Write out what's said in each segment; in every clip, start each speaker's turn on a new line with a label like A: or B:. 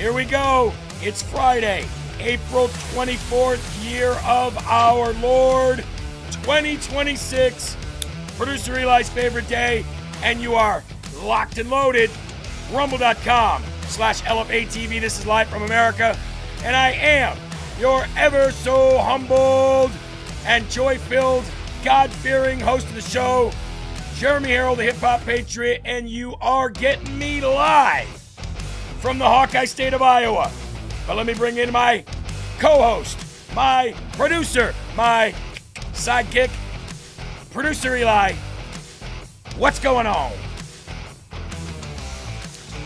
A: Here we go. It's Friday, April 24th, year of our Lord, 2026. Producer Eli's favorite day, and you are locked and loaded. Rumble.com/LFATV. This is live from America, and I am your ever so humbled and joy-filled, God-fearing host of the show, Jeremy Herrell, the hip-hop patriot, and you are getting me live from the Hawkeye state of Iowa. But let me bring in my co-host, my producer, my sidekick, Producer Eli. What's going on?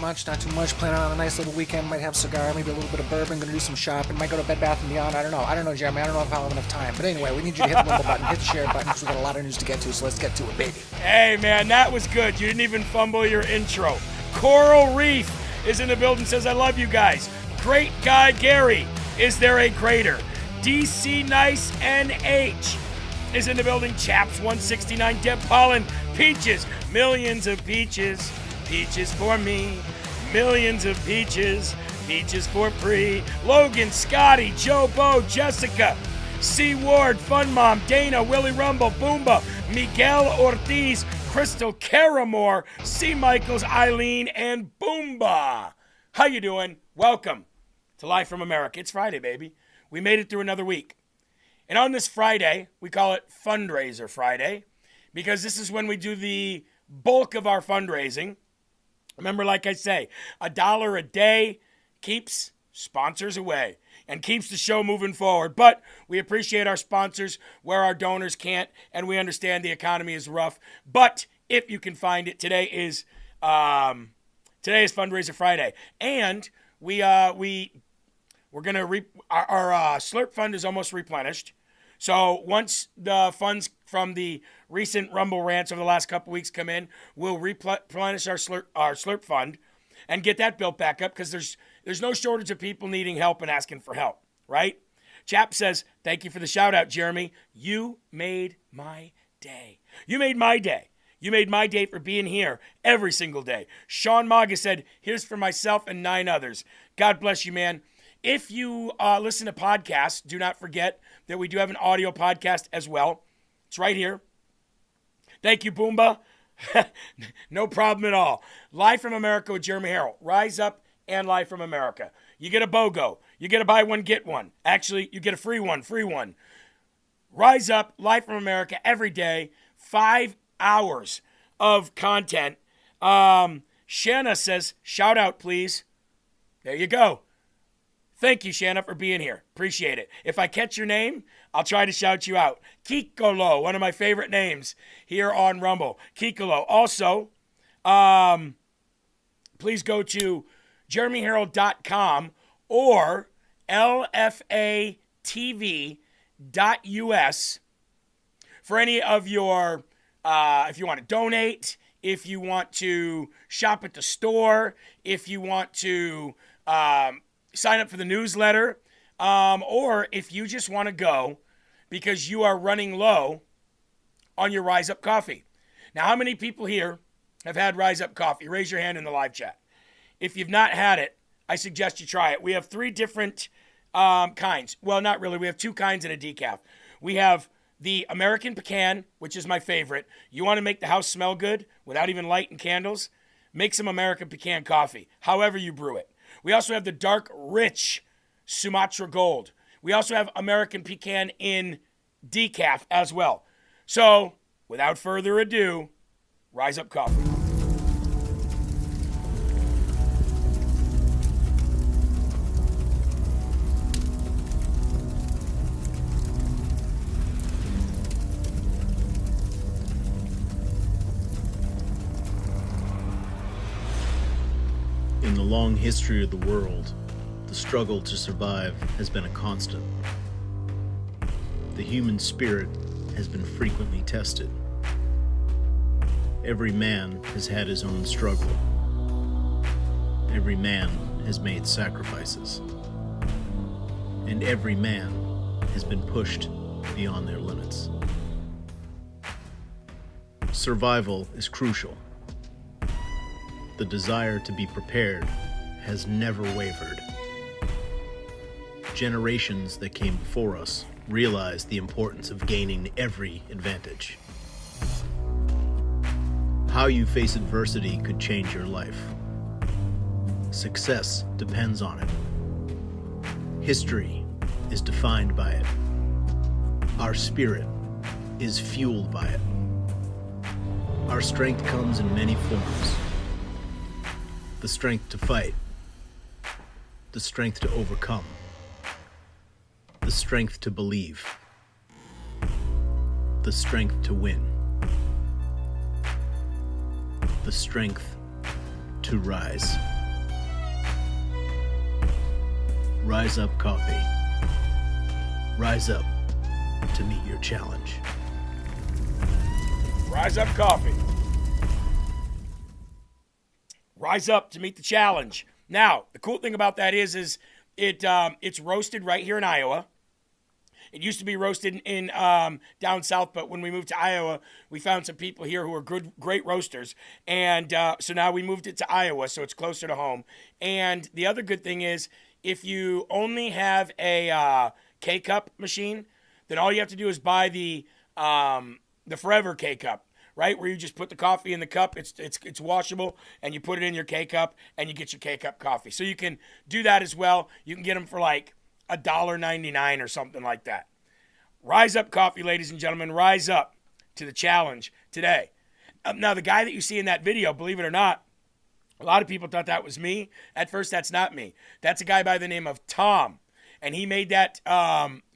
B: Not too much. Planning on a nice little weekend. Might have a cigar, maybe a little bit of bourbon. Gonna do some shopping. Might go to Bed Bath & Beyond. I don't know, Jeremy. I don't know if I'll have enough time. But anyway, we need you to hit the rumble button, hit the share button, because we got a lot of news to get to. So let's get to it, baby.
A: Hey, man, that was good. You didn't even fumble your intro. Coral Reef is in the building. Says I love you guys. Great guy Gary. Is there a greater? DC Nice NH is in the building. Chaps 169. Deb Pollen. Peaches. Millions of peaches. Peaches for me, millions of peaches, peaches for free. Logan, Scotty, Joe Bo, Jessica, C. Ward, Fun Mom, Dana, Willie Rumble, Boomba, Miguel Ortiz, Crystal Caramore, C. Michaels, Eileen, and Boomba. How you doing? Welcome to Live from America. It's Friday, baby. We made it through another week. And on this Friday, we call it Fundraiser Friday, because this is when we do the bulk of our fundraising. Remember, like I say, $1 a day keeps sponsors away and keeps the show moving forward. But we appreciate our sponsors where our donors can't, and we understand the economy is rough. But if you can find it, today is Fundraiser Friday, and we're gonna our Slurp fund is almost replenished. So once the funds from the recent Rumble rants over the last couple weeks come in, we'll replenish our Slurp fund and get that built back up, because there's no shortage of people needing help and asking for help, right? Chap says, thank you for the shout out, Jeremy. You made my day. You made my day. You made my day for being here every single day. Sean Maga said, here's for myself and 9 others. God bless you, man. If you listen to podcasts, do not forget that we do have an audio podcast as well. It's right here. Thank you, Boomba. No problem at all. Live from America with Jeremy Herrell. Rise up and Live from America. You get a BOGO. You get a buy one, get one. Actually, you get a free one. Rise up, Live from America every day. 5 hours of content. Shanna says, shout out, please. There you go. Thank you, Shanna, for being here. Appreciate it. If I catch your name, I'll try to shout you out. Kikolo, one of my favorite names here on Rumble. Kikolo. Also, please go to jeremyherrell.com or lfatv.us for any of your, if you want to donate, if you want to shop at the store, if you want to sign up for the newsletter, or if you just want to go because you are running low on your Rise Up coffee. Now, how many people here have had Rise Up coffee? Raise your hand in the live chat. If you've not had it, I suggest you try it. We have 3 different kinds. Well, not really. We have 2 kinds in a decaf. We have the American Pecan, which is my favorite. You want to make the house smell good without even lighting candles? Make some American Pecan coffee, however you brew it. We also have the dark, rich Sumatra Gold. We also have American Pecan in decaf as well. So, without further ado, Rise Up Coffee.
C: In the long history of the world, the struggle to survive has been a constant. The human spirit has been frequently tested. Every man has had his own struggle. Every man has made sacrifices. And every man has been pushed beyond their limits. Survival is crucial. The desire to be prepared has never wavered. Generations that came before us realized the importance of gaining every advantage. How you face adversity could change your life. Success depends on it. History is defined by it. Our spirit is fueled by it. Our strength comes in many forms. The strength to fight, the strength to overcome, the strength to believe, the strength to win, the strength to rise. Rise Up Coffee. Rise up to meet your challenge.
A: Rise Up Coffee. Rise up to meet the challenge. Now, the cool thing about that is it's roasted right here in Iowa. It used to be roasted in down south, but when we moved to Iowa, we found some people here who are great roasters, and so now we moved it to Iowa, so it's closer to home. And the other good thing is, if you only have a K-Cup machine, then all you have to do is buy the Forever K-Cup, right? Where you just put the coffee in the cup. It's washable, and you put it in your K-Cup, and you get your K-Cup coffee. So you can do that as well. You can get them for like $1.99 or something like that. Rise Up Coffee, ladies and gentlemen. Rise up to the challenge today. Now, the guy that you see in that video, believe it or not, a lot of people thought that was me. At first, that's not me. That's a guy by the name of Tom, and he made that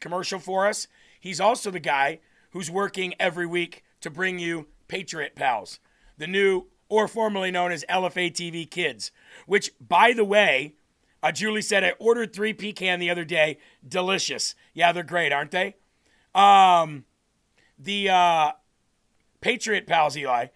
A: commercial for us. He's also the guy who's working every week to bring you Patriot Pals, the new, or formerly known as LFA TV Kids, which, by the way, Julie said, I ordered 3 pecan the other day. Delicious. Yeah, they're great, aren't they? The Patriot Pals, Eli.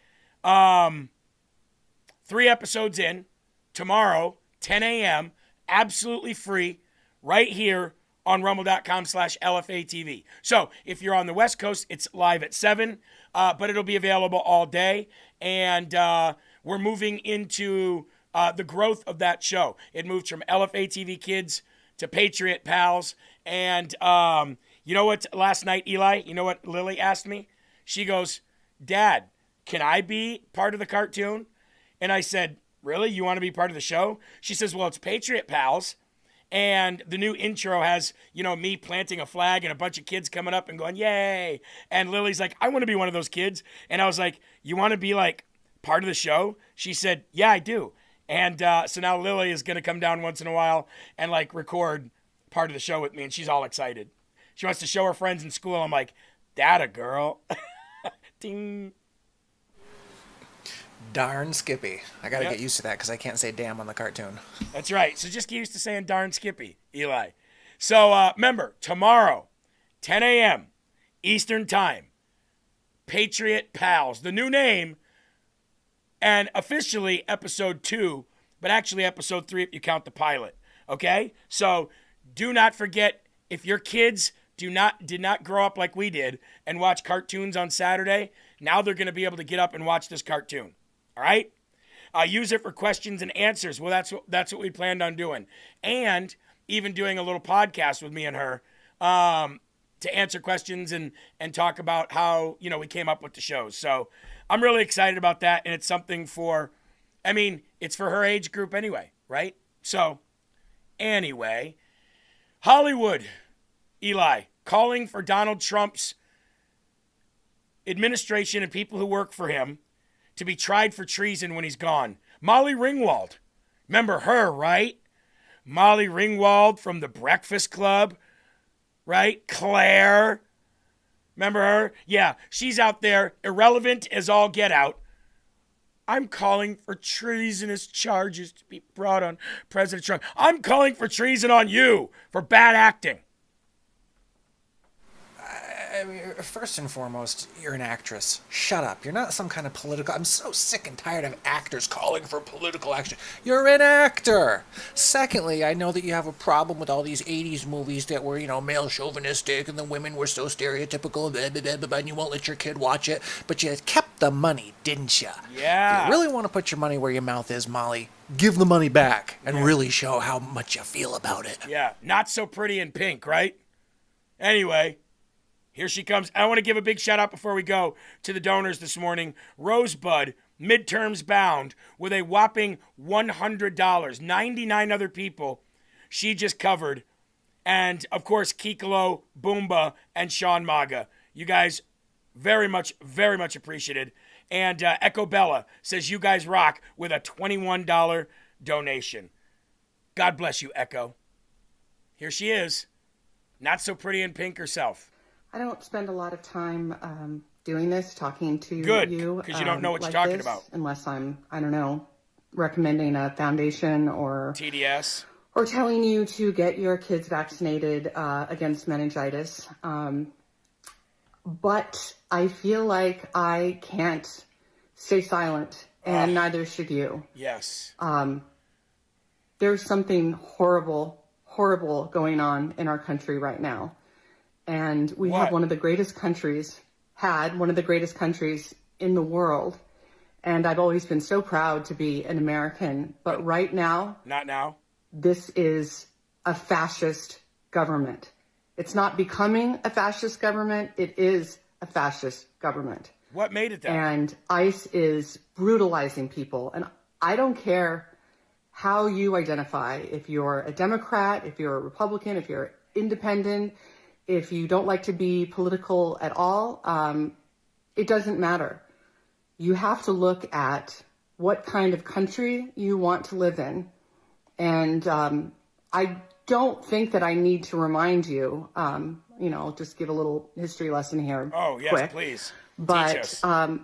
A: 3 episodes in. Tomorrow, 10 a.m. Absolutely free. Right here on rumble.com/LFATV. So, if you're on the West Coast, it's live at 7. But it'll be available all day. And we're moving into the growth of that show. It moved from LFA TV Kids to Patriot Pals. And you know what, last night, Eli, you know what Lily asked me? She goes, Dad, can I be part of the cartoon? And I said, really? You want to be part of the show? She says, well, it's Patriot Pals. And the new intro has, me planting a flag and a bunch of kids coming up and going, yay. And Lily's like, I want to be one of those kids. And I was like, you want to be like part of the show? She said, yeah, I do. And so now Lily is going to come down once in a while and like record part of the show with me. And she's all excited. She wants to show her friends in school. I'm like, that a girl. Ding.
B: Darn Skippy. I got to get used to that because I can't say damn on the cartoon.
A: That's right. So just get used to saying darn Skippy, Eli. So remember, tomorrow, 10 a.m. Eastern Time, Patriot Pals, the new name, and officially episode 2, but actually episode 3 if you count the pilot. Okay? So do not forget, if your kids did not grow up like we did and watch cartoons on Saturday, now they're going to be able to get up and watch this cartoon. All right? Use it for questions and answers. Well, that's what we planned on doing. And even doing a little podcast with me and her to answer questions and talk about how, we came up with the shows. So I'm really excited about that. And it's something it's for her age group anyway, right? So anyway, Hollywood, Eli, calling for Donald Trump's administration and people who work for him to be tried for treason when he's gone. Molly Ringwald. Remember her, right? Molly Ringwald from The Breakfast Club, right? Claire. Remember her? Yeah, she's out there, irrelevant as all get out. I'm calling for treasonous charges to be brought on President Trump. I'm calling for treason on you for bad acting.
B: I mean, first and foremost, you're an actress. Shut up. You're not some kind of political... I'm so sick and tired of actors calling for political action. You're an actor. Secondly, I know that you have a problem with all these 80s movies that were, male chauvinistic and the women were so stereotypical, blah, blah, blah, blah, and you won't let your kid watch it. But you kept the money, didn't ya?
A: Yeah.
B: If you really want to put your money where your mouth is, Molly, give the money back and really show how much you feel about it.
A: Yeah, not so pretty in pink, right? Anyway, here she comes. I want to give a big shout out before we go to the donors this morning. Rosebud, midterms bound, with a whopping $100. 99 other people she just covered. And, of course, Kikalo, Boomba, and Sean Maga. You guys, very much appreciated. And Echo Bella says you guys rock with a $21 donation. God bless you, Echo. Here she is. Not so pretty in pink herself.
D: I don't spend a lot of time doing this, talking to
A: Good,
D: you.
A: because you don't know what
D: like
A: you're talking
D: this,
A: about.
D: Unless I'm, I don't know, recommending a foundation or
A: TDS.
D: or telling you to get your kids vaccinated against meningitis. But I feel like I can't stay silent, and neither should you.
A: Yes.
D: There's something horrible going on in our country right now. And we
A: What?
D: have one of the greatest countries in the world. And I've always been so proud to be an American. But right now,
A: Not now.
D: this is a fascist government. It's not becoming a fascist government. It is a fascist government.
A: What made it that?
D: And ICE is brutalizing people. And I don't care how you identify, if you're a Democrat, if you're a Republican, if you're independent, if you don't like to be political at all, it doesn't matter. You have to look at what kind of country you want to live in. And I don't think that I need to remind you, just give a little history lesson here.
A: Oh, yes,
D: quick.
A: please. Teach
D: But,
A: us.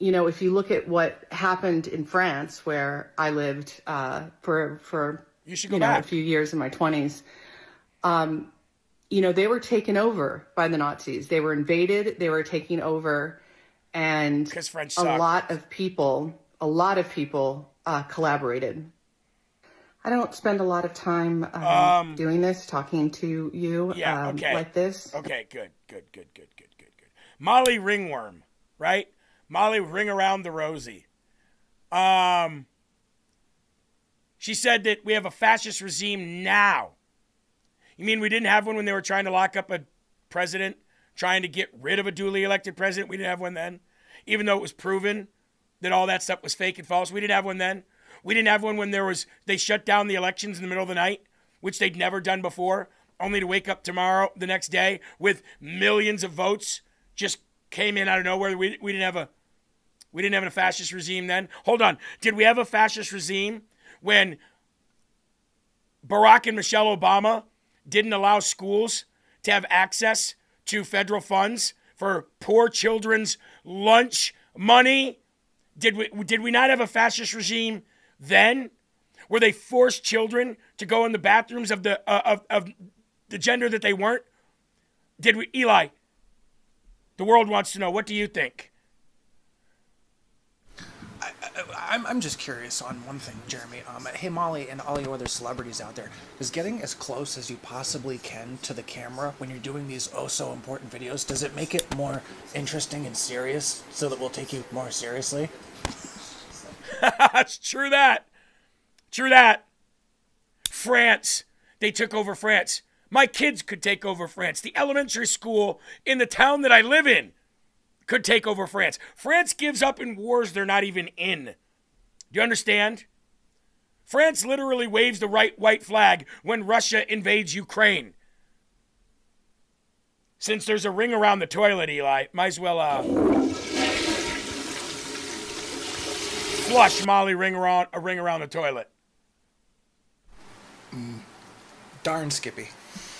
D: if you look at what happened in France, where I lived for
A: You should go back.
D: a few years in my 20s, they were taken over by the Nazis. They were invaded. They were taking over. And
A: 'Cause French
D: a
A: suck.
D: lot of people collaborated. I don't spend a lot of time doing this, talking to you
A: Yeah, okay.
D: like this.
A: Okay, good. Molly Ringworm, right? Molly Ring Around the Rosie. She said that we have a fascist regime now. You mean we didn't have one when they were trying to lock up a president, trying to get rid of a duly elected president? We didn't have one then, even though it was proven that all that stuff was fake and false. We didn't have one then. We didn't have one when they shut down the elections in the middle of the night, which they'd never done before, only to wake up the next day with millions of votes just came in out of nowhere. We didn't have a fascist regime then. Hold on. Did we have a fascist regime when Barack and Michelle Obama didn't allow schools to have access to federal funds for poor children's lunch money? Did we not have a fascist regime then, where they forced children to go in the bathrooms of the gender that they weren't? Did we, Eli? The world wants to know. What do you think?
B: I'm just curious on one thing, Jeremy. Hey, Molly and all you other celebrities out there, is getting as close as you possibly can to the camera when you're doing these so important videos, does it make it more interesting and serious so that we'll take you more seriously?
A: It's true that. France. They took over France. My kids could take over France. The elementary school in the town that I live in could take over France. France gives up in wars they're not even in. Do you understand? France literally waves the white flag when Russia invades Ukraine. Since there's a ring around the toilet, Eli, might as well flush Molly a ring around the toilet.
B: Darn Skippy.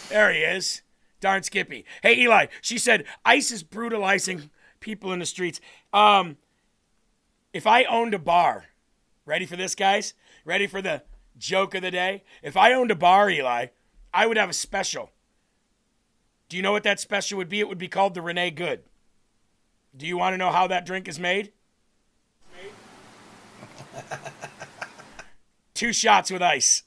A: There he is. Darn Skippy. Hey, Eli, she said ICE is brutalizing people in the streets. If I owned a bar, ready for this, guys? Ready for the joke of the day? If I owned a bar, Eli, I would have a special. Do you know what that special would be? It would be called the Renee Good. Do you want to know how that drink is made? 2 shots with ice.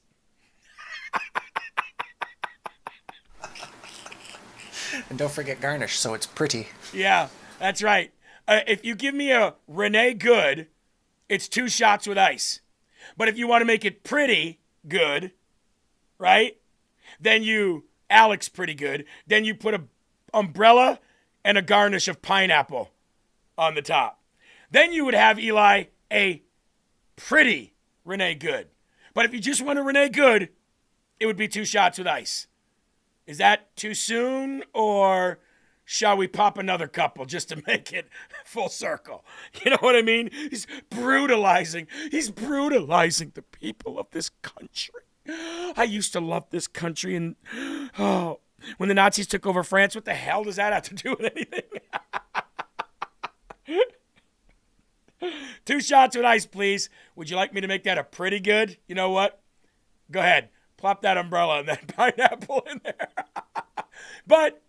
B: And don't forget garnish, so it's pretty.
A: Yeah, that's right. If you give me a Renee Good, it's 2 shots with ice. But if you want to make it pretty good, right? Then you, Alex pretty good. Then you put a umbrella and a garnish of pineapple on the top. Then you would have, Eli, a pretty Renee Good. But if you just want a Renee Good, it would be 2 shots with ice. Is that too soon, or shall we pop another couple just to make it full circle? You know what I mean? He's brutalizing the people of this country. I used to love this country, and when the Nazis took over France, what the hell does that have to do with anything? 2 shots with ice, please. Would you like me to make that a pretty good? You know what? Go ahead. Plop that umbrella and that pineapple in there. But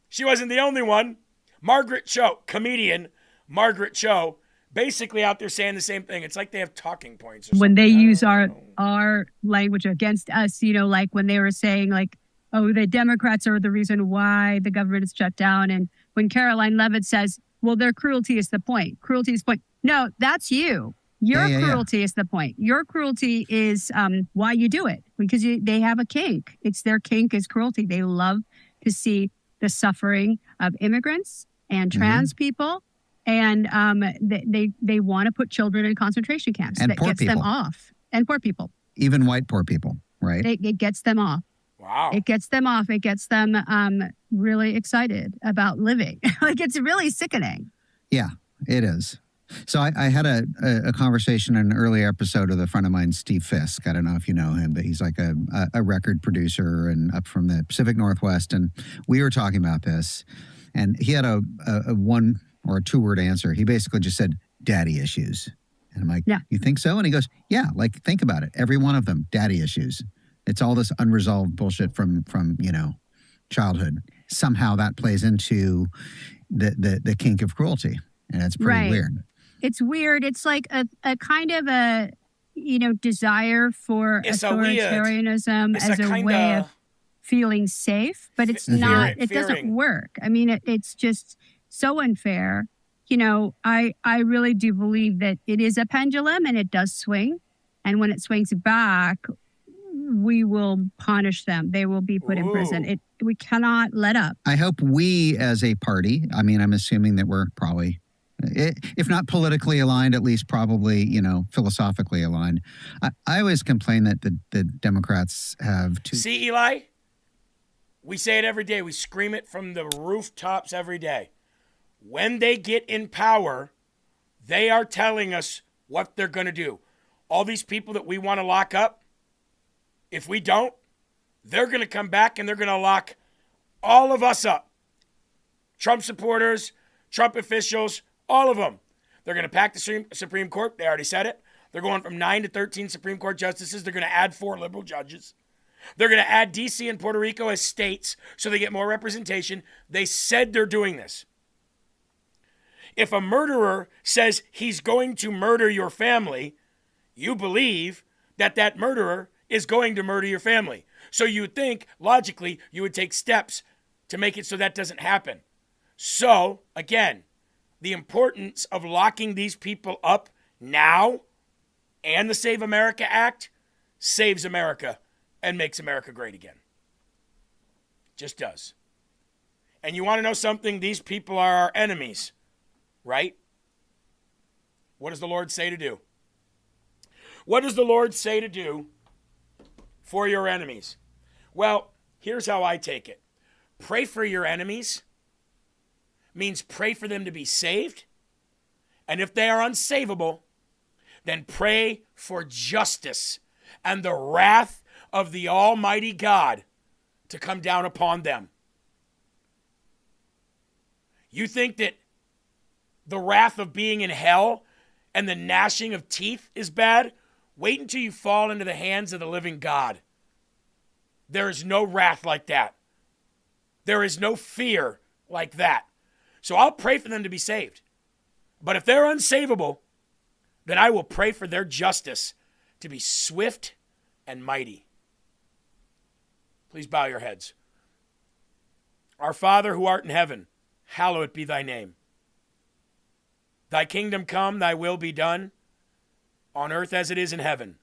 A: she wasn't the only one. Margaret Cho, comedian Margaret Cho, basically out there saying the same thing. It's like they have talking points. Or
E: when they
A: something.
E: use our language against us, like when they were saying like, oh, the Democrats are the reason why the government is shut down. And when Caroline Levitt says, well, their cruelty is the point. Cruelty is the point. No, that's you. Your cruelty is the point. Your cruelty is why you do it, because they have a kink. It's their kink is cruelty. They love to see the suffering of immigrants and trans people. And they want to put children in concentration camps.
F: And
E: that
F: poor
E: gets
F: people.
E: them off. And poor people.
F: Even white poor people, right?
E: It gets them off.
A: Wow.
E: It gets them off. It gets them really excited about living. Like, it's really sickening.
F: Yeah, it is. So I had a conversation in an earlier episode with a friend of mine, Steve Fisk. I don't know if you know him, but he's like a record producer and up from the Pacific Northwest. And we were talking about this, and he had a 1 or a 2-word answer. He basically just said, daddy issues. And I'm like,
E: yeah.
F: You think so? And he goes, yeah, like, think about it. Every one of them, daddy issues. It's all this unresolved bullshit from childhood. Somehow that plays into the kink of cruelty. And it's pretty weird.
E: It's weird. It's like a kind of a, desire for authoritarianism as a way of feeling safe, but it's not, it doesn't work. I mean, it's just so unfair. I really do believe that it is a pendulum and it does swing. And when it swings back, we will punish them. They will be put in prison. We cannot let up. I
F: hope we as a party, I mean, I'm assuming that we're probably, if not politically aligned, at least probably, philosophically aligned. I always complain that the Democrats have too...
A: See, Eli? We say it every day. We scream it from the rooftops every day. When they get in power, they are telling us what they're going to do. All these people that we want to lock up, if we don't, they're going to come back and they're going to lock all of us up. Trump supporters, Trump officials, all of them. They're going to pack the Supreme Court. They already said it. They're going from 9 to 13 Supreme Court justices. They're going to add 4 liberal judges. They're going to add D.C. and Puerto Rico as states so they get more representation. They said they're doing this. If a murderer says he's going to murder your family, you believe that murderer is going to murder your family. So you would think, logically, you would take steps to make it so that doesn't happen. So, again, the importance of locking these people up now and the Save America Act saves America and makes America great again. Just does. And you want to know something? These people are our enemies, right? What does the Lord say to do? What does the Lord say to do for your enemies? Well, here's how I take it. Pray for your enemies means pray for them to be saved. And if they are unsavable, then pray for justice and the wrath of the Almighty God to come down upon them. You think that the wrath of being in hell and the gnashing of teeth is bad? Wait until you fall into the hands of the living God. There is no wrath like that. There is no fear like that. So I'll pray for them to be saved. But if they're unsavable, then I will pray for their justice to be swift and mighty. Please bow your heads. Our Father who art in heaven, hallowed be thy name. Thy kingdom come, thy will be done, on earth as it is in heaven.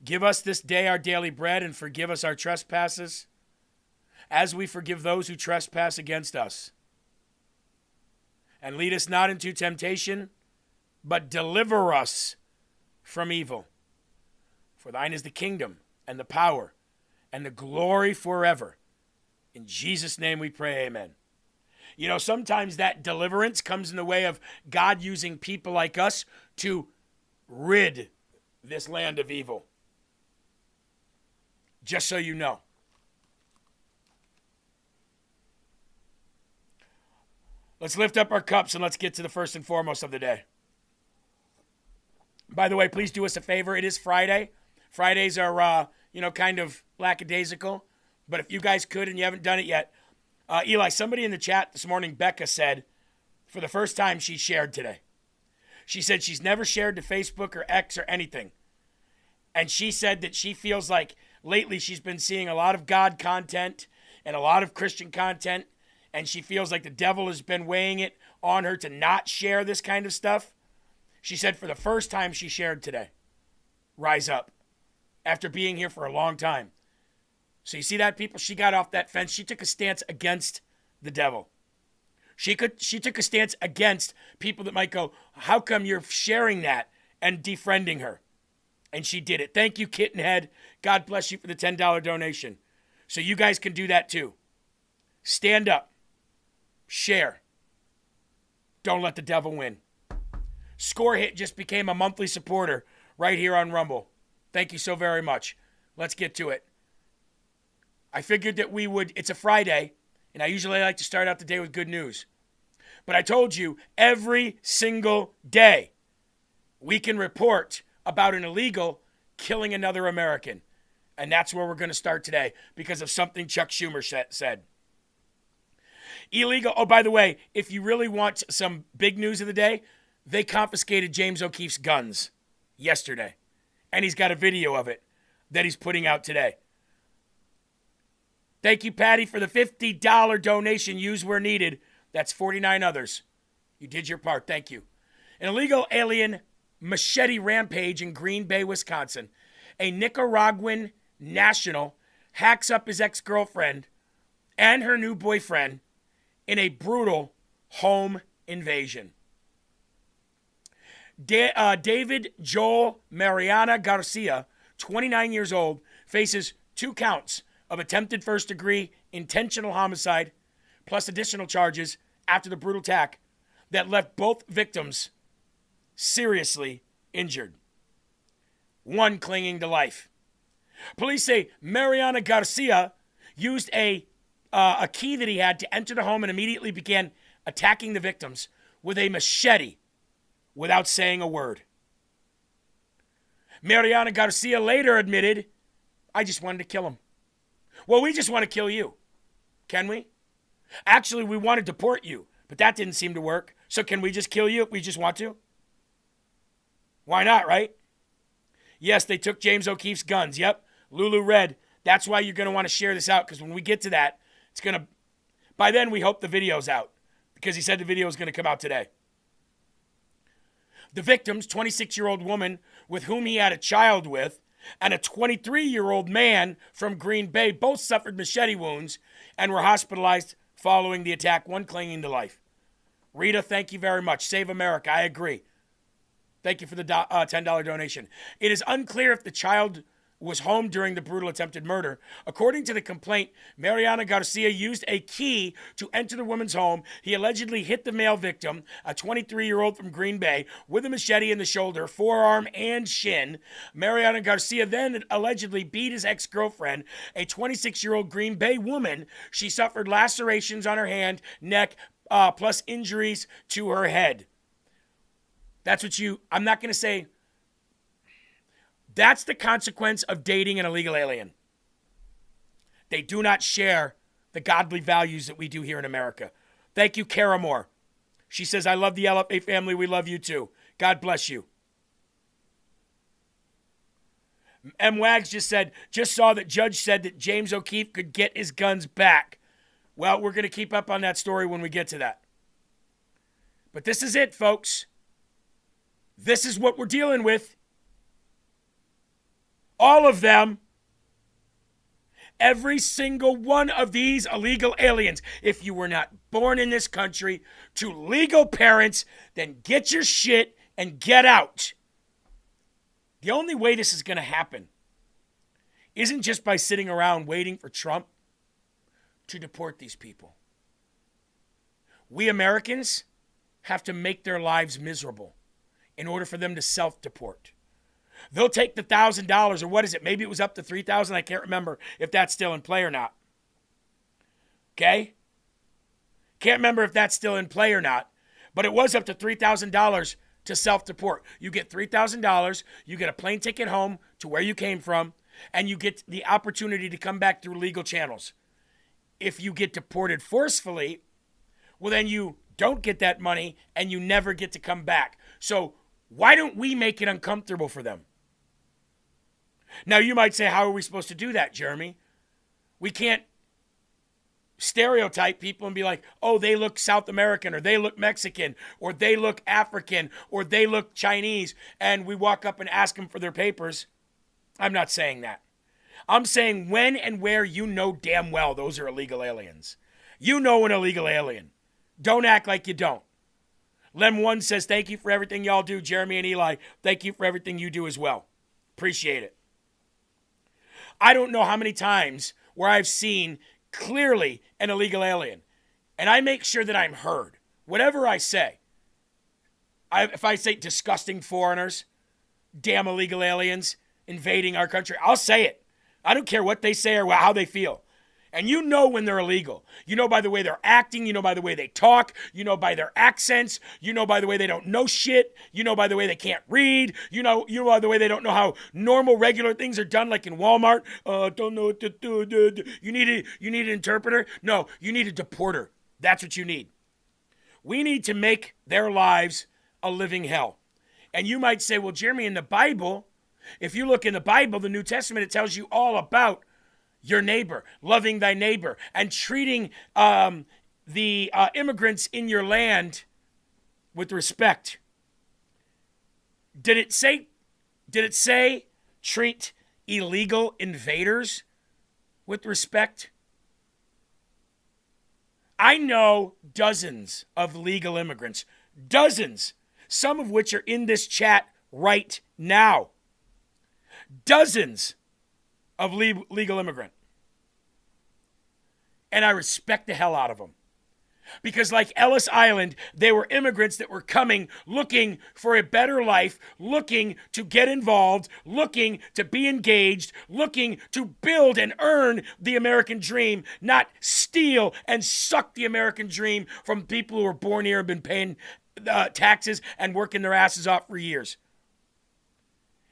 A: Give us this day our daily bread, and forgive us our trespasses, as we forgive those who trespass against us. And lead us not into temptation, but deliver us from evil. For thine is the kingdom, and the power, and the glory forever. In Jesus' name we pray, amen. You know, sometimes that deliverance comes in the way of God using people like us to rid this land of evil. Just so you know. Let's lift up our cups and let's get to the first and foremost of the day. By the way, please do us a favor. It is Friday. Fridays are, kind of lackadaisical. But if you guys could and you haven't done it yet, Eli, somebody in the chat this morning, Becca, said for the first time she shared today. She said she's never shared to Facebook or X or anything. And she said that she feels like lately she's been seeing a lot of God content and a lot of Christian content. And she feels like the devil has been weighing it on her to not share this kind of stuff. She said for the first time she shared today. Rise up. After being here for a long time. So you see that, people? She got off that fence. She took a stance against the devil. She took a stance against people that might go, how come you're sharing that and defriending her? And she did it. Thank you, Kittenhead. God bless you for the $10 donation. So you guys can do that too. Stand up. Share. Don't let the devil win. Score Hit just became a monthly supporter right here on Rumble. Thank you so very much. Let's get to it. I figured that it's a Friday, and I usually like to start out the day with good news. But I told you, every single day, we can report about an illegal killing another American. And that's where we're going to start today because of something Chuck Schumer said. Illegal. Oh, by the way, if you really want some big news of the day, they confiscated James O'Keefe's guns yesterday. And he's got a video of it that he's putting out today. Thank you, Patty, for the $50 donation. Use where needed. That's 49 others. You did your part. Thank you. An illegal alien machete rampage in Green Bay, Wisconsin. A Nicaraguan national hacks up his ex-girlfriend and her new boyfriend in a brutal home invasion. David Joel Mariana Garcia, 29 years old, faces 2 counts of attempted first-degree intentional homicide, plus additional charges after the brutal attack that left both victims seriously injured. One clinging to life. Police say Mariana Garcia used a key that he had to enter the home and immediately began attacking the victims with a machete without saying a word. Mariana Garcia later admitted, I just wanted to kill him. Well, we just want to kill you. Can we? Actually, we want to deport you, but that didn't seem to work. So can we just kill you if we just want to? Why not, right? Yes, they took James O'Keefe's guns. Yep, Lulu Red. That's why you're going to want to share this out, because when we get to that, it's going to... By then, we hope the video's out, because he said the video is going to come out today. The victims, 26-year-old woman with whom he had a child with, and a 23-year-old man from Green Bay both suffered machete wounds and were hospitalized following the attack, one clinging to life. Rita, thank you very much. Save America. I agree. Thank you for the $10 donation. It is unclear if the child was home during the brutal attempted murder. According to the complaint, Mariana Garcia used a key to enter the woman's home. He allegedly hit the male victim, a 23-year-old from Green Bay, with a machete in the shoulder, forearm, and shin. Mariana Garcia then allegedly beat his ex-girlfriend, a 26-year-old Green Bay woman. She suffered lacerations on her hand, neck, plus injuries to her head. That's what I'm not going to say... That's the consequence of dating an illegal alien. They do not share the godly values that we do here in America. Thank you, Kara Moore. She says, I love the LFA family. We love you too. God bless you. M. Wags just saw that judge said that James O'Keefe could get his guns back. Well, we're going to keep up on that story when we get to that. But this is it, folks. This is what we're dealing with. All of them. Every single one of these illegal aliens. If you were not born in this country to legal parents, then get your shit and get out. The only way this is going to happen isn't just by sitting around waiting for Trump to deport these people. We Americans have to make their lives miserable in order for them to self-deport. They'll take the $1,000, or what is it? Maybe it was up to $3,000. I can't remember if that's still in play or not. Okay? Can't remember if that's still in play or not. But it was up to $3,000 to self-deport. You get $3,000, you get a plane ticket home to where you came from, and you get the opportunity to come back through legal channels. If you get deported forcefully, well, then you don't get that money and you never get to come back. So why don't we make it uncomfortable for them? Now, you might say, how are we supposed to do that, Jeremy? We can't stereotype people and be like, oh, they look South American, or they look Mexican, or they look African, or they look Chinese, and we walk up and ask them for their papers. I'm not saying that. I'm saying when and where you know damn well those are illegal aliens. You know an illegal alien. Don't act like you don't. Lem One says, thank you for everything y'all do. Jeremy and Eli, thank you for everything you do as well. Appreciate it. I don't know how many times where I've seen clearly an illegal alien, and I make sure that I'm heard. Whatever I say, if I say disgusting foreigners, damn illegal aliens invading our country, I'll say it. I don't care what they say or how they feel. And you know when they're illegal. You know by the way they're acting. You know by the way they talk. You know by their accents. You know by the way they don't know shit. You know by the way they can't read. You know by the way they don't know how normal, regular things are done, like in Walmart. Don't know what to do. You need an interpreter? No, you need a deporter. That's what you need. We need to make their lives a living hell. And you might say, well, Jeremy, in the Bible, if you look in the Bible, the New Testament, it tells you all about your neighbor, loving thy neighbor, and treating the immigrants in your land with respect. Did it say treat illegal invaders with respect? I know dozens of legal immigrants, dozens, some of which are in this chat right now. Dozens of legal immigrant. And I respect the hell out of them. Because like Ellis Island, they were immigrants that were coming, looking for a better life, looking to get involved, looking to be engaged, looking to build and earn the American dream, not steal and suck the American dream from people who were born here and been paying taxes and working their asses off for years.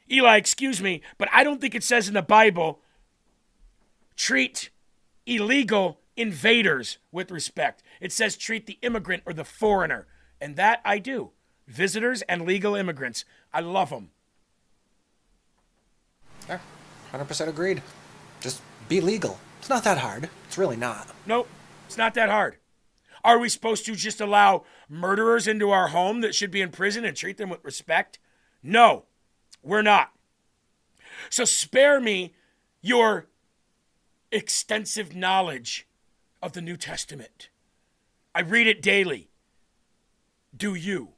A: Eli, excuse me, but I don't think it says in the Bible, treat illegal invaders with respect. It says treat the immigrant or the foreigner. And that I do. Visitors and legal immigrants. I love them.
B: Yeah, 100% agreed. Just be legal. It's not that hard. It's really not.
A: Nope, it's not that hard. Are we supposed to just allow murderers into our home that should be in prison and treat them with respect? No. We're not. So spare me your extensive knowledge of the New Testament. I read it daily. Do you?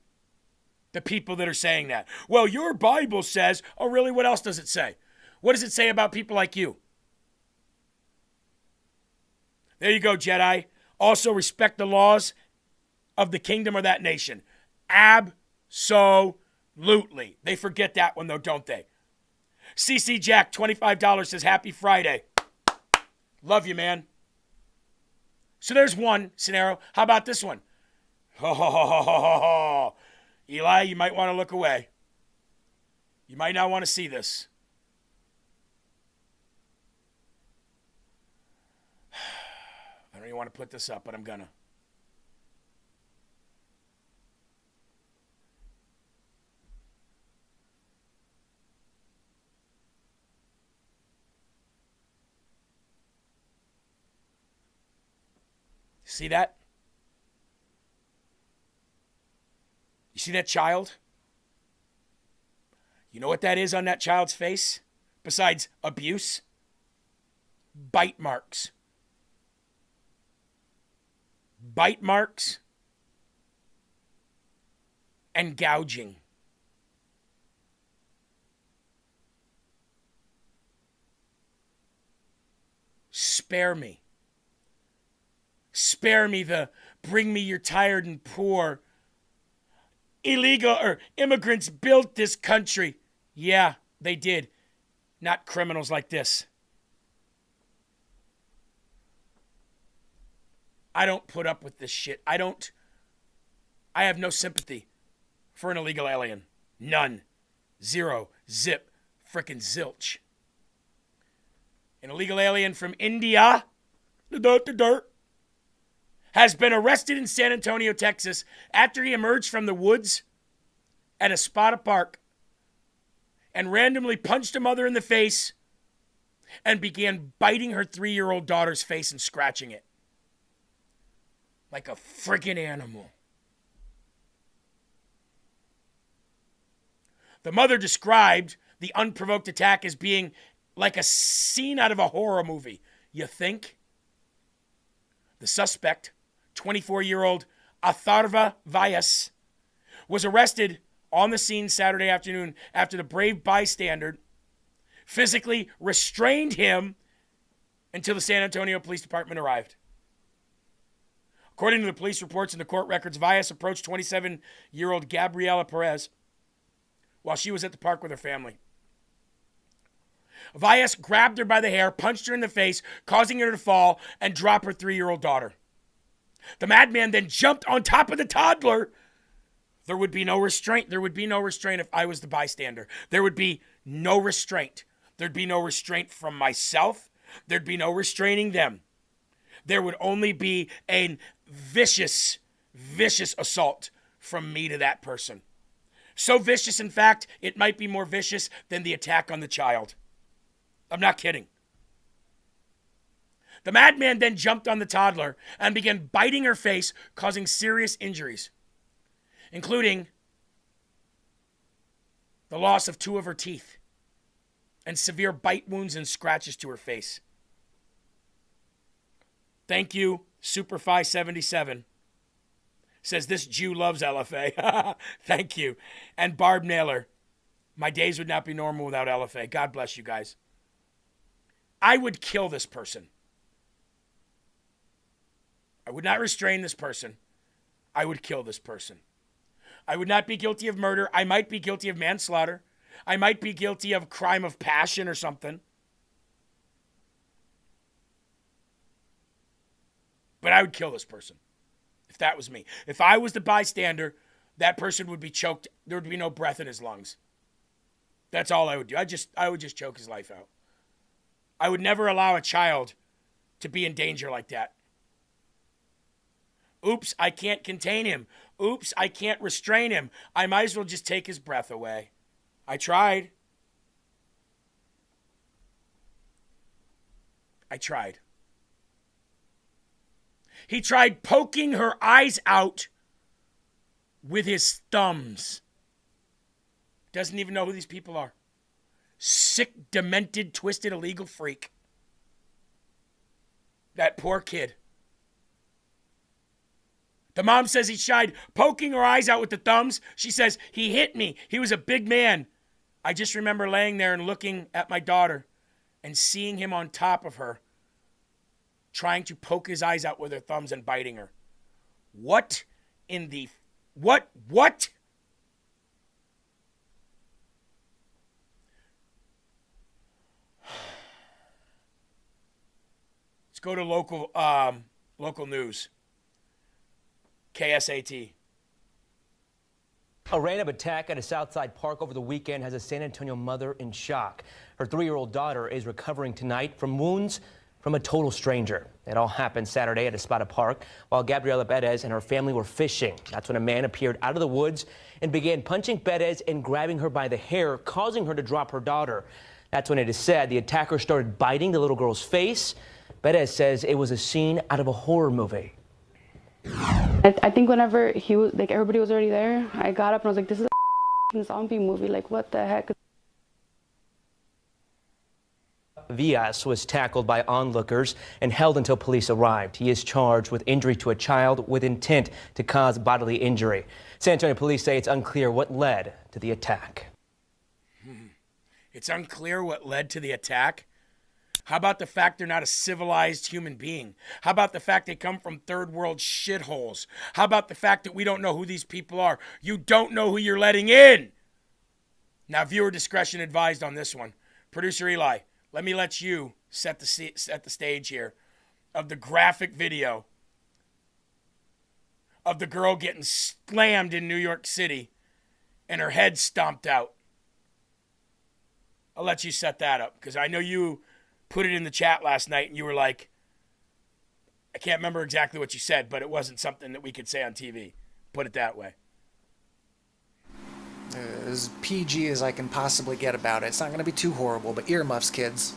A: The people that are saying that. Well, your Bible says, oh really, what else does it say? What does it say about people like you? There you go, Jedi. Also respect the laws of the kingdom or that nation. Absolutely. They forget that one, though, don't they? CC Jack, $25, says, Happy Friday. Love you, man. So there's one scenario. How about this one? Eli, you might want to look away. You might not want to see this. I don't even want to put this up, but I'm gonna. See that? See that child? You know what that is on that child's face? Besides abuse? Bite marks. Bite marks and gouging. Spare me. Spare me the bring me your tired and poor. Illegal or immigrants built this country. Yeah, they did. Not criminals like this. I don't put up with this shit. I have no sympathy for an illegal alien. None. Zero. Zip. Frickin' zilch. An illegal alien from India has been arrested in San Antonio, Texas, after he emerged from the woods at a spot of park and randomly punched a mother in the face and began biting her 3-year-old daughter's face and scratching it. Like a friggin' animal. The mother described the unprovoked attack as being like a scene out of a horror movie. You think? The suspect, 24-year-old Atharva Vyas, was arrested on the scene Saturday afternoon after the brave bystander physically restrained him until the San Antonio Police Department arrived. According to the police reports and the court records, Vyas approached 27-year-old Gabriela Perez while she was at the park with her family. Vyas grabbed her by the hair, punched her in the face, causing her to fall and drop her 3-year-old daughter. The madman then jumped on top of the toddler. There would be no restraint. There would be no restraint if I was the bystander. There would be no restraint. There'd be no restraint from myself. There'd be no restraining them. There would only be a vicious, vicious assault from me to that person. So vicious, in fact, it might be more vicious than the attack on the child. I'm not kidding. The madman then jumped on the toddler and began biting her face, causing serious injuries, including the loss of 2 of her teeth and severe bite wounds and scratches to her face. Thank you, Superfi77. Says this Jew loves LFA. Thank you. And Barb Naylor. My days would not be normal without LFA. God bless you guys. I would kill this person. I would not restrain this person. I would kill this person. I would not be guilty of murder. I might be guilty of manslaughter. I might be guilty of crime of passion or something. But I would kill this person if that was me. If I was the bystander, that person would be choked. There would be no breath in his lungs. That's all I would do. I would just choke his life out. I would never allow a child to be in danger like that. Oops, I can't contain him. Oops, I can't restrain him. I might as well just take his breath away. I tried. He tried poking her eyes out with his thumbs. Doesn't even know who these people are. Sick, demented, twisted, illegal freak. That poor kid. The mom says he tried poking her eyes out with the thumbs. She says, he hit me. He was a big man. I just remember laying there and looking at my daughter and seeing him on top of her, trying to poke his eyes out with her thumbs and biting her. What in the... What? Let's go to local news. KSAT.
G: A random attack at a Southside park over the weekend has a San Antonio mother in shock. Her 3-year-old daughter is recovering tonight from wounds from a total stranger. It all happened Saturday at a spot of park while Gabriela Perez and her family were fishing. That's when a man appeared out of the woods and began punching Perez and grabbing her by the hair, causing her to drop her daughter. That's when it is said the attacker started biting the little girl's face. Perez says it was a scene out of a horror movie.
H: I think whenever he was like, everybody was already there, I got up and I was like, this is a zombie movie. Like, what the heck?
G: Villas was tackled by onlookers and held until police arrived. He is charged with injury to a child with intent to cause bodily injury. San Antonio police say it's unclear what led to the attack.
A: It's unclear what led to the attack. How about the fact they're not a civilized human being? How about the fact they come from third world shitholes? How about the fact that we don't know who these people are? You don't know who you're letting in. Now, viewer discretion advised on this one. Producer Eli, let me let you set the stage here of the graphic video of the girl getting slammed in New York City and her head stomped out. I'll let you set that up because I know you put it in the chat last night and you were like, I can't remember exactly what you said, but it wasn't something that we could say on TV. Put it that way.
B: As PG as I can possibly get about it. It's not going to be too horrible, but earmuffs, kids.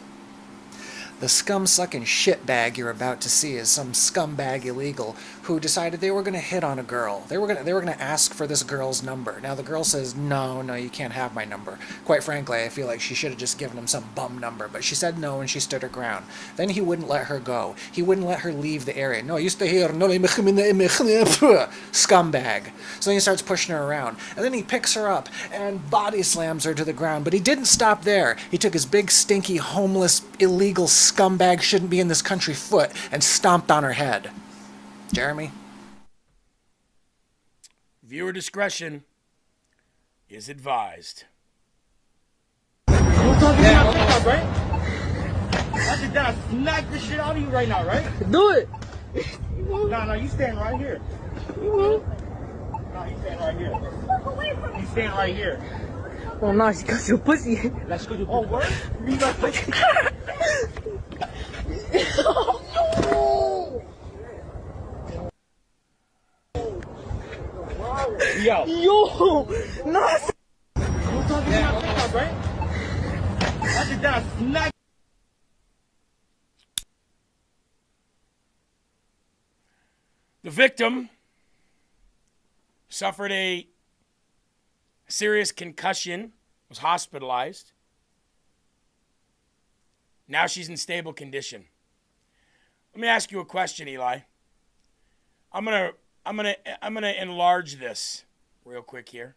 B: The scum-sucking shitbag you're about to see is some scumbag illegal who decided they were going to hit on a girl. They were going to ask for this girl's number. Now the girl says, no, you can't have my number. Quite frankly, I feel like she should have just given him some bum number, but she said no and she stood her ground. Then he wouldn't let her go. He wouldn't let her leave the area. No, you stay here. No, scumbag. So then he starts pushing her around. And then he picks her up and body slams her to the ground. But he didn't stop there. He took his big, stinky, homeless, illegal scumbag shouldn't be in this country foot and stomped on her head. Jeremy?
A: Viewer discretion is advised.
I: Don't talk to me about right? I sit down, smack the shit out of you right now, right? Do it. No, you stand right here. No, you stand right here. You stand right here.
J: Oh no, she got your pussy.
I: Let's go to word? You got pussy. Yo, no. Don't talk to me about right? I sit down, smack.
A: The victim suffered a serious concussion, was hospitalized. Now she's in stable condition. Let me ask you a question, Eli. I'm gonna enlarge this real quick here.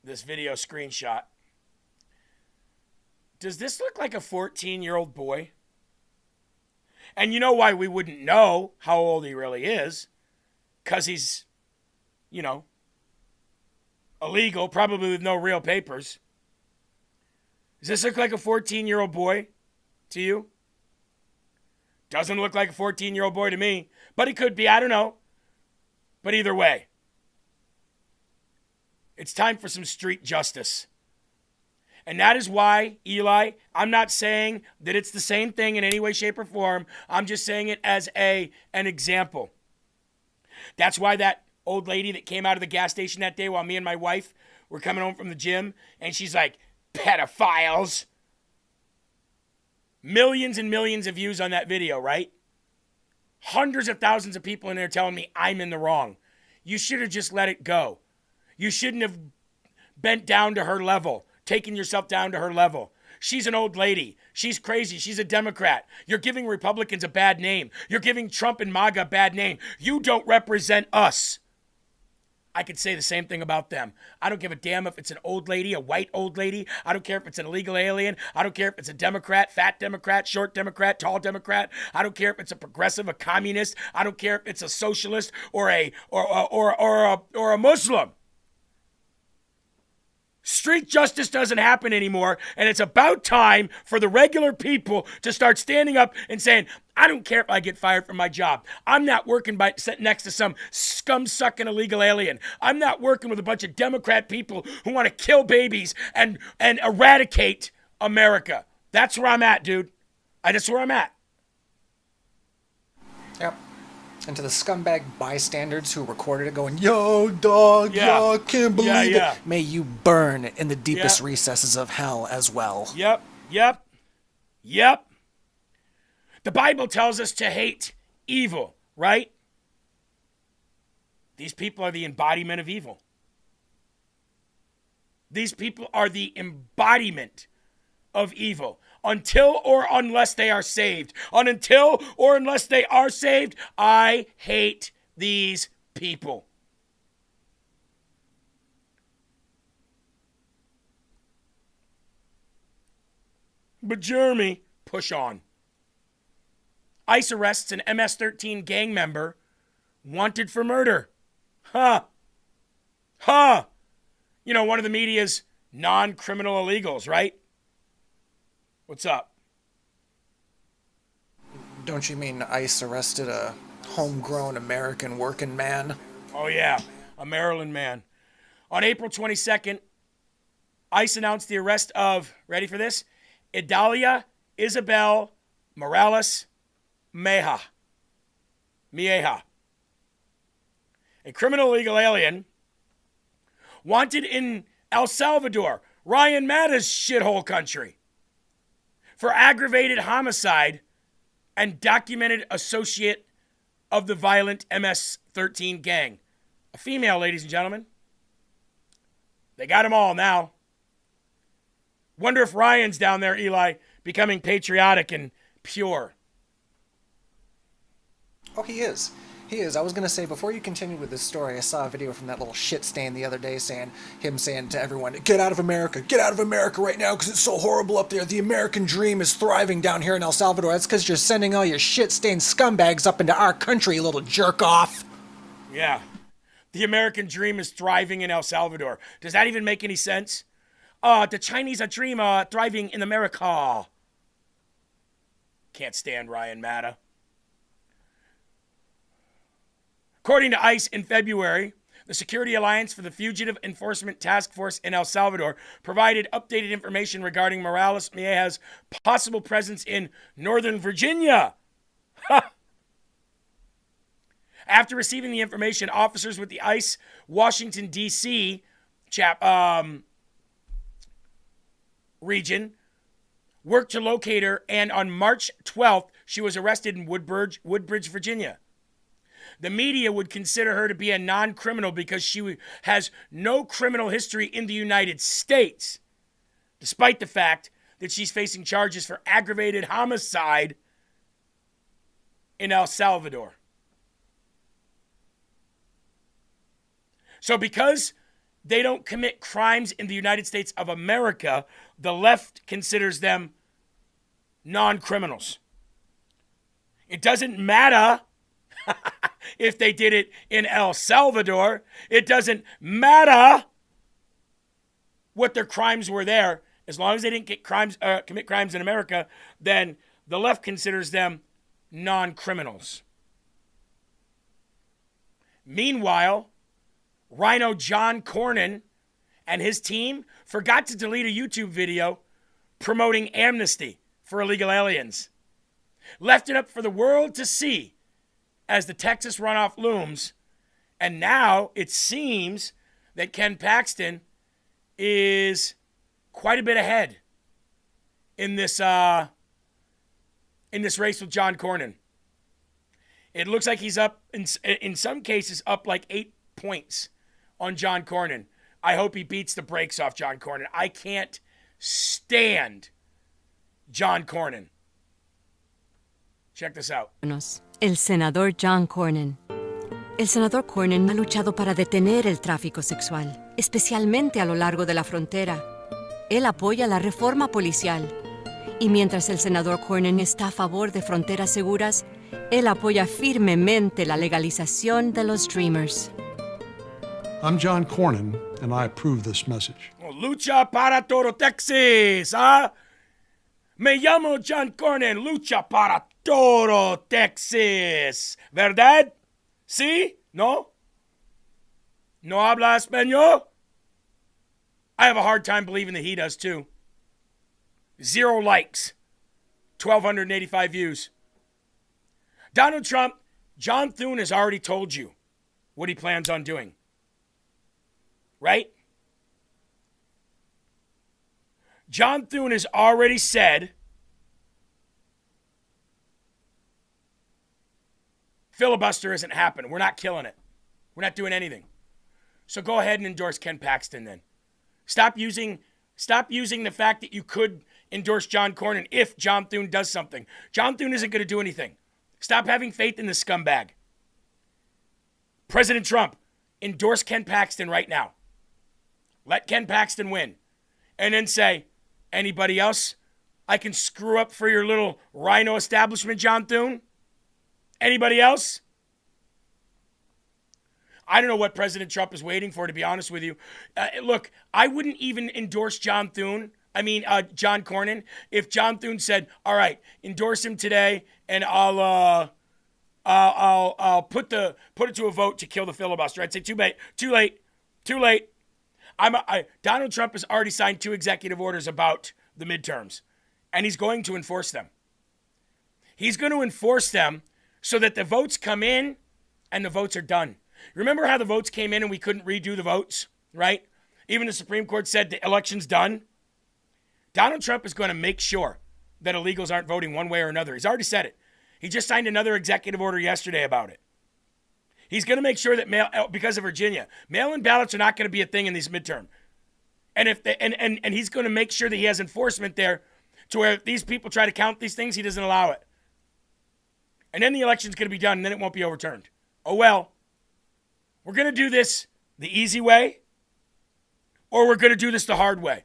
A: This video screenshot. Does this look like a 14-year-old boy? And you know why we wouldn't know how old he really is? Because he's, illegal, probably with no real papers. Does this look like a 14-year-old boy to you? Doesn't look like a 14-year-old boy to me, but he could be, I don't know. But either way, it's time for some street justice. And that is why, Eli, I'm not saying that it's the same thing in any way, shape, or form. I'm just saying it as an example. That's why that old lady that came out of the gas station that day while me and my wife were coming home from the gym, and she's like, pedophiles. Millions and millions of views on that video, right? Hundreds of thousands of people in there telling me I'm in the wrong. You should have just let it go. You shouldn't have bent down to her level, taken yourself down to her level. She's an old lady. She's crazy. She's a Democrat. You're giving Republicans a bad name. You're giving Trump and MAGA a bad name. You don't represent us. I could say the same thing about them. I don't give a damn if it's an old lady, a white old lady. I don't care if it's an illegal alien. I don't care if it's a Democrat, fat Democrat, short Democrat, tall Democrat. I don't care if it's a progressive, a communist. I don't care if it's a socialist or a Muslim. Street justice doesn't happen anymore, and it's about time for the regular people to start standing up and saying, I don't care if I get fired from my job. I'm not working sitting next to some scum-sucking illegal alien. I'm not working with a bunch of Democrat people who want to kill babies and eradicate America. That's where I'm at, dude. That's where I'm at.
B: Yep. And to the scumbag bystanders who recorded it going, yo, dog, yo, I can't believe it. May you burn in the deepest recesses of hell as well.
A: Yep. The Bible tells us to hate evil, right? These people are the embodiment of evil. These people are the embodiment of evil. Until or unless they are saved. Until or unless they are saved, I hate these people. But Jeremy, push on. ICE arrests an MS-13 gang member wanted for murder. Huh. You know, one of the media's non-criminal illegals, right? What's up?
B: Don't you mean ICE arrested a homegrown American working man?
A: Oh, yeah, a Maryland man. On April 22nd, ICE announced the arrest of, ready for this? Idalia Isabel Morales Mieja, a criminal illegal alien wanted in El Salvador, Ryan Matta's shithole country, for aggravated homicide and documented associate of the violent MS-13 gang. A female, ladies and gentlemen. They got them all now. Wonder if Ryan's down there, Eli, becoming patriotic and pure.
B: Oh, he is. He is. I was going to say, before you continue with this story, I saw a video from that little shit stain the other day saying to everyone, get out of America right now because it's so horrible up there. The American dream is thriving down here in El Salvador. That's because you're sending all your shit stained scumbags up into our country, you little jerk off.
A: Yeah. The American dream is thriving in El Salvador. Does that even make any sense? The Chinese are dream thriving in America. Can't stand Ryan Matta. According to ICE in February, the Security Alliance for the Fugitive Enforcement Task Force in El Salvador provided updated information regarding Morales Mieja's possible presence in Northern Virginia. After receiving the information, officers with the ICE Washington, D.C. region worked to locate her, and on March 12th, she was arrested in Woodbridge, Virginia. The media would consider her to be a non-criminal because she has no criminal history in the United States, despite the fact that she's facing charges for aggravated homicide in El Salvador. So because they don't commit crimes in the United States of America, the left considers them non-criminals. It doesn't matter if they did it in El Salvador. It doesn't matter what their crimes were there. As long as they didn't commit crimes in America, then the left considers them non-criminals. Meanwhile, Rhino John Cornyn and his team forgot to delete a YouTube video promoting amnesty for illegal aliens. Left it up for the world to see as the Texas runoff looms, and now it seems that Ken Paxton is quite a bit ahead in this race with John Cornyn. It looks like he's up, in some cases, up like 8 points on John Cornyn. I hope he beats the brakes off John Cornyn. I can't stand John Cornyn. Check this out.
K: El senador John Cornyn. El senador Cornyn ha luchado para detener el tráfico sexual, especialmente a lo largo de la frontera. Él apoya la reforma policial. Y mientras el senador Cornyn está a favor de fronteras seguras, él apoya firmemente la legalización de los Dreamers.
L: I'm John Cornyn, and I approve this message.
A: Lucha para todo Texas, ¿ah? Me llamo John Cornyn, lucha para todo Texas. ¿Verdad? ¿Sí? ¿No? ¿No habla español? I have a hard time believing that he does too. 0 likes. 1,285 views. Donald Trump, John Thune has already told you what he plans on doing. Right? John Thune has already said filibuster isn't happening. We're not killing it. We're not doing anything. So go ahead and endorse Ken Paxton then. Stop using the fact that you could endorse John Cornyn if John Thune does something. John Thune isn't going to do anything. Stop having faith in the scumbag. President Trump, endorse Ken Paxton right now. Let Ken Paxton win. And then say, anybody else I can screw up for your little rhino establishment, John Thune? Anybody else? I don't know what President Trump is waiting for, to be honest with you. Look, I wouldn't even endorse John Cornyn, if John Thune said, all right, endorse him today, and I'll put it to a vote to kill the filibuster. I'd say too late. Donald Trump has already signed 2 executive orders about the midterms, and he's going to enforce them. He's going to enforce them so that the votes come in and the votes are done. Remember how the votes came in and we couldn't redo the votes, right? Even the Supreme Court said the election's done. Donald Trump is going to make sure that illegals aren't voting one way or another. He's already said it. He just signed another executive order yesterday about it. He's going to make sure that because of Virginia, mail-in ballots are not going to be a thing in these midterm. And and he's going to make sure that he has enforcement there to where if these people try to count these things, he doesn't allow it. And then the election's going to be done, and then it won't be overturned. Oh, well. We're going to do this the easy way, or we're going to do this the hard way.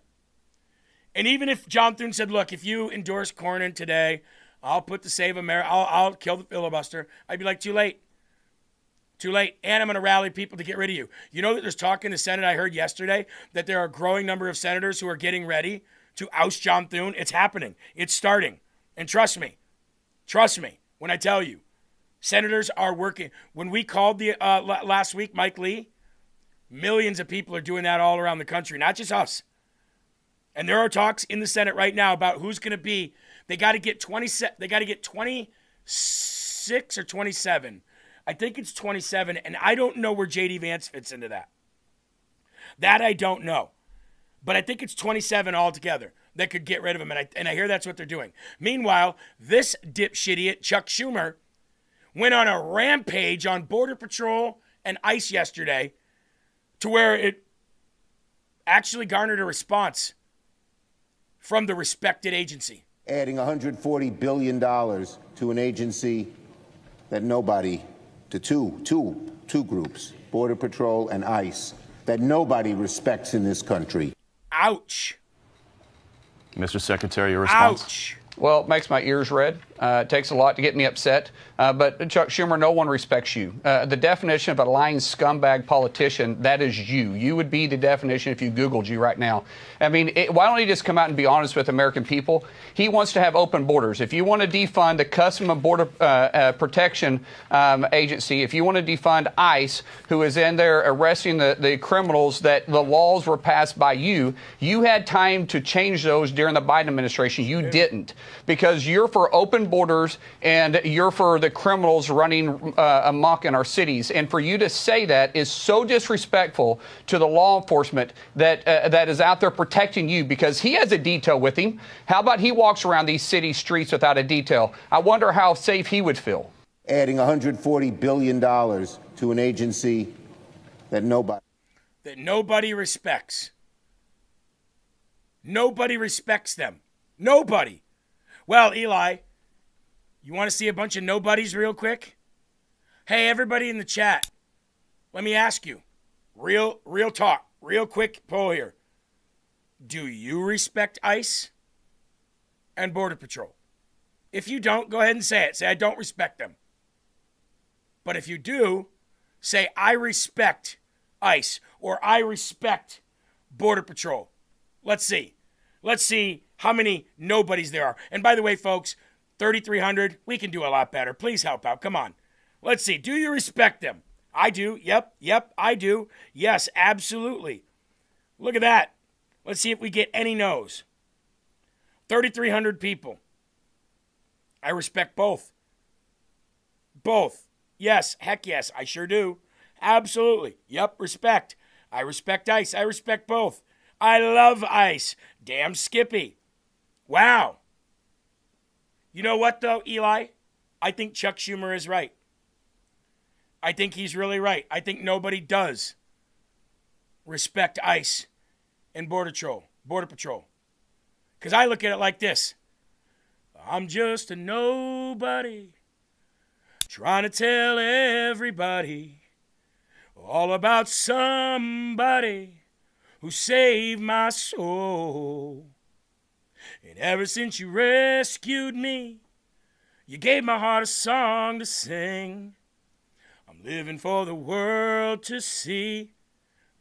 A: And even if John Thune said, look, if you endorse Cornyn today, I'll put the Save America, I'll kill the filibuster, I'd be like, too late. Too late. And I'm going to rally people to get rid of you. You know that there's talk in the Senate, I heard yesterday, that there are a growing number of senators who are getting ready to oust John Thune. It's happening. It's starting. And trust me when I tell you, senators are working. When we called the last week, Mike Lee, millions of people are doing that all around the country, not just us. And there are talks in the Senate right now about who's going to be. They got to get 26 or 27. I think it's 27, and I don't know where J.D. Vance fits into that. That I don't know. But I think it's 27 altogether that could get rid of him, and I hear that's what they're doing. Meanwhile, this dipshit idiot, Chuck Schumer, went on a rampage on Border Patrol and ICE yesterday to where it actually garnered a response from the respected agency.
M: Adding $140 billion to an agency that to two groups, Border Patrol and ICE, that nobody respects in this country.
A: Ouch.
N: Mr. Secretary, your response?
A: Ouch.
O: Well, it makes my ears red. It takes a lot to get me upset. But Chuck Schumer, no one respects you. The definition of a lying scumbag politician, that is you. You would be the definition if you Googled you right now. I mean, why don't he just come out and be honest with American people? He wants to have open borders. If you want to defund the Customs and Border Protection Agency, if you want to defund ICE, who is in there arresting the criminals that the laws were passed by you, you had time to change those during the Biden administration. You didn't, because you're for open borders and you're for the criminals running amok in our cities. And for you to say that is so disrespectful to the law enforcement that is out there protecting you, because he has a detail with him. How about he walks around these city streets without a detail? I wonder how safe he would feel.
M: Adding $140 billion to an agency that
A: nobody respects. Nobody respects them. Nobody. Well, Eli, you want to see a bunch of nobodies real quick? Hey, everybody in the chat, let me ask you, real talk, real quick poll here. Do you respect ICE and Border Patrol? If you don't, go ahead and say it. Say, I don't respect them. But if you do, say, I respect ICE or I respect Border Patrol. Let's see. Let's see how many nobodies there are. And by the way, folks, 3,300, we can do a lot better. Please help out. Come on. Let's see. Do you respect them? I do. Yep, I do. Yes, absolutely. Look at that. Let's see if we get any no's. 3,300 people. I respect both. Both. Yes, heck yes, I sure do. Absolutely. Yep, respect. I respect ICE. I respect both. I love ICE. Damn Skippy. Wow. You know what, though, Eli? I think Chuck Schumer is right. I think he's really right. I think nobody does respect ICE and Border Patrol. Because I look at it like this. I'm just a nobody trying to tell everybody all about somebody who saved my soul. And ever since you rescued me, you gave my heart a song to sing. I'm living for the world to see.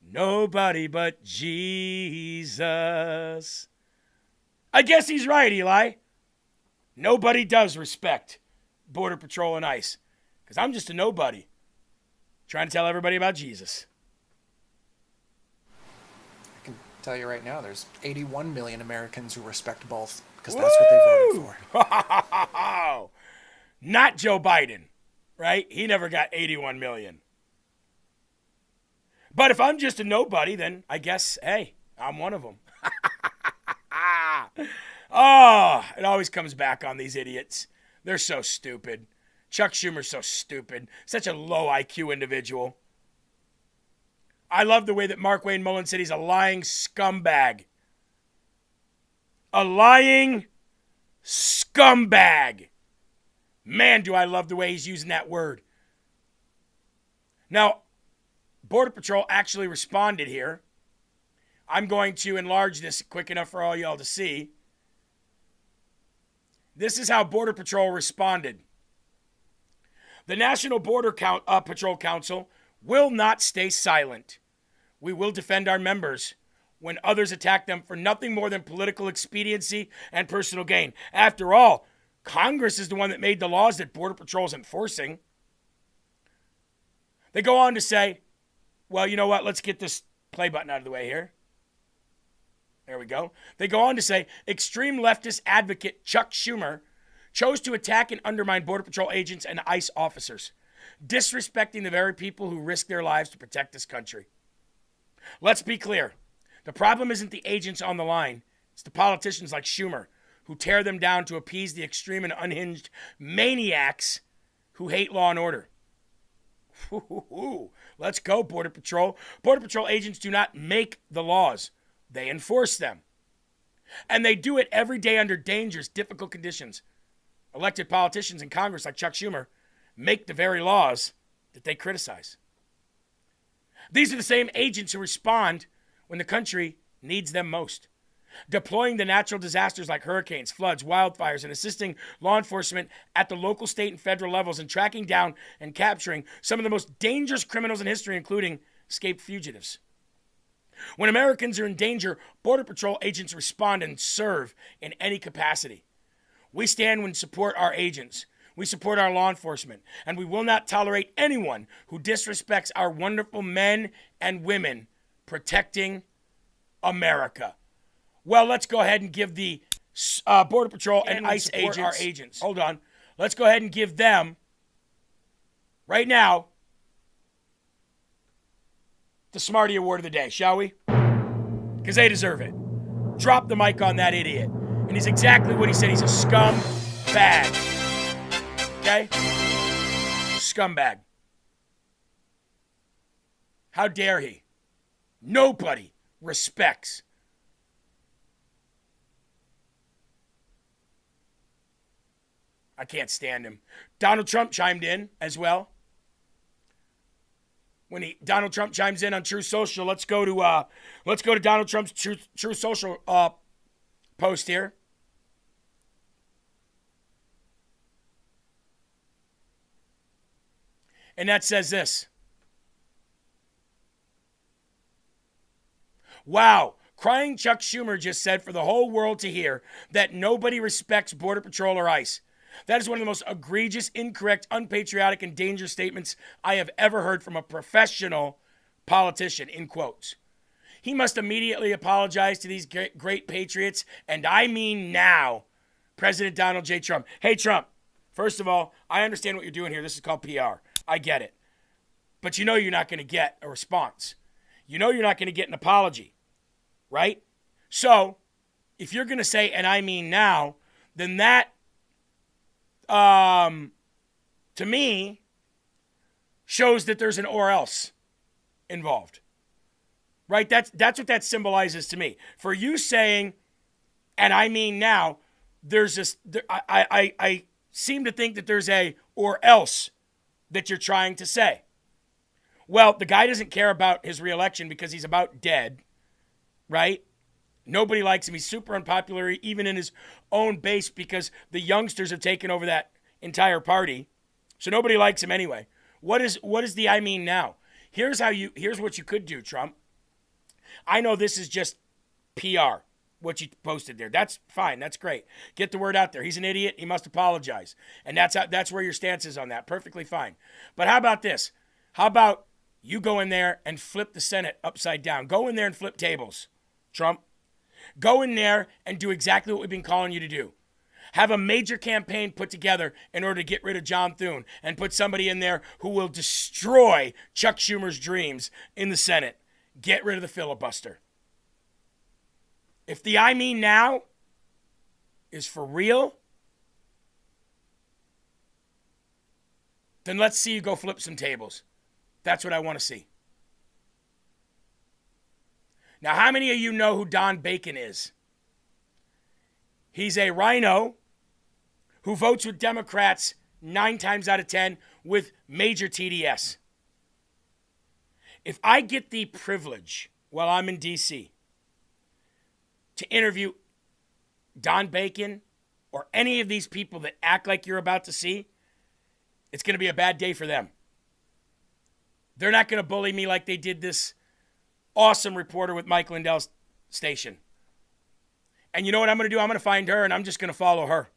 A: Nobody but Jesus. I guess he's right, Eli. Nobody does respect Border Patrol and ICE. Because I'm just a nobody trying to tell everybody about Jesus.
B: I can tell you right now, there's 81 million Americans who respect both, because that's what they voted for.
A: Not Joe Biden, right? He never got 81 million. But if I'm just a nobody, then I guess, hey, I'm one of them. Oh, it always comes back on these idiots. They're so stupid. Chuck Schumer's so stupid. Such a low IQ individual. I love the way that Mark Wayne Mullen said he's a lying scumbag. A lying scumbag. Man, do I love the way he's using that word. Now, Border Patrol actually responded here. I'm going to enlarge this quick enough for all y'all to see. This is how Border Patrol responded. The National Border Patrol Council will not stay silent. We will defend our members when others attack them for nothing more than political expediency and personal gain. After all, Congress is the one that made the laws that Border Patrol is enforcing. They go on to say, well, you know what? Let's get this play button out of the way here. There we go. They go on to say, extreme leftist advocate Chuck Schumer chose to attack and undermine Border Patrol agents and ICE officers, disrespecting the very people who risk their lives to protect this country. Let's be clear. The problem isn't the agents on the line. It's the politicians like Schumer who tear them down to appease the extreme and unhinged maniacs who hate law and order. Let's go, Border Patrol. Border Patrol agents do not make the laws. They enforce them. And they do it every day under dangerous, difficult conditions. Elected politicians in Congress like Chuck Schumer make the very laws that they criticize. These are the same agents who respond when the country needs them most, deploying to natural disasters like hurricanes, floods, wildfires, and assisting law enforcement at the local, state, and federal levels in tracking down and capturing some of the most dangerous criminals in history, including escaped fugitives. When Americans are in danger, Border Patrol agents respond and serve in any capacity. We stand and support our agents. We support our law enforcement, and we will not tolerate anyone who disrespects our wonderful men and women protecting America. Well, let's go ahead and give the Border Patrol and ICE agents. Hold on. Let's go ahead and give them, right now, the Smarty Award of the day, shall we? Because they deserve it. Drop the mic on that idiot. And he's exactly what he said. He's a scumbag. Okay? Scumbag. How dare he? Nobody respects. I can't stand him. Donald Trump chimed in as well. When Donald Trump chimes in on True Social, let's go to Donald Trump's True Social post here. And that says this. Wow, crying Chuck Schumer just said for the whole world to hear that nobody respects Border Patrol or ICE. That is one of the most egregious, incorrect, unpatriotic, and dangerous statements I have ever heard from a professional politician, in quotes. He must immediately apologize to these great patriots, and I mean now, President Donald J. Trump. Hey, Trump, first of all, I understand what you're doing here. This is called PR. I get it. But you know you're not going to get a response. You know you're not going to get an apology, right? So, if you're going to say, and I mean now, then that, to me, shows that there's an or else involved. Right? That's what that symbolizes to me. For you saying, and I mean now, there's this, I seem to think that there's a or else that you're trying to say. Well, the guy doesn't care about his reelection because he's about dead, right? Nobody likes him. He's super unpopular, even in his own base, because the youngsters have taken over that entire party. So nobody likes him anyway. What is the I mean now? Here's what you could do, Trump. I know this is just PR, what you posted there. That's fine. That's great. Get the word out there. He's an idiot. He must apologize. And that's where your stance is on that. Perfectly fine. But how about this? How about you go in there and flip the Senate upside down? Go in there and flip tables, Trump. Go in there and do exactly what we've been calling you to do. Have a major campaign put together in order to get rid of John Thune and put somebody in there who will destroy Chuck Schumer's dreams in the Senate. Get rid of the filibuster. If the I mean now is for real, then let's see you go flip some tables. That's what I want to see. Now, how many of you know who Don Bacon is? He's a rhino who votes with Democrats 9 times out of 10 with major TDS. If I get the privilege while I'm in D.C. to interview Don Bacon or any of these people that act like you're about to see, it's going to be a bad day for them. They're not going to bully me like they did this awesome reporter with Mike Lindell's station. And you know what I'm going to do? I'm going to find her and I'm just going to follow her.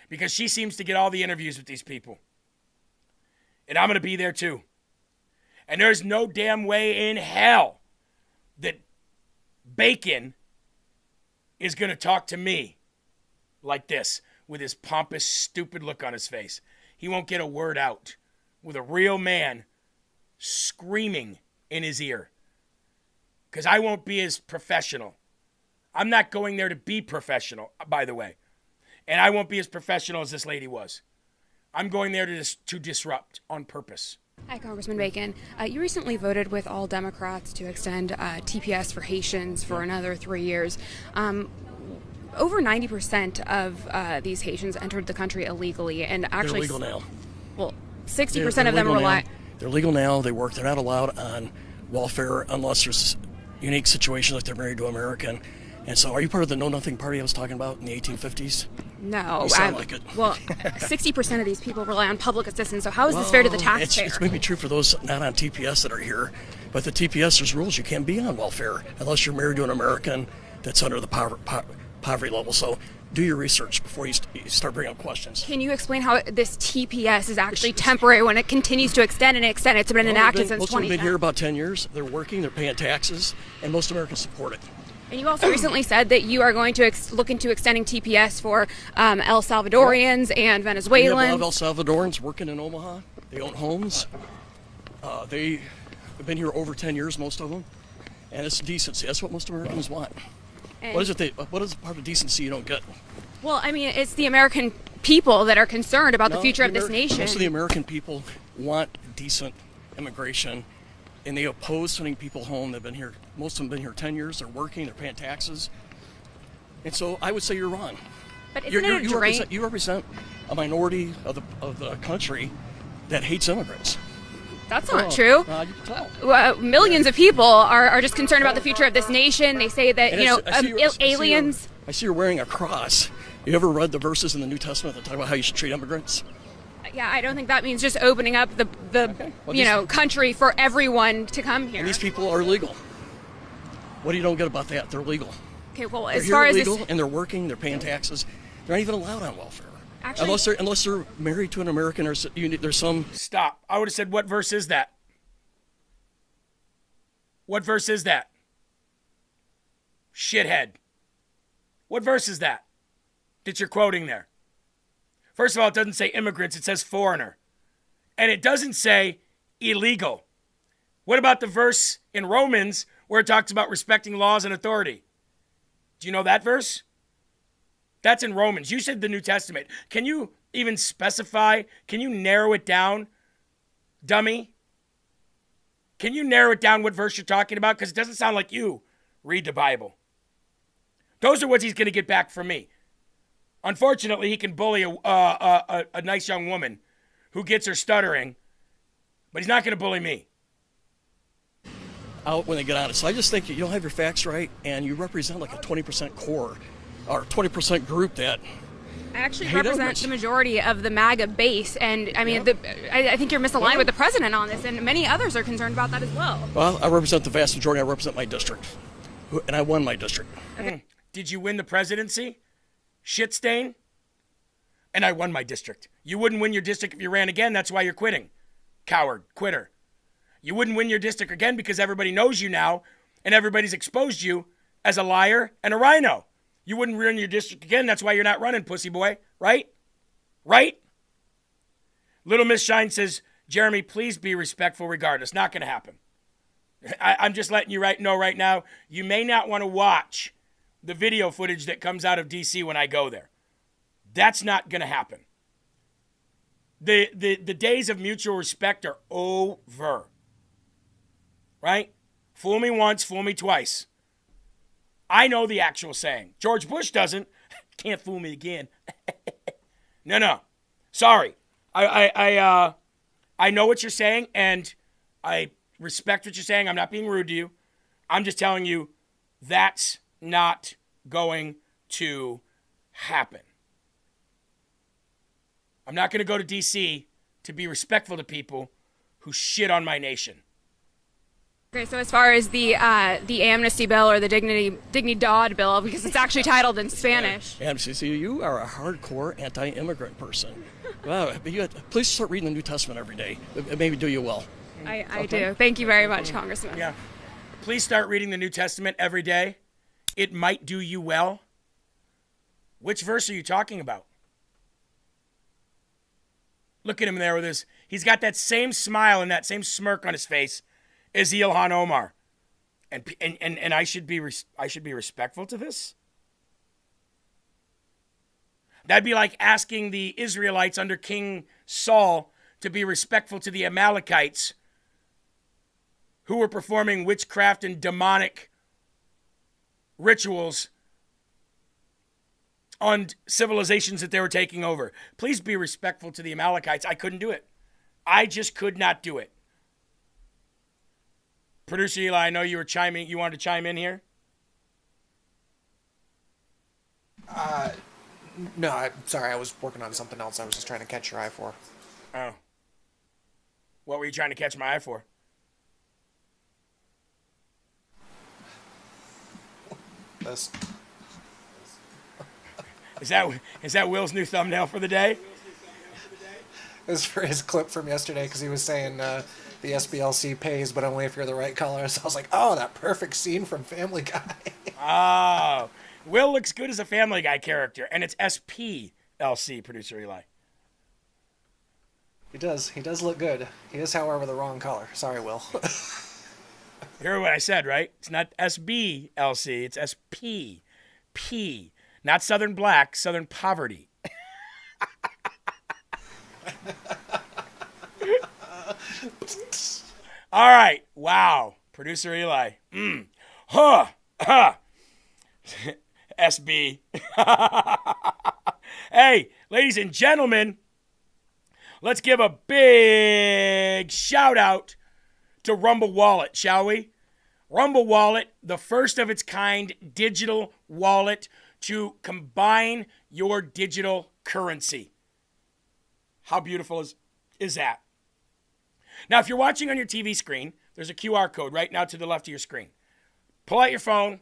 A: Because she seems to get all the interviews with these people. And I'm going to be there too. And there's no damn way in hell that Bacon is going to talk to me like this with his pompous, stupid look on his face. He won't get a word out with a real man screaming in his ear. Because I won't be as professional. I'm not going there to be professional, by the way. And I won't be as professional as this lady was. I'm going there to disrupt on purpose.
P: Hi, Congressman Bacon. You recently voted with all Democrats to extend TPS for Haitians for another 3 years. Over 90% of these Haitians entered the country illegally, and actually
Q: they're legal now.
P: Well, 60% of them rely.
Q: They're legal now. They work. They're not allowed on welfare unless there's unique situations like they're married to an American. And so, are you part of the Know Nothing Party I was talking about in the 1850s?
P: No,
Q: you sound like it.
P: Well, 60% of these people rely on public assistance. So how is this fair to the taxpayer?
Q: It's maybe true for those not on TPS that are here, but the TPS, there's rules. You can't be on welfare unless you're married to an American that's under the poverty level. So do your research before you start bringing up questions.
P: Can you explain how this TPS is actually temporary when it continues to extend and extend? It's been enacted since 2010.
Q: Most of them have been here about 10 years. They're working, they're paying taxes, and most Americans support it.
P: And you also recently said that you are going to look into extending TPS for El Salvadorians and Venezuelans.
Q: We have a lot of El Salvadorans working in Omaha. They own homes. They have been here over 10 years, most of them. And it's decency. That's what most Americans want. What is the part of decency you don't get?
P: Well, I mean, it's the American people that are concerned about the future of this nation.
Q: Most of the American people want decent immigration. And they oppose sending people home. They've been here. Most of them have been here 10 years. They're working. They're paying taxes. And so I would say you're wrong.
P: But isn't it a drain?
Q: You represent a minority of the country that hates immigrants.
P: That's not true.
Q: You can tell.
P: Millions of people are just concerned about the future of this nation. They say that, aliens.
Q: I see you're wearing a cross. You ever read the verses in the New Testament that talk about how you should treat immigrants?
P: Yeah, I don't think that means just opening up the country for everyone to come here.
Q: And these people are legal. What do you don't get about that? They're legal.
P: Okay, well,
Q: they're
P: as far as
Q: legal, and they're working, they're paying taxes. They're not even allowed on welfare. Actually, unless they're married to an American, or there's some.
A: Stop. I would have said, what verse is that? What verse is that? Shithead. What verse is that you're quoting there? First of all, it doesn't say immigrants, it says foreigner. And it doesn't say illegal. What about the verse in Romans where it talks about respecting laws and authority? Do you know that verse? That's in Romans. You said the New Testament. Can you even specify? Can you narrow it down dummy. Can you narrow it down what verse you're talking about? Because it doesn't sound like you read the Bible. Those are what he's going to get back from me. Unfortunately, he can bully a nice young woman who gets her stuttering, but he's not going to bully me.
Q: Out when they get on it. So I just think you don't have your facts right, and you represent like a 20% core or 20% group that
P: I actually
Q: hate
P: represent
Q: immigrants.
P: the majority of the MAGA base, and I mean, I think you're misaligned with the president on this, and many others are concerned about that as well.
Q: Well, I represent the vast majority. I represent my district, and I won my district.
A: Did you win the presidency? Shit stain? And I won my district. You wouldn't win your district if you ran again. That's why you're quitting. Coward, quitter. You wouldn't win your district again because everybody knows you now and everybody's exposed you as a liar and a rhino. You wouldn't run your district again. That's why you're not running, pussy boy. Right? Right? Little Miss Shine says, Jeremy, please be respectful regardless. Not going to happen. I'm just letting you know right now, you may not want to watch the video footage that comes out of D.C. when I go there. That's not going to happen. The days of mutual respect are over. Right? Fool me once, fool me twice. I know the actual saying. George Bush doesn't. Can't fool me again. No. Sorry. I know what you're saying, and I respect what you're saying. I'm not being rude to you. I'm just telling you that's not going to happen. I'm not going to go to D.C. to be respectful to people who shit on my nation.
P: Okay, so as far as the amnesty bill or the Dignidad bill, because it's actually titled in Spanish.
Q: Amnesty, so you are a hardcore anti-immigrant person. Wow, but please start reading the New Testament every day. It maybe do you well.
P: I do. Thank you very much, Congressman.
A: Yeah. Please start reading the New Testament every day. It might do you well. Which verse are you talking about? Look at him there with his... He's got that same smile and that same smirk on his face as Ilhan Omar. And I should be respectful to this? That'd be like asking the Israelites under King Saul to be respectful to the Amalekites who were performing witchcraft and demonic rituals on civilizations that they were taking over. Please be respectful to the Amalekites. I couldn't do it. I just could not do it. Producer Eli, I know you wanted to chime in here?
B: No, I'm sorry. I was working on something else. I was just trying to catch your eye for.
A: Oh. What were you trying to catch my eye for?
B: This.
A: Is that Will's new thumbnail for the day?
B: It was for his clip from yesterday because he was saying the SBLC pays, but only if you're the right color. So I was like, oh, that perfect scene from Family Guy.
A: Oh, Will looks good as a Family Guy character, and it's SPLC, Producer Eli.
B: He does. He does look good. He is, however, the wrong color. Sorry, Will.
A: You heard what I said, right? It's not SBLC. It's SP. Not Southern Black, Southern Poverty. All right. Wow. Producer Eli. SB. Hey, ladies and gentlemen, let's give a big shout out to Rumble Wallet, shall we? Rumble Wallet, the first of its kind digital wallet to combine your digital currency. How beautiful is that? Now, if you're watching on your TV screen, there's a QR code right now to the left of your screen. Pull out your phone,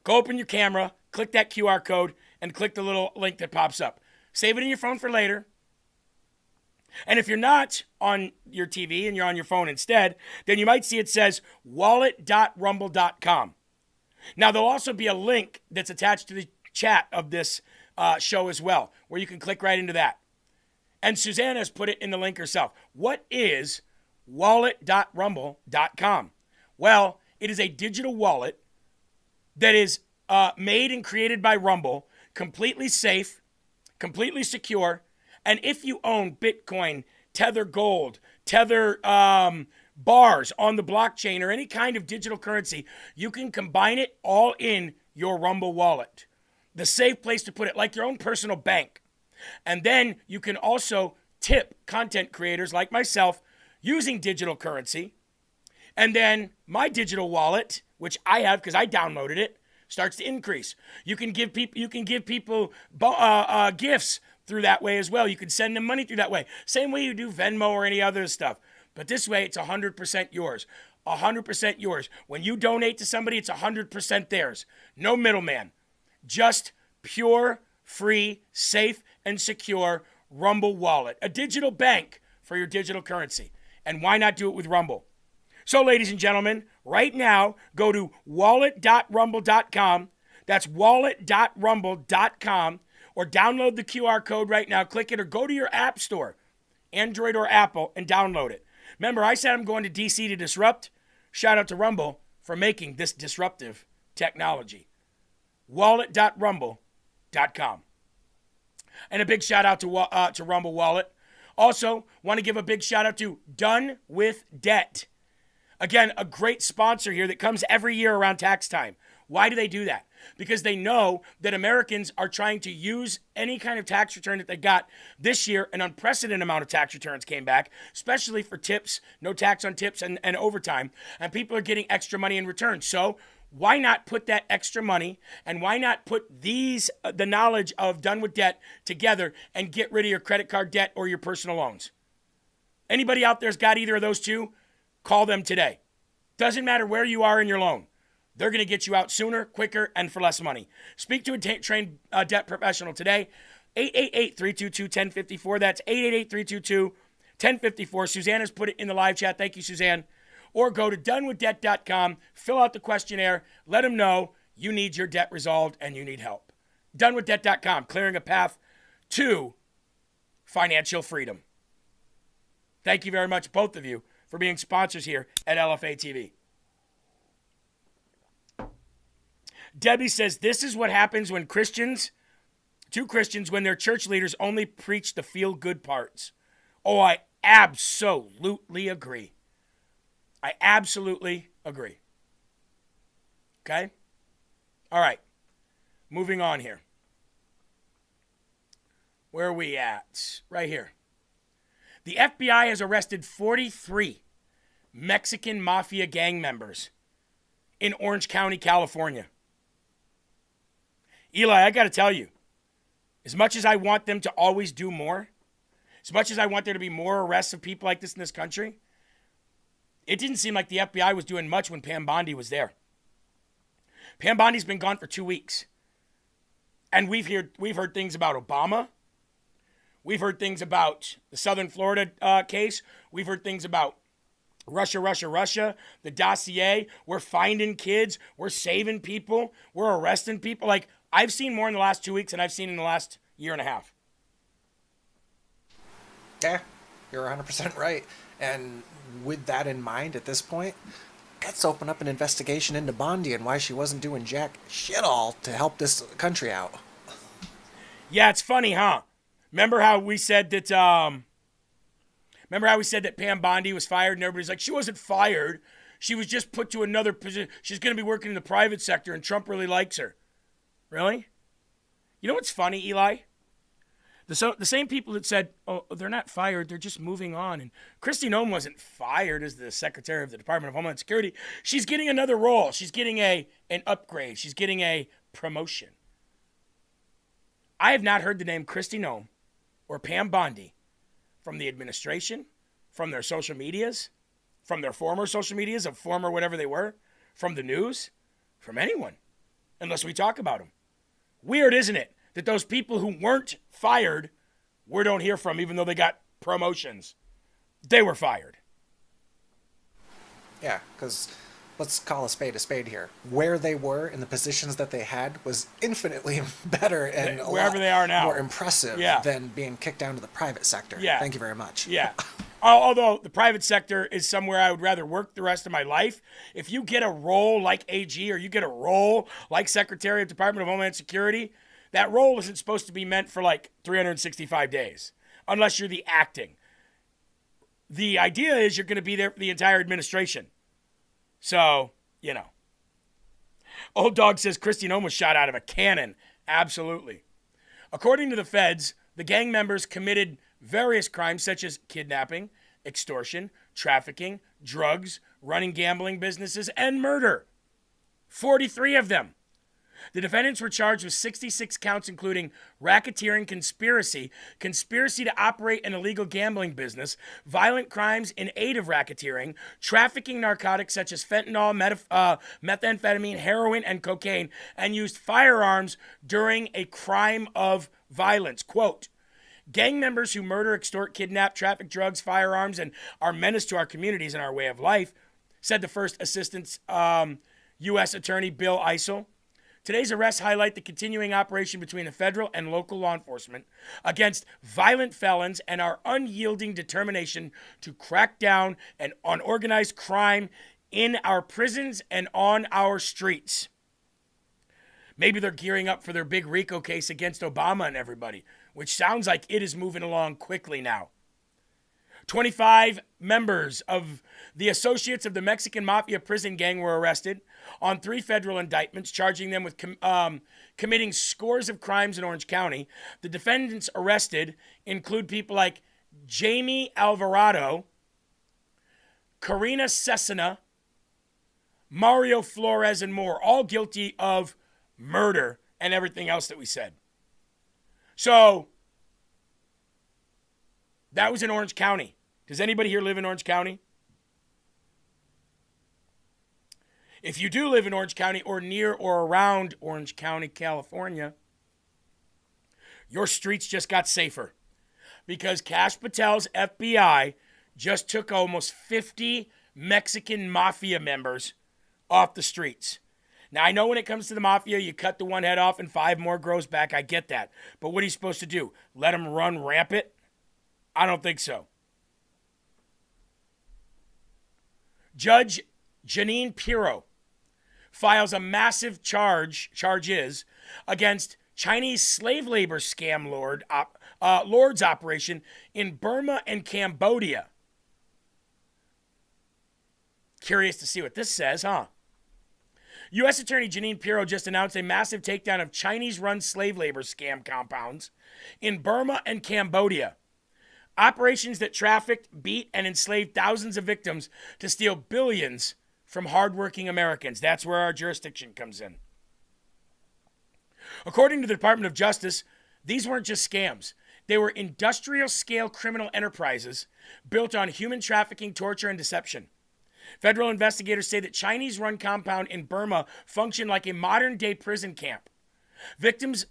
A: go open your camera, click that QR code, and click the little link that pops up. Save it in your phone for later. And if you're not on your TV and you're on your phone instead, then you might see it says wallet.rumble.com. Now, there'll also be a link that's attached to the chat of this show as well, where you can click right into that. And Suzanne has put it in the link herself. What is wallet.rumble.com? Well, it is a digital wallet that is made and created by Rumble, completely safe, completely secure, and if you own Bitcoin, Tether Gold, Tether bars on the blockchain, or any kind of digital currency, you can combine it all in your Rumble wallet. The safe place to put it, like your own personal bank. And then you can also tip content creators like myself using digital currency. And then my digital wallet, which I have because I downloaded it, starts to increase. You can give people gifts through that way as well. You can send them money through that way. Same way you do Venmo or any other stuff. But this way, it's 100% yours. 100% yours. When you donate to somebody, it's 100% theirs. No middleman. Just pure, free, safe, and secure Rumble wallet. A digital bank for your digital currency. And why not do it with Rumble? So, ladies and gentlemen, right now, go to wallet.rumble.com. That's wallet.rumble.com. Or download the QR code right now. Click it, or go to your app store, Android or Apple, and download it. Remember, I said I'm going to DC to disrupt. Shout out to Rumble for making this disruptive technology. Wallet.rumble.com. And a big shout out to Rumble Wallet. Also, want to give a big shout out to Done With Debt. Again, a great sponsor here that comes every year around tax time. Why do they do that? Because they know that Americans are trying to use any kind of tax return that they got. This year, an unprecedented amount of tax returns came back, especially for tips, no tax on tips and overtime. And people are getting extra money in return. So why not put that extra money, and why not put the knowledge of Done With Debt together and get rid of your credit card debt or your personal loans? Anybody out there's got either of those two? Call them today. Doesn't matter where you are in your loan. They're going to get you out sooner, quicker, and for less money. Speak to a trained debt professional today. 888-322-1054. That's 888-322-1054. Susanna's put it in the live chat. Thank you, Suzanne. Or go to donewithdebt.com, fill out the questionnaire, let them know you need your debt resolved and you need help. Donewithdebt.com, clearing a path to financial freedom. Thank you very much, both of you, for being sponsors here at LFA TV. Debbie says, this is what happens when when their church leaders only preach the feel-good parts. Oh, I absolutely agree. I absolutely agree. Okay? All right. Moving on here. Where are we at? Right here. The FBI has arrested 43 Mexican mafia gang members in Orange County, California. Eli, I got to tell you, as much as I want them to always do more, as much as I want there to be more arrests of people like this in this country, it didn't seem like the FBI was doing much when Pam Bondi was there. Pam Bondi's been gone for 2 weeks. And we've heard things about Obama. We've heard things about the Southern Florida case. We've heard things about Russia, the dossier. We're finding kids. We're saving people. We're arresting people. Like, I've seen more in the last 2 weeks than I've seen in the last year and a half.
B: Yeah, you're 100% right. And with that in mind at this point, let's open up an investigation into Bondi and why she wasn't doing jack shit all to help this country out.
A: Yeah, it's funny, huh? Remember how we said that Pam Bondi was fired, and everybody's like, she wasn't fired. She was just put to another position. She's going to be working in the private sector, and Trump really likes her. Really? You know what's funny, Eli? The same people that said, oh, they're not fired, they're just moving on. And Kristi Noem wasn't fired as the Secretary of the Department of Homeland Security. She's getting another role. She's getting an upgrade. She's getting a promotion. I have not heard the name Kristi Noem or Pam Bondi from the administration, from their social medias, from their former social medias of former whatever they were, from the news, from anyone, unless we talk about them. Weird, isn't it? That those people who weren't fired, we don't hear from, even though they got promotions. They were fired.
B: Yeah, because let's call a spade here. Where they were in the positions that they had was infinitely better and
A: wherever they are now,
B: more impressive than being kicked down to the private sector.
A: Yeah.
B: Thank you very much.
A: Yeah. Although the private sector is somewhere I would rather work the rest of my life. If you get a role like AG or you get a role like Secretary of Department of Homeland Security, that role isn't supposed to be meant for like 365 days, unless you're the acting. the idea is you're going to be there for the entire administration. So, you know. Old Dog says Christine almost shot out of a cannon. Absolutely. According to the feds, the gang members committed various crimes such as kidnapping, extortion, trafficking, drugs, running gambling businesses, and murder. 43 of them. The defendants were charged with 66 counts, including racketeering, conspiracy to operate an illegal gambling business, violent crimes in aid of racketeering, trafficking narcotics such as fentanyl, methamphetamine, heroin, and cocaine, and used firearms during a crime of violence. Quote, gang members who murder, extort, kidnap, traffic drugs, firearms, and are menace to our communities and our way of life, said the first assistant U.S. Attorney Bill Eisel. Today's arrests highlight the continuing operation between the federal and local law enforcement against violent felons and our unyielding determination to crack down on organized crime in our prisons and on our streets. Maybe they're gearing up for their big RICO case against Obama and everybody, which sounds like it is moving along quickly now. 25 members of the Associates of the Mexican Mafia prison gang were arrested on 3 federal indictments, charging them with committing scores of crimes in Orange County. The defendants arrested include people like Jamie Alvarado, Karina Cesena, Mario Flores, and more, all guilty of murder and everything else that we said. So, that was in Orange County. Does anybody here live in Orange County? If you do live in Orange County or near or around Orange County, California, your streets just got safer because Kash Patel's FBI just took almost 50 Mexican mafia members off the streets. Now, I know when it comes to the mafia, you cut the one head off and 5 more grows back. I get that. But what are you supposed to do? Let them run rampant? I don't think so. Judge Janine Pirro files a massive charges against Chinese slave labor scam lords operation in Burma and Cambodia. Curious to see what this says, huh? U.S. Attorney Janine Pirro just announced a massive takedown of Chinese-run slave labor scam compounds in Burma and Cambodia. Operations that trafficked, beat, and enslaved thousands of victims to steal billions from hardworking Americans. That's where our jurisdiction comes in. According to the Department of Justice, these weren't just scams. They were industrial-scale criminal enterprises built on human trafficking, torture, and deception. Federal investigators say that Chinese-run compound in Burma functioned like a modern-day prison camp. Victims,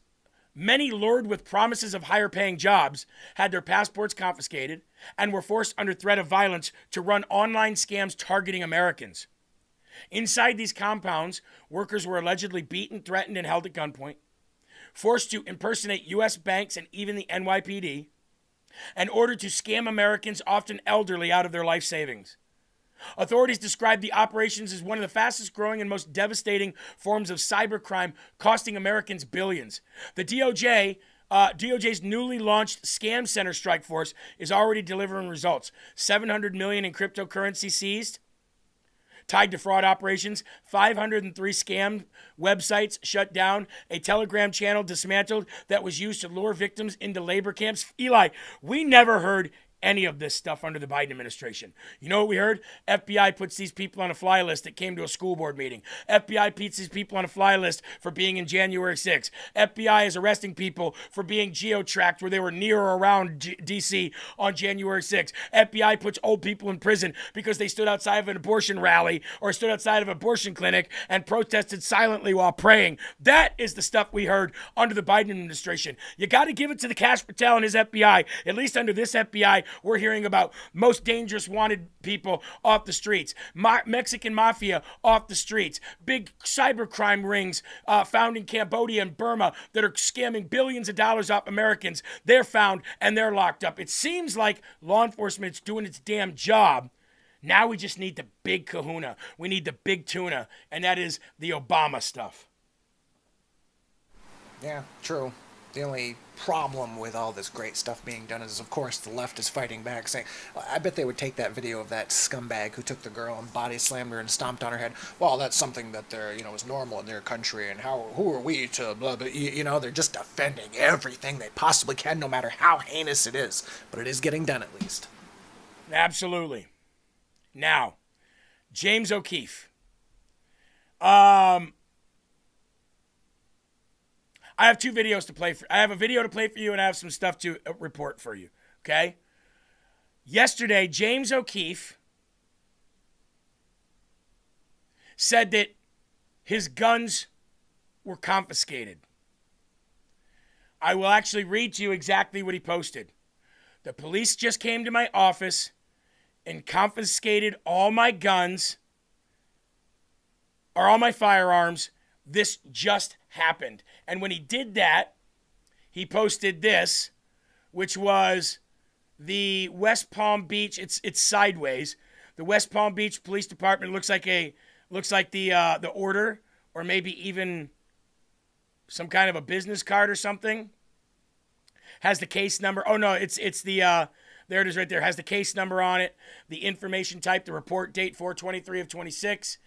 A: many lured with promises of higher-paying jobs, had their passports confiscated and were forced under threat of violence to run online scams targeting Americans. Inside these compounds, workers were allegedly beaten, threatened, and held at gunpoint, forced to impersonate U.S. banks and even the NYPD, and ordered to scam Americans, often elderly, out of their life savings. Authorities described the operations as one of the fastest growing and most devastating forms of cybercrime, costing Americans billions. The DOJ's newly launched Scam Center Strike Force is already delivering results. $700 million in cryptocurrency seized, tied to fraud operations, 503 scam websites shut down, a Telegram channel dismantled that was used to lure victims into labor camps. Eli, we never heard any of this stuff under the Biden administration. You know what we heard? FBI puts these people on a fly list that came to a school board meeting. FBI puts these people on a fly list for being in January 6th. FBI is arresting people for being geo-tracked where they were near or around D.C. on January 6th. FBI puts old people in prison because they stood outside of an abortion rally or stood outside of an abortion clinic and protested silently while praying. That is the stuff we heard under the Biden administration. You got to give it to the Kash Patel and his FBI. At least under this FBI, we're hearing about most dangerous wanted people off the streets, Mexican mafia off the streets, big cybercrime rings found in Cambodia and Burma that are scamming billions of dollars off Americans. They're found and they're locked up. It seems like law enforcement's doing its damn job. Now we just need the big kahuna. We need the big tuna, and that is the Obama stuff.
B: Yeah, true. The only problem with all this great stuff being done is, of course, the left is fighting back, saying, I bet they would take that video of that scumbag who took the girl and body slammed her and stomped on her head. Well, that's something that they're, is normal in their country, and who are we to blah, blah, they're just defending everything they possibly can, no matter how heinous it is. But it is getting done, at least.
A: Absolutely. Now, James O'Keefe. I have two videos to play for. I have a video to play for you, and I have some stuff to report for you. Okay? Yesterday, James O'Keefe said that his guns were confiscated. I will actually read to you exactly what he posted. The police just came to my office and confiscated all my guns, or all my firearms. This just happened. And when he did that, he posted this, which was the West Palm Beach. It's sideways. The West Palm Beach Police Department looks like the order, or maybe even some kind of a business card or something. Has the case number. Oh no, it's the there it is right there. Has the case number on it, the information type, the report date 4/23 of 26.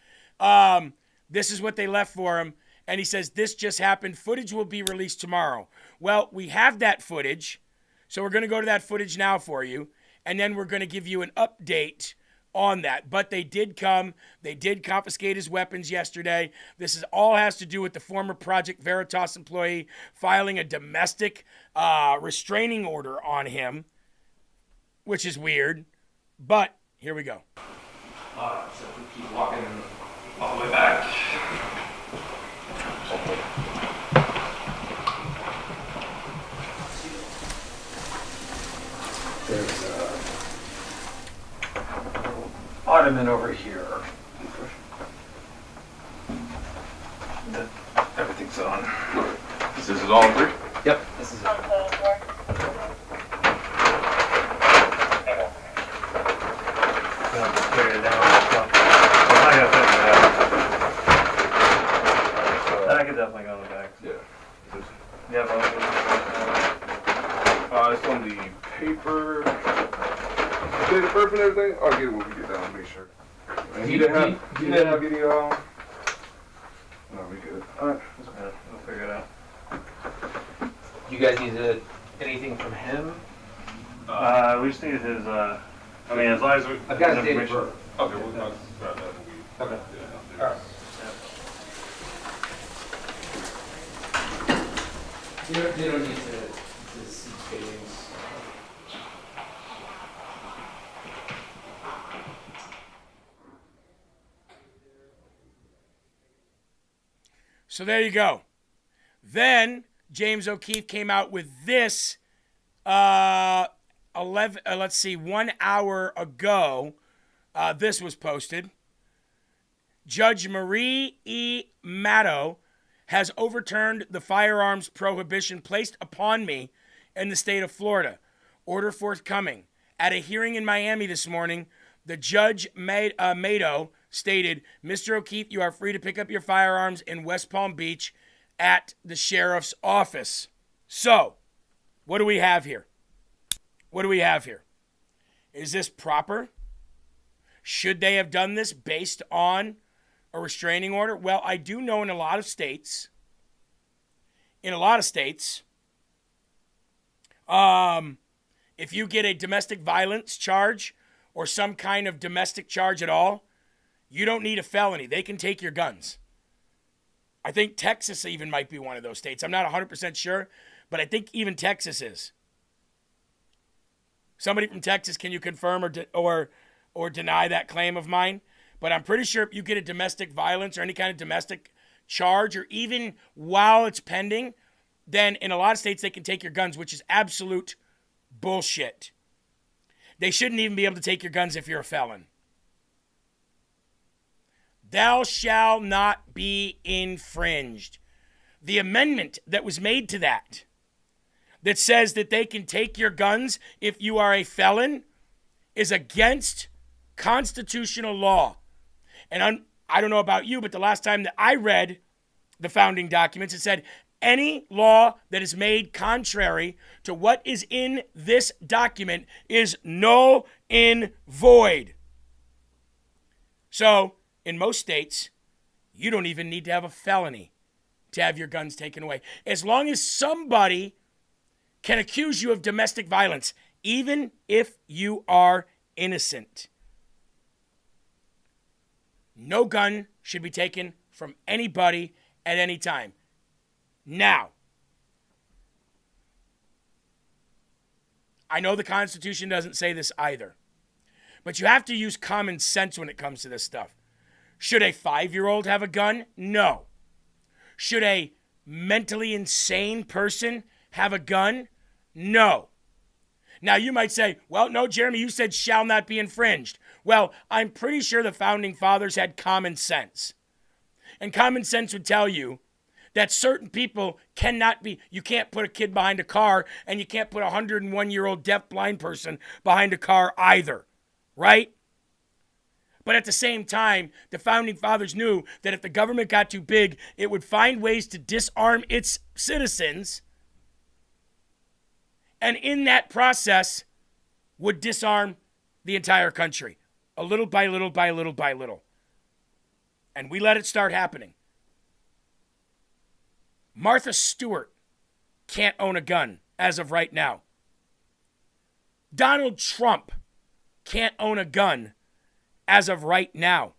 A: This is what they left for him. And he says, this just happened. Footage will be released tomorrow. Well, we have that footage. So we're going to go to that footage now for you. And then we're going to give you an update on that. But they did come. They did confiscate his weapons yesterday. This all has to do with the former Project Veritas employee filing a domestic restraining order on him, which is weird. But here we go.
R: So we keep walking all the way back. There's ottoman over here. Everything's on.
N: This is all three?
R: Yep, this is it. Clear it down. I got that. I could definitely go in the back.
N: Yeah.
R: Yeah,
N: it's on the paper. Date of birth and everything? I'll get it when we get down, make sure. And he didn't have any, no, we good. Alright.
R: We'll figure it out. You guys need anything from him? We just need his, as long as we...
N: I've got his date of birth. Okay, we'll grab that when we...
R: Okay.
N: Yeah,
R: alright. They don't need to see fadings.
A: So there you go. Then James O'Keefe came out with this 1 hour ago. This was posted. Judge Marie E. Maddow has overturned the firearms prohibition placed upon me in the state of Florida. Order forthcoming. At a hearing in Miami this morning, the judge, Maddow, stated, Mr. O'Keefe, you are free to pick up your firearms in West Palm Beach at the sheriff's office. So, what do we have here? What do we have here? Is this proper? Should they have done this based on a restraining order? Well, I do know in a lot of states, if you get a domestic violence charge or some kind of domestic charge at all, you don't need a felony. They can take your guns. I think Texas even might be one of those states. I'm not 100% sure, but I think even Texas is. Somebody from Texas, can you confirm or deny that claim of mine? But I'm pretty sure if you get a domestic violence or any kind of domestic charge, or even while it's pending, then in a lot of states they can take your guns, which is absolute bullshit. They shouldn't even be able to take your guns if you're a felon. Thou shall not be infringed. The amendment that was made to that says that they can take your guns if you are a felon is against constitutional law. And I don't know about you, but the last time that I read the founding documents, it said Any law that is made contrary to what is in this document is null and void. So, in most states, you don't even need to have a felony to have your guns taken away. As long as somebody can accuse you of domestic violence, even if you are innocent. No gun should be taken from anybody at any time. Now, I know the Constitution doesn't say this either, but you have to use common sense when it comes to this stuff. Should a 5-year-old have a gun? No. Should a mentally insane person have a gun? No. Now, you might say, well, no, Jeremy, you said shall not be infringed. Well, I'm pretty sure the Founding Fathers had common sense. And common sense would tell you that certain people cannot be, you can't put a kid behind a car, and you can't put a 101-year-old deaf-blind person behind a car either, right? But at the same time, the Founding Fathers knew that if the government got too big, it would find ways to disarm its citizens, and in that process would disarm the entire country, a little by little by little by little. And we let it start happening. Martha Stewart can't own a gun as of right now. Donald Trump can't own a gun as of right now.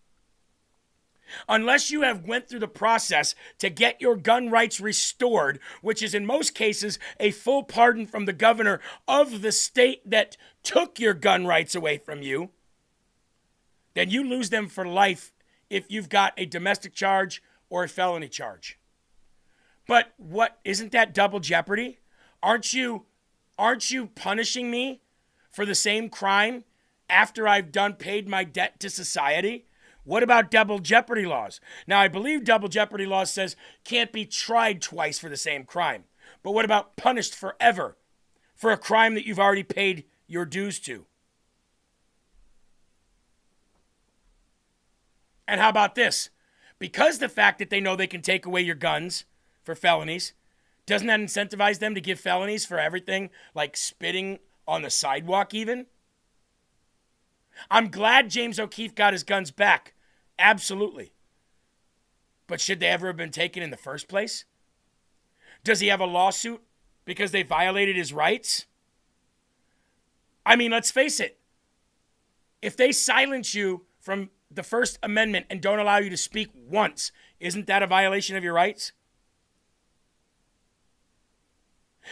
A: Unless you have went through the process to get your gun rights restored, which is in most cases a full pardon from the governor of the state that took your gun rights away from you, then you lose them for life if you've got a domestic charge or a felony charge. But what, isn't that double jeopardy? Aren't you punishing me for the same crime after I've paid my debt to society? What about double jeopardy laws? Now, I believe double jeopardy laws says can't be tried twice for the same crime. But what about punished forever for a crime that you've already paid your dues to? And how about this? Because the fact that they know they can take away your guns for felonies, doesn't that incentivize them to give felonies for everything, like spitting on the sidewalk even? I'm glad James O'Keefe got his guns back. Absolutely. But should they ever have been taken in the first place? Does he have a lawsuit because they violated his rights? I mean, let's face it. If they silence you from the First Amendment and don't allow you to speak once, isn't that a violation of your rights?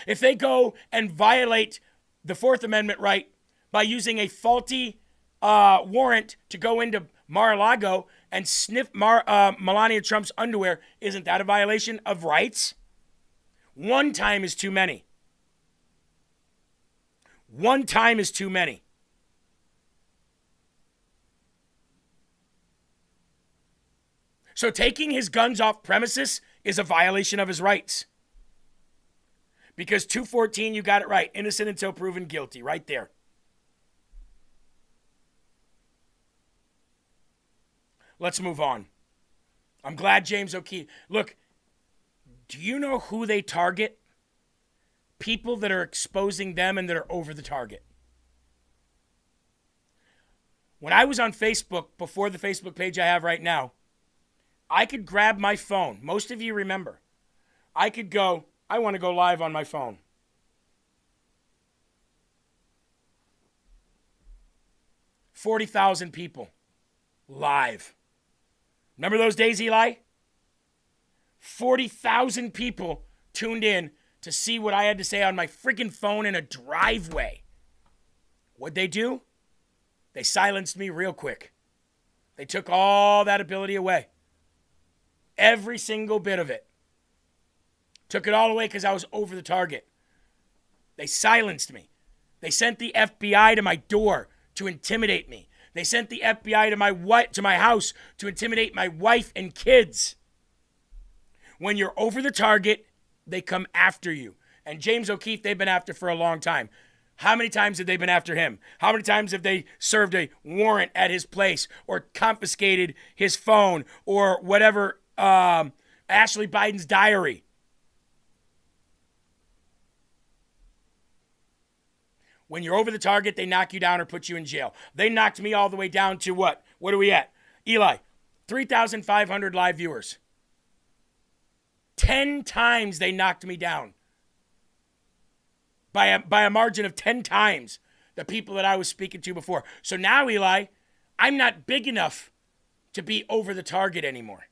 A: If they go and violate the Fourth Amendment right by using a faulty warrant to go into Mar-a-Lago and sniff Melania Trump's underwear, isn't that a violation of rights? One time is too many. One time is too many. So taking his guns off premises is a violation of his rights. Because 214, you got it right. Innocent until proven guilty, right there. Let's move on. I'm glad James O'Keefe. Look, do you know who they target? People that are exposing them and that are over the target. When I was on Facebook, before the Facebook page I have right now, I could grab my phone. Most of you remember. I could go, I want to go live on my phone. $40,000 people live. Remember those days, Eli? 40,000 people tuned in to see what I had to say on my freaking phone in a driveway. What'd they do? They silenced me real quick. They took all that ability away. Every single bit of it. Took it all away because I was over the target. They silenced me. They sent the FBI to my door to intimidate me. They sent the FBI to my house to intimidate my wife and kids. When you're over the target, they come after you. And James O'Keefe, they've been after for a long time. How many times have they been after him? How many times have they served a warrant at his place or confiscated his phone or whatever, Ashley Biden's diary? When you're over the target, they knock you down or put you in jail. They knocked me all the way down to what? What are we at? Eli, 3,500 live viewers. 10 times they knocked me down. By a margin of 10 times the people that I was speaking to before. So now, Eli, I'm not big enough to be over the target anymore.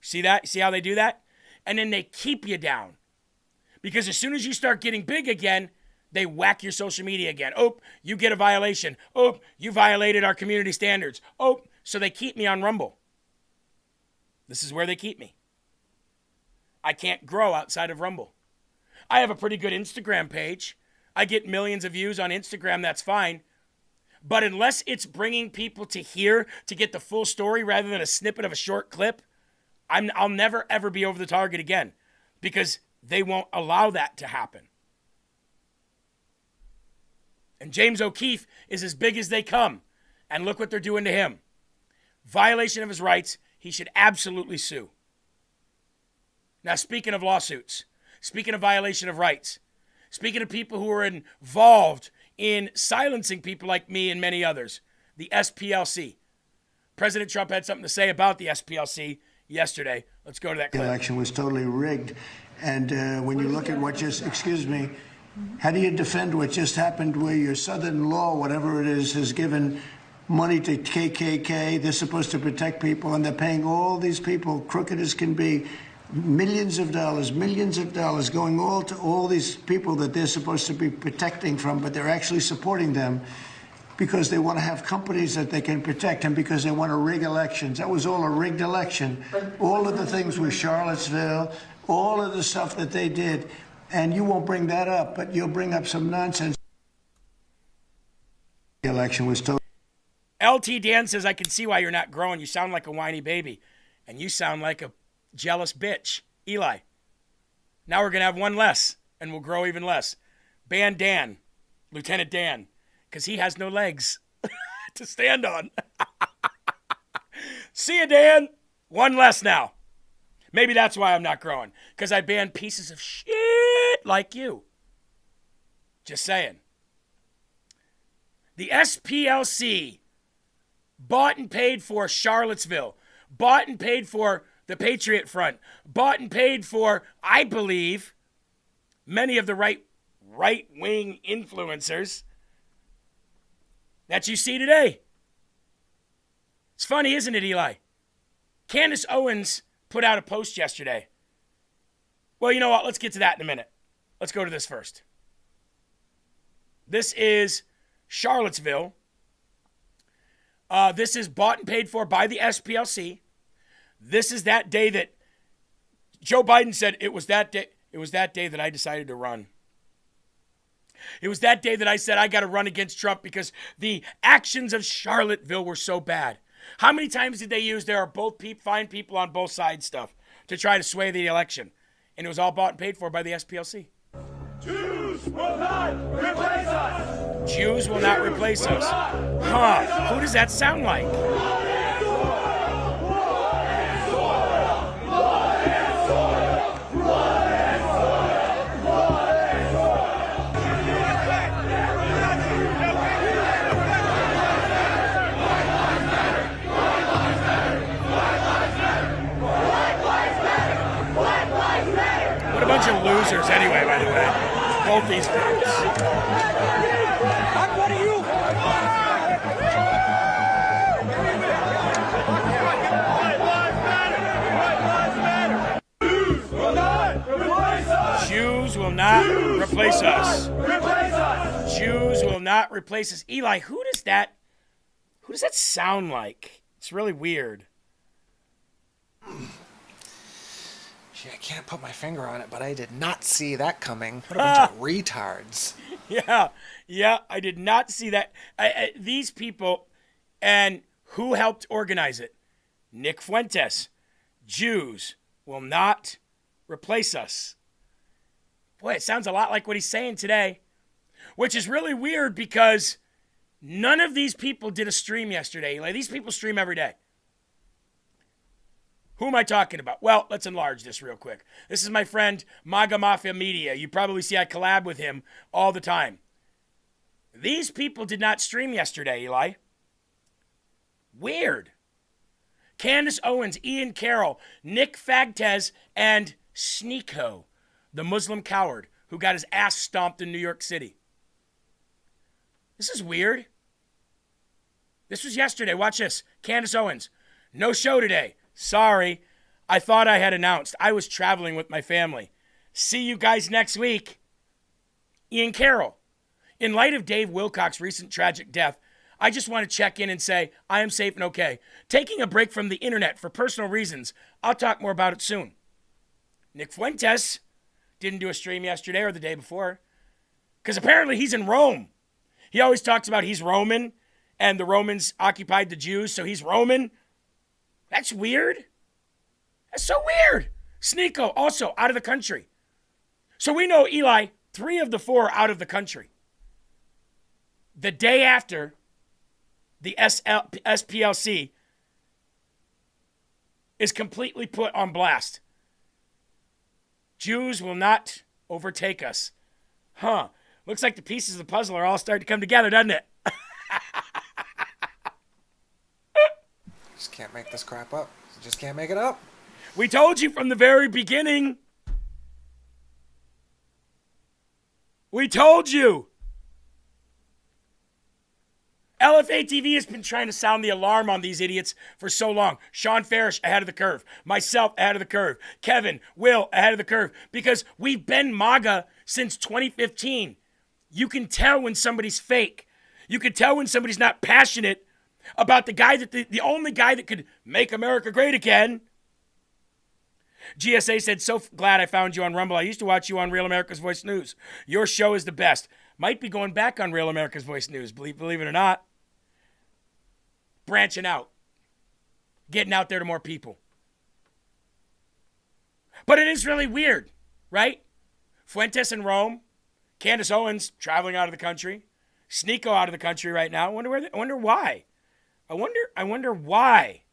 A: See that? See how they do that? And then they keep you down. Because as soon as you start getting big again, they whack your social media again. Oh, you get a violation. Oh, you violated our community standards. Oh, so they keep me on Rumble. This is where they keep me. I can't grow outside of Rumble. I have a pretty good Instagram page. I get millions of views on Instagram, that's fine. But unless it's bringing people to here to get the full story rather than a snippet of a short clip, I'll never, ever be over the target again because they won't allow that to happen. And James O'Keefe is as big as they come. And look what they're doing to him. Violation of his rights, he should absolutely sue. Now, speaking of lawsuits, speaking of violation of rights, speaking of people who are involved in silencing people like me and many others, the SPLC. President Trump had something to say about the SPLC yesterday. Let's go to that clip.
S: The election was totally rigged. And when you look at what just, excuse me, how do you defend what just happened where your southern law, whatever it is, has given money to KKK? They're supposed to protect people, and they're paying all these people, crooked as can be, millions of dollars going all to all these people that they're supposed to be protecting from, but they're actually supporting them because they want to have companies that they can protect and because they want to rig elections. That was all a rigged election. All of the things with Charlottesville, all of the stuff that they did, and you won't bring that up, but you'll bring up some nonsense. The election was totally...
A: LT Dan says, I can see why you're not growing. You sound like a whiny baby, and you sound like a jealous bitch. Eli, now we're going to have one less, and we'll grow even less. Ban Dan, Lieutenant Dan, because he has no legs to stand on. See ya, Dan. One less now. Maybe that's why I'm not growing, because I banned pieces of shit like you. Just saying. The SPLC bought and paid for Charlottesville, bought and paid for the Patriot Front, bought and paid for, I believe, many of the right-wing influencers that you see today. It's funny, isn't it, Eli? Candace Owens put out a post yesterday. Well, you know what? Let's get to that in a minute. Let's go to this first. This is Charlottesville. This is bought and paid for by the SPLC. This is that day that Joe Biden said it was that day. It was that day that I decided to run. It was that day that I said I got to run against Trump because the actions of Charlottesville were so bad. How many times did they use there are both fine people on both sides stuff to try to sway the election? And it was all bought and paid for by the SPLC.
I: Jews will not replace us.
A: Jews will not replace us. Huh. Who does that sound like? What a bunch of losers anyway, by the way. Both these groups. Jews will not replace us. Jews will not replace us. Eli, who does that sound like? It's really weird.
B: Gee, I can't put my finger on it, but I did not see that coming. What a bunch of retards.
A: Yeah, I did not see that. These people, and who helped organize it? Nick Fuentes. Jews will not replace us. Boy, it sounds a lot like what he's saying today, which is really weird because none of these people did a stream yesterday. Like, these people stream every day. Who am I talking about? Well, let's enlarge this real quick. This is my friend, MAGA Mafia Media. You probably see I collab with him all the time. These people did not stream yesterday, Eli. Weird. Candace Owens, Ian Carroll, Nick Fagtez, and Sneeko, the Muslim coward who got his ass stomped in New York City. This is weird. This was yesterday. Watch this. Candace Owens. No show today. Sorry. I thought I had announced. I was traveling with my family. See you guys next week. Ian Carroll. In light of Dave Wilcox's recent tragic death, I just want to check in and say I am safe and okay. Taking a break from the internet for personal reasons. I'll talk more about it soon. Nick Fuentes didn't do a stream yesterday or the day before because apparently he's in Rome. He always talks about he's Roman and the Romans occupied the Jews, so he's Roman. That's weird. That's so weird. Sneeko also out of the country. So we know, Eli, 3 of the 4 are out of the country. The day after the SPLC is completely put on blast. Jews will not overtake us. Huh. Looks like the pieces of the puzzle are all starting to come together, doesn't it?
B: Just can't make this crap up. Just can't make it up.
A: We told you from the very beginning. We told you. LFA TV has been trying to sound the alarm on these idiots for so long. Sean Farish ahead of the curve. Myself ahead of the curve. Kevin, Will ahead of the curve. Because we've been MAGA since 2015. You can tell when somebody's fake. You can tell when somebody's not passionate about the guy that the only guy that could make America great again. GSA said, so glad I found you on Rumble. I used to watch you on Real America's Voice News. Your show is the best. Might be going back on Real America's Voice News, believe it or not. Branching out. Getting out there to more people. But it is really weird, right? Fuentes in Rome. Candace Owens traveling out of the country. Sneeko out of the country right now. I wonder why. I wonder why.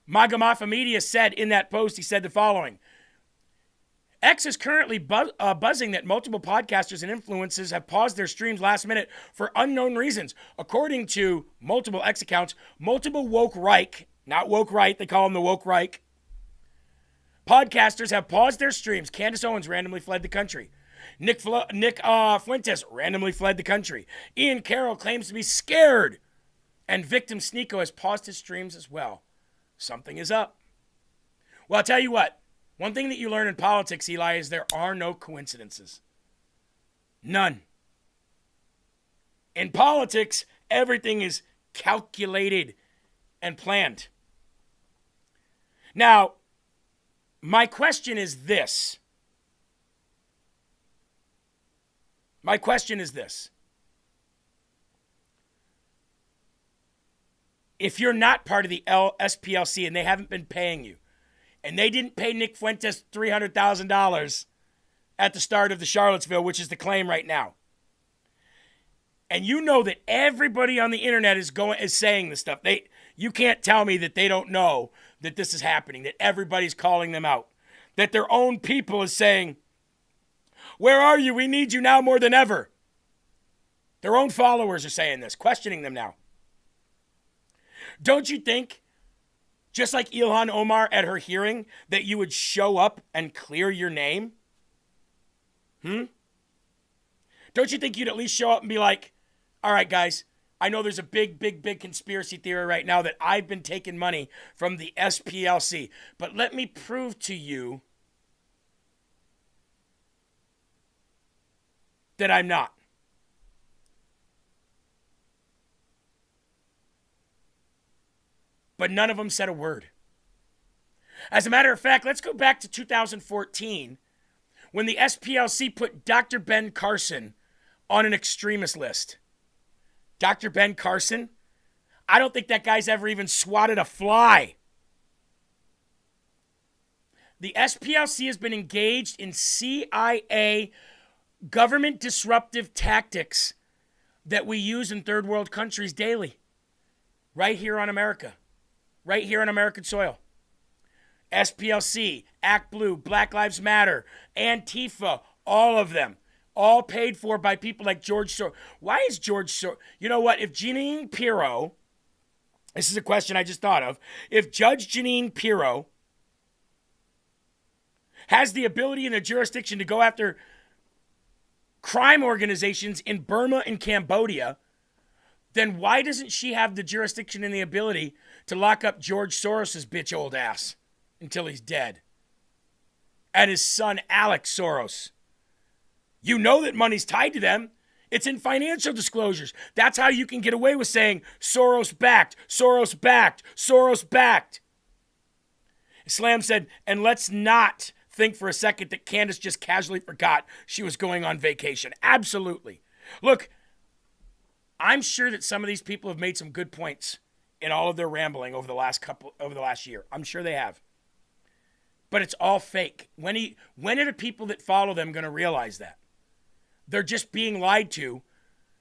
A: MAGA Mafia Media said in that post, he said the following. X is currently buzzing that multiple podcasters and influencers have paused their streams last minute for unknown reasons. According to multiple X accounts, multiple woke Reich, not woke right, they call them the woke Reich, podcasters have paused their streams. Candace Owens randomly fled the country. Nick Fuentes randomly fled the country. Ian Carroll claims to be scared. And victim Sneeko has paused his streams as well. Something is up. Well, I'll tell you what. One thing that you learn in politics, Eli, is there are no coincidences. None. In politics, everything is calculated and planned. Now, my question is this. If you're not part of the SPLC and they haven't been paying you, and they didn't pay Nick Fuentes $300,000 at the start of the Charlottesville, which is the claim right now, and you know that everybody on the internet is saying this stuff, you can't tell me that they don't know that this is happening, that everybody's calling them out, that their own people is saying, where are you? We need you now more than ever. Their own followers are saying this, questioning them now. Don't you think, just like Ilhan Omar at her hearing, that you would show up and clear your name? Don't you think you'd at least show up and be like, all right, guys, I know there's a big conspiracy theory right now that I've been taking money from the SPLC, but let me prove to you that I'm not. But none of them said a word. As a matter of fact, let's go back to 2014 when the SPLC put Dr. Ben Carson on an extremist list. Dr. Ben Carson, I don't think that guy's ever even swatted a fly. The SPLC has been engaged in CIA government disruptive tactics that we use in third world countries daily. Right here on America. Right here on American soil. SPLC, Act Blue, Black Lives Matter, Antifa, all of them. all paid for by people like George Soros. Why is George Soros? You know what? If Jeanine Pirro, this is a question I just thought of. If Judge Jeanine Pirro has the ability and the jurisdiction to go after crime organizations in Burma and Cambodia, then why doesn't she have the jurisdiction and the ability to lock up George Soros' bitch old ass until he's dead? And his son, Alex Soros. You know that money's tied to them. It's in financial disclosures. That's how you can get away with saying Soros backed, Soros backed, Soros backed. Islam said, and let's not think for a second that Candace just casually forgot she was going on vacation. Absolutely. Look, I'm sure that some of these people have made some good points in all of their rambling over the last year. I'm sure they have. But it's all fake. When are the people that follow them going to realize that? They're just being lied to,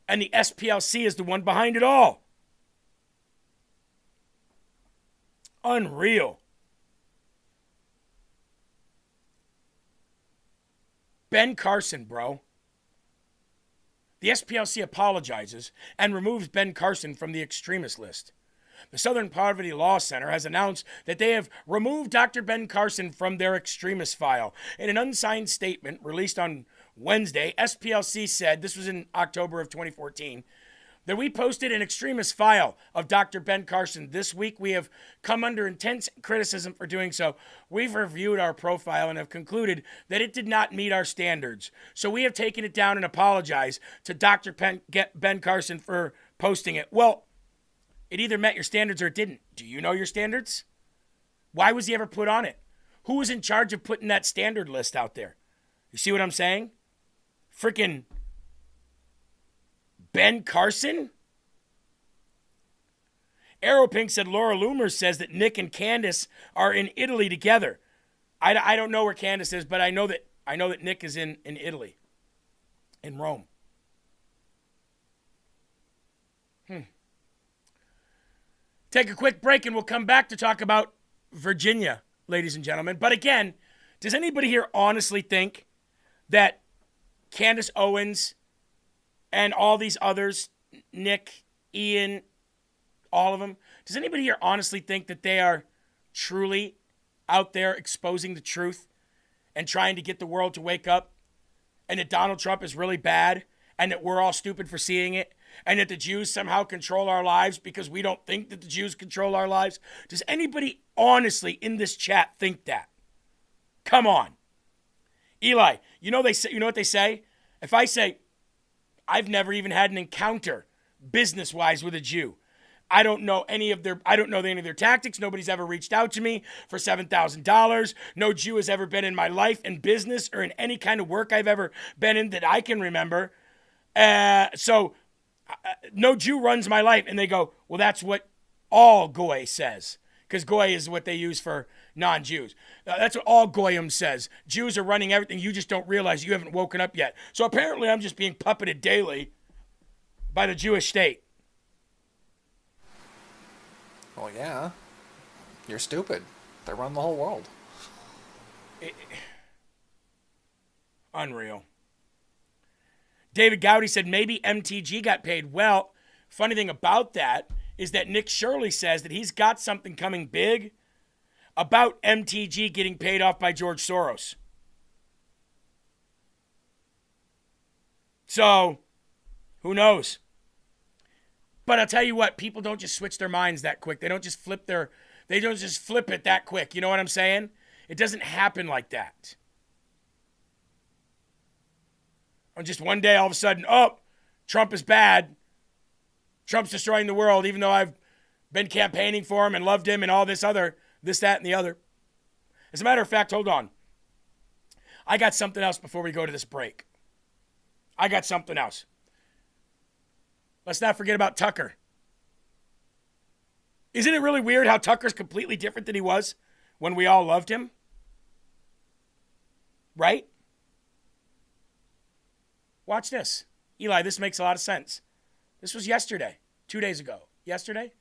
A: and the SPLC is the one behind it all. Unreal. Ben Carson, bro. The SPLC apologizes and removes Ben Carson from the extremist list. The Southern Poverty Law Center has announced that they have removed Dr. Ben Carson from their extremist file. In an unsigned statement released on Wednesday, SPLC said, this was in October of 2014, that we posted an extremist file of Dr. Ben Carson. This week we have come under intense criticism for doing so. We've reviewed our profile and have concluded that it did not meet our standards. So we have taken it down and apologized to Dr. Ben Carson for posting it. Well, it either met your standards or it didn't. Do you know your standards? Why was he ever put on it? Who was in charge of putting that standard list out there? You see what I'm saying? Freaking Ben Carson? Aeropink said Laura Loomer says that Nick and Candace are in Italy together. I don't know where Candace is, but I know that Nick is in Italy, in Rome. Take a quick break and we'll come back to talk about Virginia, ladies and gentlemen. But again, does anybody here honestly think that Candace Owens and all these others, Nick, Ian, all of them, does anybody here honestly think that they are truly out there exposing the truth and trying to get the world to wake up, and that Donald Trump is really bad and that we're all stupid for seeing it, and that the Jews somehow control our lives because we don't think that the Jews control our lives? Does anybody honestly in this chat think that? Come on. Eli, you know what they say? If I say, I've never even had an encounter business-wise with a Jew. I don't know any of their tactics. Nobody's ever reached out to me for $7,000. No Jew has ever been in my life in business or in any kind of work I've ever been in that I can remember. So no Jew runs my life. And they go, well, that's what all Goy says. Because Goy is what they use for non-Jews. That's what all Goyim says. Jews are running everything. You just don't realize you haven't woken up yet. So apparently I'm just being puppeted daily by the Jewish state.
B: Well, yeah. You're stupid. They run the whole world.
A: Unreal. David Gowdy said maybe MTG got paid. Well, funny thing about that is that Nick Shirley says that he's got something coming big about MTG getting paid off by George Soros. So, who knows? But I'll tell you what, people don't just switch their minds that quick. They don't just flip it that quick. You know what I'm saying? It doesn't happen like that. And just one day, all of a sudden, oh, Trump is bad. Trump's destroying the world, even though I've been campaigning for him and loved him and all this, that, and the other. As a matter of fact, hold on. I got something else before we go to this break. I got something else. Let's not forget about Tucker. Isn't it really weird how Tucker's completely different than he was when we all loved him? Right? Watch this. Eli, this makes a lot of sense. This was yesterday, 2 days ago. Yesterday?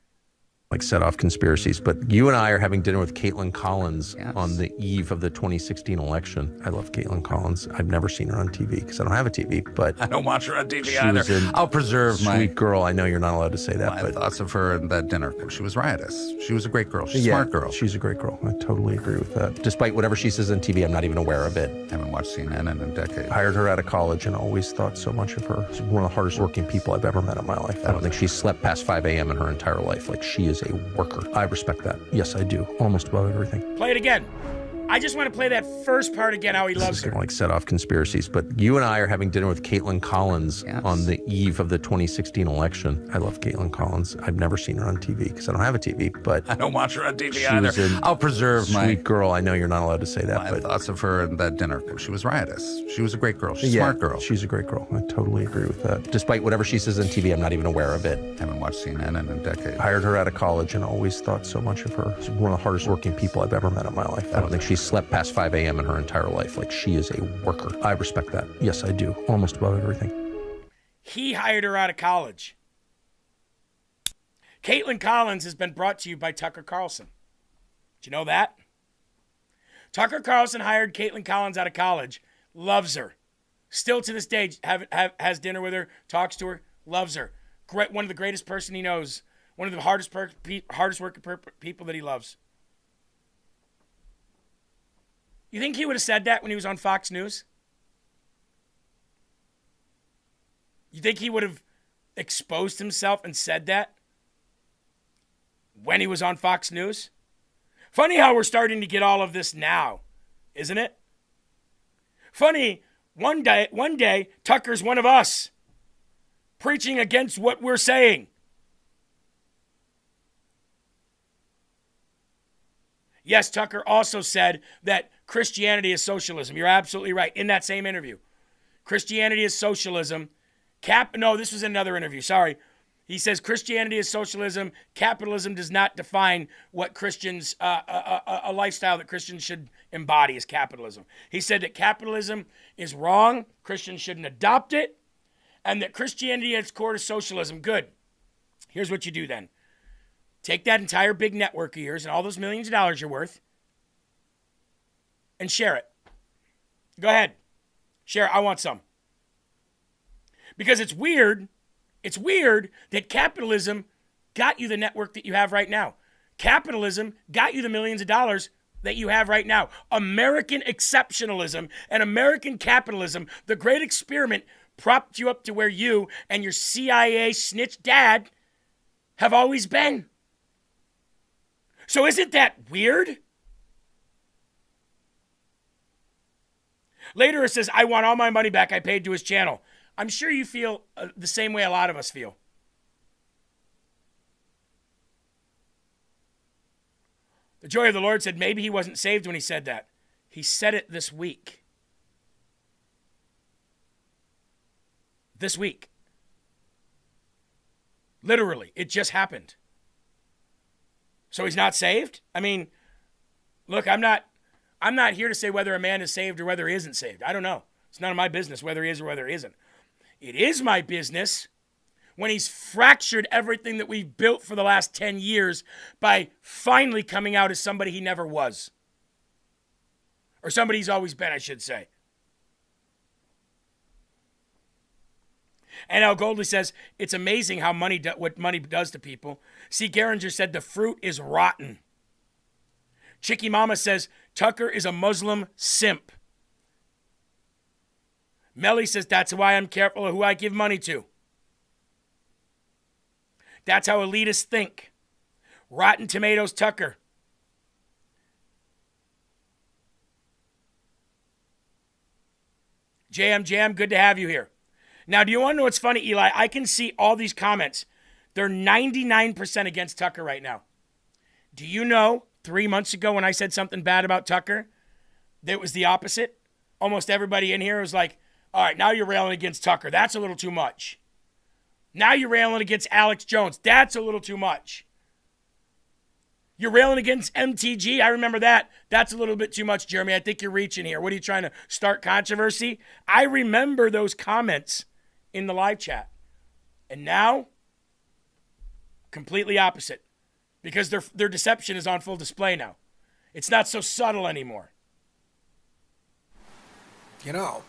T: like set off conspiracies, but you and I are having dinner with Caitlin Collins on the eve of the 2016 election. I love Caitlin Collins. I've never seen her on TV because I don't have a TV, but
U: I don't watch her on TV
T: she
U: either.
T: was an
U: I'll preserve my
T: sweet girl. I know you're not allowed to say that,
U: my
T: but
U: thoughts of her at that dinner. She was riotous. She was a great girl. She's a smart girl.
T: She's a great girl. I totally agree with that. Despite whatever she says on TV, I'm not even aware of it.
U: Haven't watched CNN in a decade.
T: Hired her out of college and always thought so much of her. She's one of the hardest working people I've ever met in my life. I don't think she's slept past 5 a.m. in her entire life. Like, she is a worker. I respect that. Yes, I do. Almost above everything.
A: Play it again. I just want to play that first part again, how he loves her.
T: Like set off conspiracies, but you and I are having dinner with Caitlin Collins on the eve of the 2016 election. I love Caitlin Collins. I've never seen her on TV because I don't have a TV, but
U: I don't watch her on TV
T: she
U: either.
T: Was an
U: I'll preserve
T: sweet
U: my
T: girl. I know you're not allowed to say that, but
U: thoughts of her at that dinner. She was riotous. She was a great girl. She's a smart girl.
T: She's a great girl. I totally agree with that. Despite whatever she says on TV, I'm not even aware of it.
U: Haven't watched CNN in a decade.
T: Hired her out of college and always thought so much of her. She's one of the hardest working people I've ever met in my life. I don't think she's slept past 5 a.m. in her entire life. Like, she is a worker. I respect that. Yes, I do. Almost above everything.
A: He hired her out of college. Caitlin Collins has been brought to you by Tucker Carlson. Did you know that? Tucker Carlson hired Caitlin Collins out of college. Loves her. Still to this day, has dinner with her, talks to her, loves her. Great, one of the greatest person he knows. One of the hardest working people that he loves. You think he would have said that when he was on Fox News? You think he would have exposed himself and said that when he was on Fox News? Funny how we're starting to get all of this now, isn't it? Funny, one day, Tucker's one of us, preaching against what we're saying. Yes, Tucker also said that Christianity is socialism. You're absolutely right. In that same interview. Christianity is socialism. No, this was another interview. Sorry. He says Christianity is socialism. Capitalism does not define what Christians, a lifestyle that Christians should embody is capitalism. He said that capitalism is wrong. Christians shouldn't adopt it. And that Christianity at its core is socialism. Good. Here's what you do then. Take that entire big network of yours and all those millions of dollars you're worth and share it. Go ahead. Share it. I want some. Because it's weird that capitalism got you the network that you have right now. Capitalism got you the millions of dollars that you have right now. American exceptionalism and American capitalism, the great experiment, propped you up to where you and your CIA snitch dad have always been. So isn't that weird? Later it says, I want all my money back I paid to his channel. I'm sure you feel the same way a lot of us feel. The Joy of the Lord said maybe he wasn't saved when he said that. He said it this week. This week. Literally, it just happened. So he's not saved? I mean, look, I'm not here to say whether a man is saved or whether he isn't saved. I don't know. It's none of my business whether he is or whether he isn't. It is my business when he's fractured everything that we've built for the last 10 years by finally coming out as somebody he never was. Or somebody he's always been, I should say. And Al Goldley says, it's amazing how what money does to people. C. Geringer said, the fruit is rotten. Chicky Mama says, Tucker is a Muslim simp. Melly says, that's why I'm careful of who I give money to. That's how elitists think. Rotten Tomatoes Tucker. JM, good to have you here. Now, do you want to know what's funny, Eli? I can see all these comments. They're 99% against Tucker right now. Do you know 3 months ago when I said something bad about Tucker, that it was the opposite? Almost everybody in here was like, all right, now you're railing against Tucker. That's a little too much. Now you're railing against Alex Jones. That's a little too much. You're railing against MTG. I remember that. That's a little bit too much, Jeremy. I think you're reaching here. What are you trying to start controversy? I remember those comments in the live chat. And now, completely opposite. because their deception is on full display now. It's not so subtle anymore.
B: You know,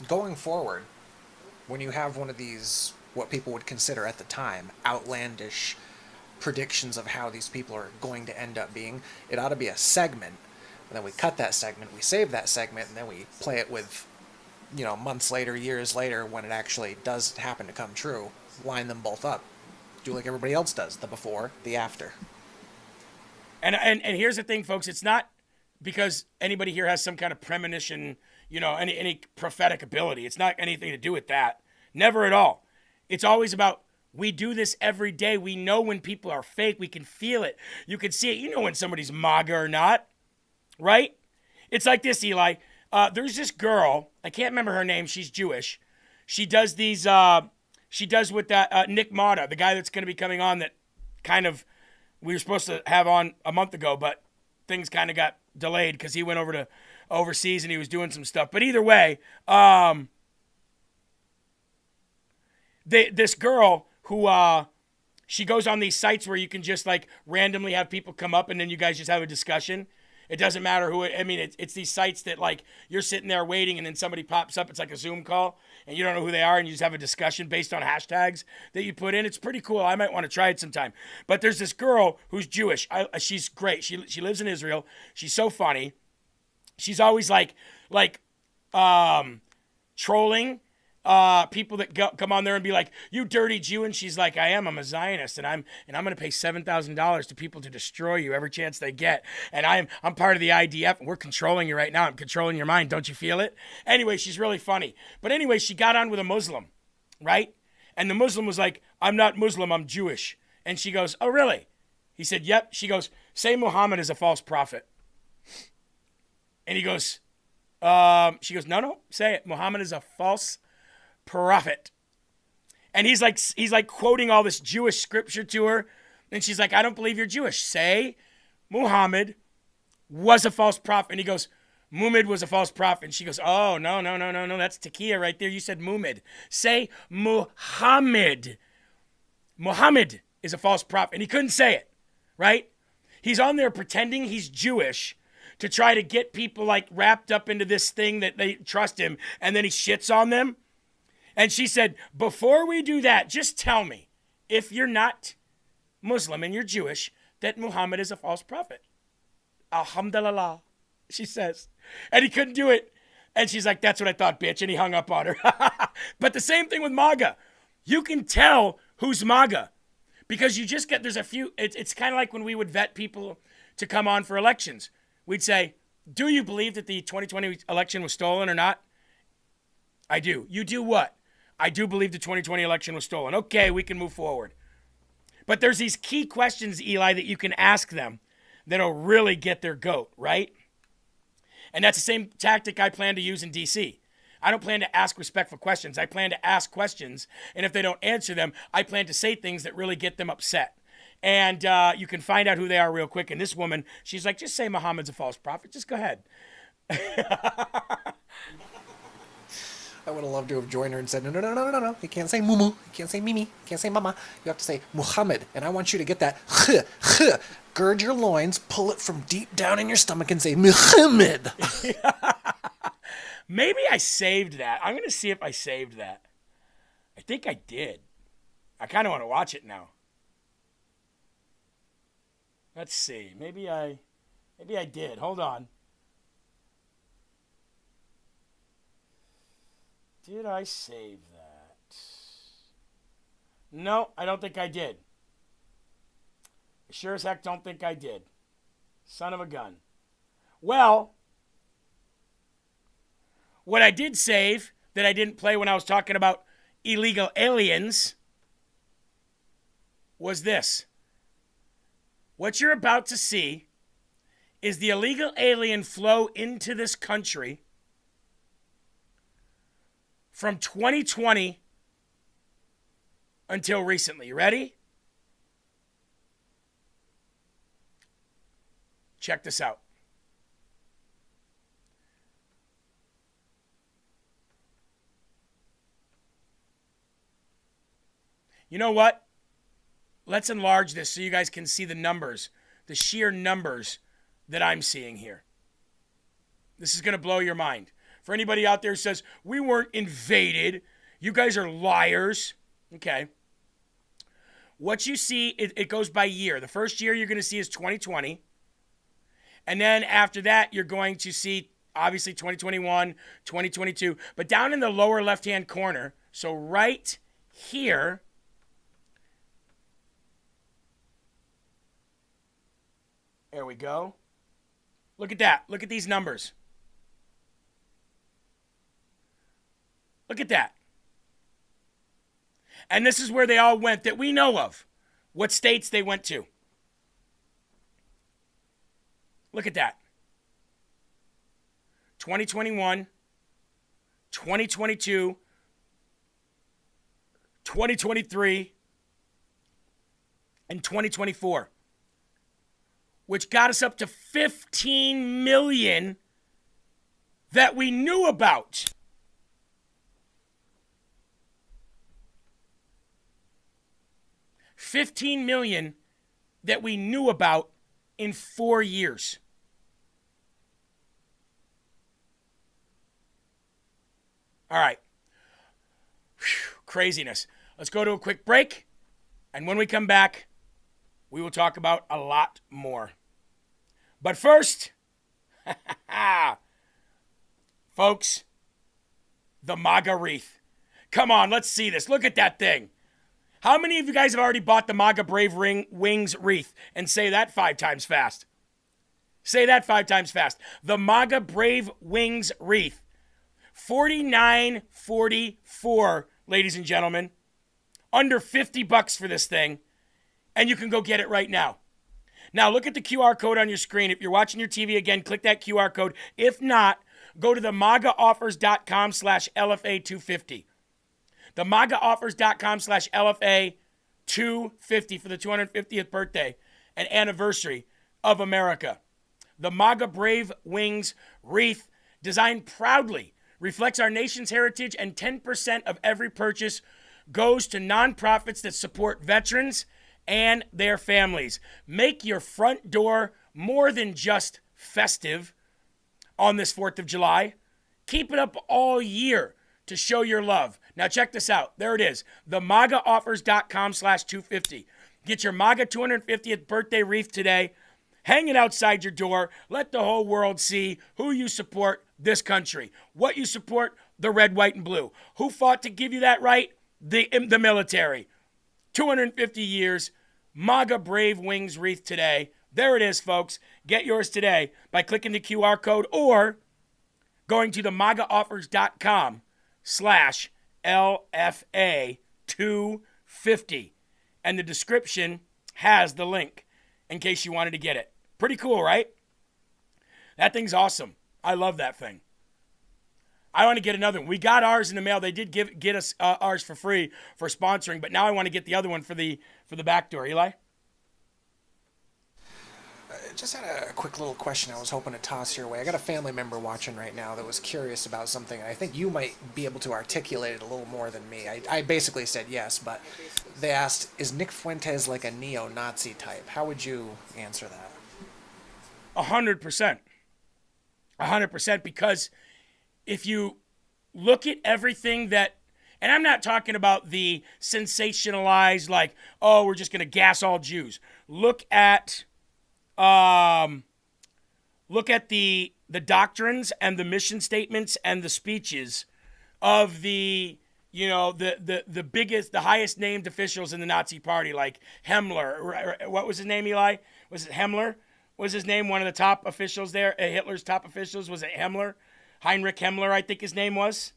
B: going forward, when you have one of these, what people would consider at the time, outlandish predictions of how these people are going to end up being, it ought to be a segment. And then we cut that segment, we save that segment, and then we play it with, you know, months later, years later, when it actually does happen to come true. Line them both up. Do like everybody else does, the before, the after.
A: And here's the thing, folks. It's not because anybody here has some kind of premonition, you know, any prophetic ability. It's not anything to do with that. Never at all. It's always about, we do this every day. We know when people are fake. We can feel it. You can see it. You know when somebody's MAGA or not, right? It's like this, Eli. There's this girl. I can't remember her name. She's Jewish. She does these, she does with that Nick Mata, the guy that's going to be coming on that kind of, we were supposed to have on a month ago, but things kind of got delayed because he went over to overseas and he was doing some stuff. But either way, this girl who she goes on these sites where you can just like randomly have people come up and then you guys just have a discussion. It doesn't matter who I mean, it's these sites that like you're sitting there waiting and then somebody pops up. It's like a Zoom call and you don't know who they are and you just have a discussion based on hashtags that you put in. It's pretty cool. I might want to try it sometime. But there's this girl who's Jewish. She's great. She lives in Israel. She's so funny. She's always like trolling people that come on there and be like, "You dirty Jew," and she's like, I'm a Zionist, and I'm going to pay $7,000 to people to destroy you every chance they get, and I'm part of the IDF, and we're controlling you right now. I'm controlling your mind. Don't you feel it? Anyway, she's really funny. But anyway, she got on with a Muslim, right? And the Muslim was like, "I'm not Muslim. I'm Jewish." And she goes, "Oh, really?" He said, "Yep." She goes, "Say Muhammad is a false prophet." And he goes, she goes, no, say it. Muhammad is a false prophet. And he's like quoting all this Jewish scripture to her. And she's like, "I don't believe you're Jewish. Say Muhammad was a false prophet." And he goes, "Muhammad was a false prophet." And she goes, "Oh, no. That's Takia right there. You said Muhammad. Say Muhammad. Muhammad is a false prophet." And he couldn't say it, right? He's on there pretending he's Jewish to try to get people like wrapped up into this thing that they trust him, and then he shits on them. And she said, "Before we do that, just tell me, if you're not Muslim and you're Jewish, that Muhammad is a false prophet." Alhamdulillah, she says. And he couldn't do it. And she's like, "That's what I thought, bitch." And he hung up on her. But the same thing with MAGA. You can tell who's MAGA because you just get, there's a few, it's kind of like when we would vet people to come on for elections. We'd say, "Do you believe that the 2020 election was stolen or not?" "I do." "You do what?" "I do believe the 2020 election was stolen." "Okay, we can move forward." But there's these key questions, Eli, that you can ask them that'll really get their goat, right? And that's the same tactic I plan to use in DC. I don't plan to ask respectful questions. I plan to ask questions, and if they don't answer them, I plan to say things that really get them upset. And you can find out who they are real quick. And this woman, she's like, "Just say Muhammad's a false prophet. Just go ahead."
B: I would have loved to have joined her and said, no. You can't say mumu. You can't say mimi. You can't say mama. You have to say Muhammad. And I want you to get that. Gird your loins, pull it from deep down in your stomach and say Muhammad.
A: Maybe I saved that. I'm going to see if I saved that. I think I did. I kind of want to watch it now. Let's see. Maybe I did. Hold on. Did I save that? No, I don't think I did. I sure as heck don't think I did. Son of a gun. Well, what I did save that I didn't play when I was talking about illegal aliens was this. What you're about to see is the illegal alien flow into this country from 2020 until recently. You ready? Check this out. You know what? let's enlarge this so you guys can see the numbers, the sheer numbers that I'm seeing here. This is going to blow your mind. For anybody out there who says, we weren't invaded, you guys are liars. Okay. What you see, it goes by year. The first year you're going to see is 2020. And then after that, you're going to see, obviously, 2021, 2022. But down in the lower left-hand corner, so right here, there we go. Look at that. Look at these numbers. Look at that. And this is where they all went that we know of. What states they went to. Look at that. 2021, 2022, 2023, and 2024. Which got us up to 15 million that we knew about. $15 million that we knew about in 4 years. All right. Whew, craziness. Let's go to a quick break. And when we come back, we will talk about a lot more. But first, folks, the MAGA wreath. Come on, let's see this. Look at that thing. How many of you guys have already bought the MAGA Brave Wings wreath? And say that 5 times fast. Say that 5 times fast. The MAGA Brave Wings wreath. $49.44, ladies and gentlemen. Under $50 for this thing. And you can go get it right now. Now look at the QR code on your screen. If you're watching your TV again, click that QR code. If not, go to the MAGAoffers.com/LFA250. The MAGAoffers.com/LFA250 for the 250th birthday and anniversary of America. The MAGA Brave Wings wreath, designed proudly, reflects our nation's heritage, and 10% of every purchase goes to nonprofits that support veterans and their families. Make your front door more than just festive on this 4th of July. Keep it up all year to show your love. Now check this out. There it is. The MAGAoffers.com/250. Get your MAGA 250th birthday wreath today. Hang it outside your door. Let the whole world see who you support this country. What you support, the red, white, and blue. Who fought to give you that right? The military. 250 years. MAGA Brave Wings wreath today. There it is, folks. Get yours today by clicking the QR code or going to the MAGAoffers.com/LFA250. And the description has the link in case you wanted to get it. Pretty cool, right? That thing's awesome. I love that thing. I want to get another one. We got ours in the mail. They did get us ours for free for sponsoring, but now I want to get the other one for the back door. Eli?
B: Just had a quick little question I was hoping to toss your way. I got a family member watching right now that was curious about something. I think you might be able to articulate it a little more than me. I basically said yes, but they asked, is Nick Fuentes like a neo-Nazi type? How would you answer that?
A: 100%. 100%, because if you look at everything that, and I'm not talking about the sensationalized, like, oh, we're just going to gas all Jews. Look at the doctrines and the mission statements and the speeches of the biggest, the highest named officials in the Nazi party, like Himmler. What was his name, Eli? Was it Himmler? Was his name one of the top officials there? Hitler's top officials? Was it Himmler? Heinrich Himmler, I think his name was.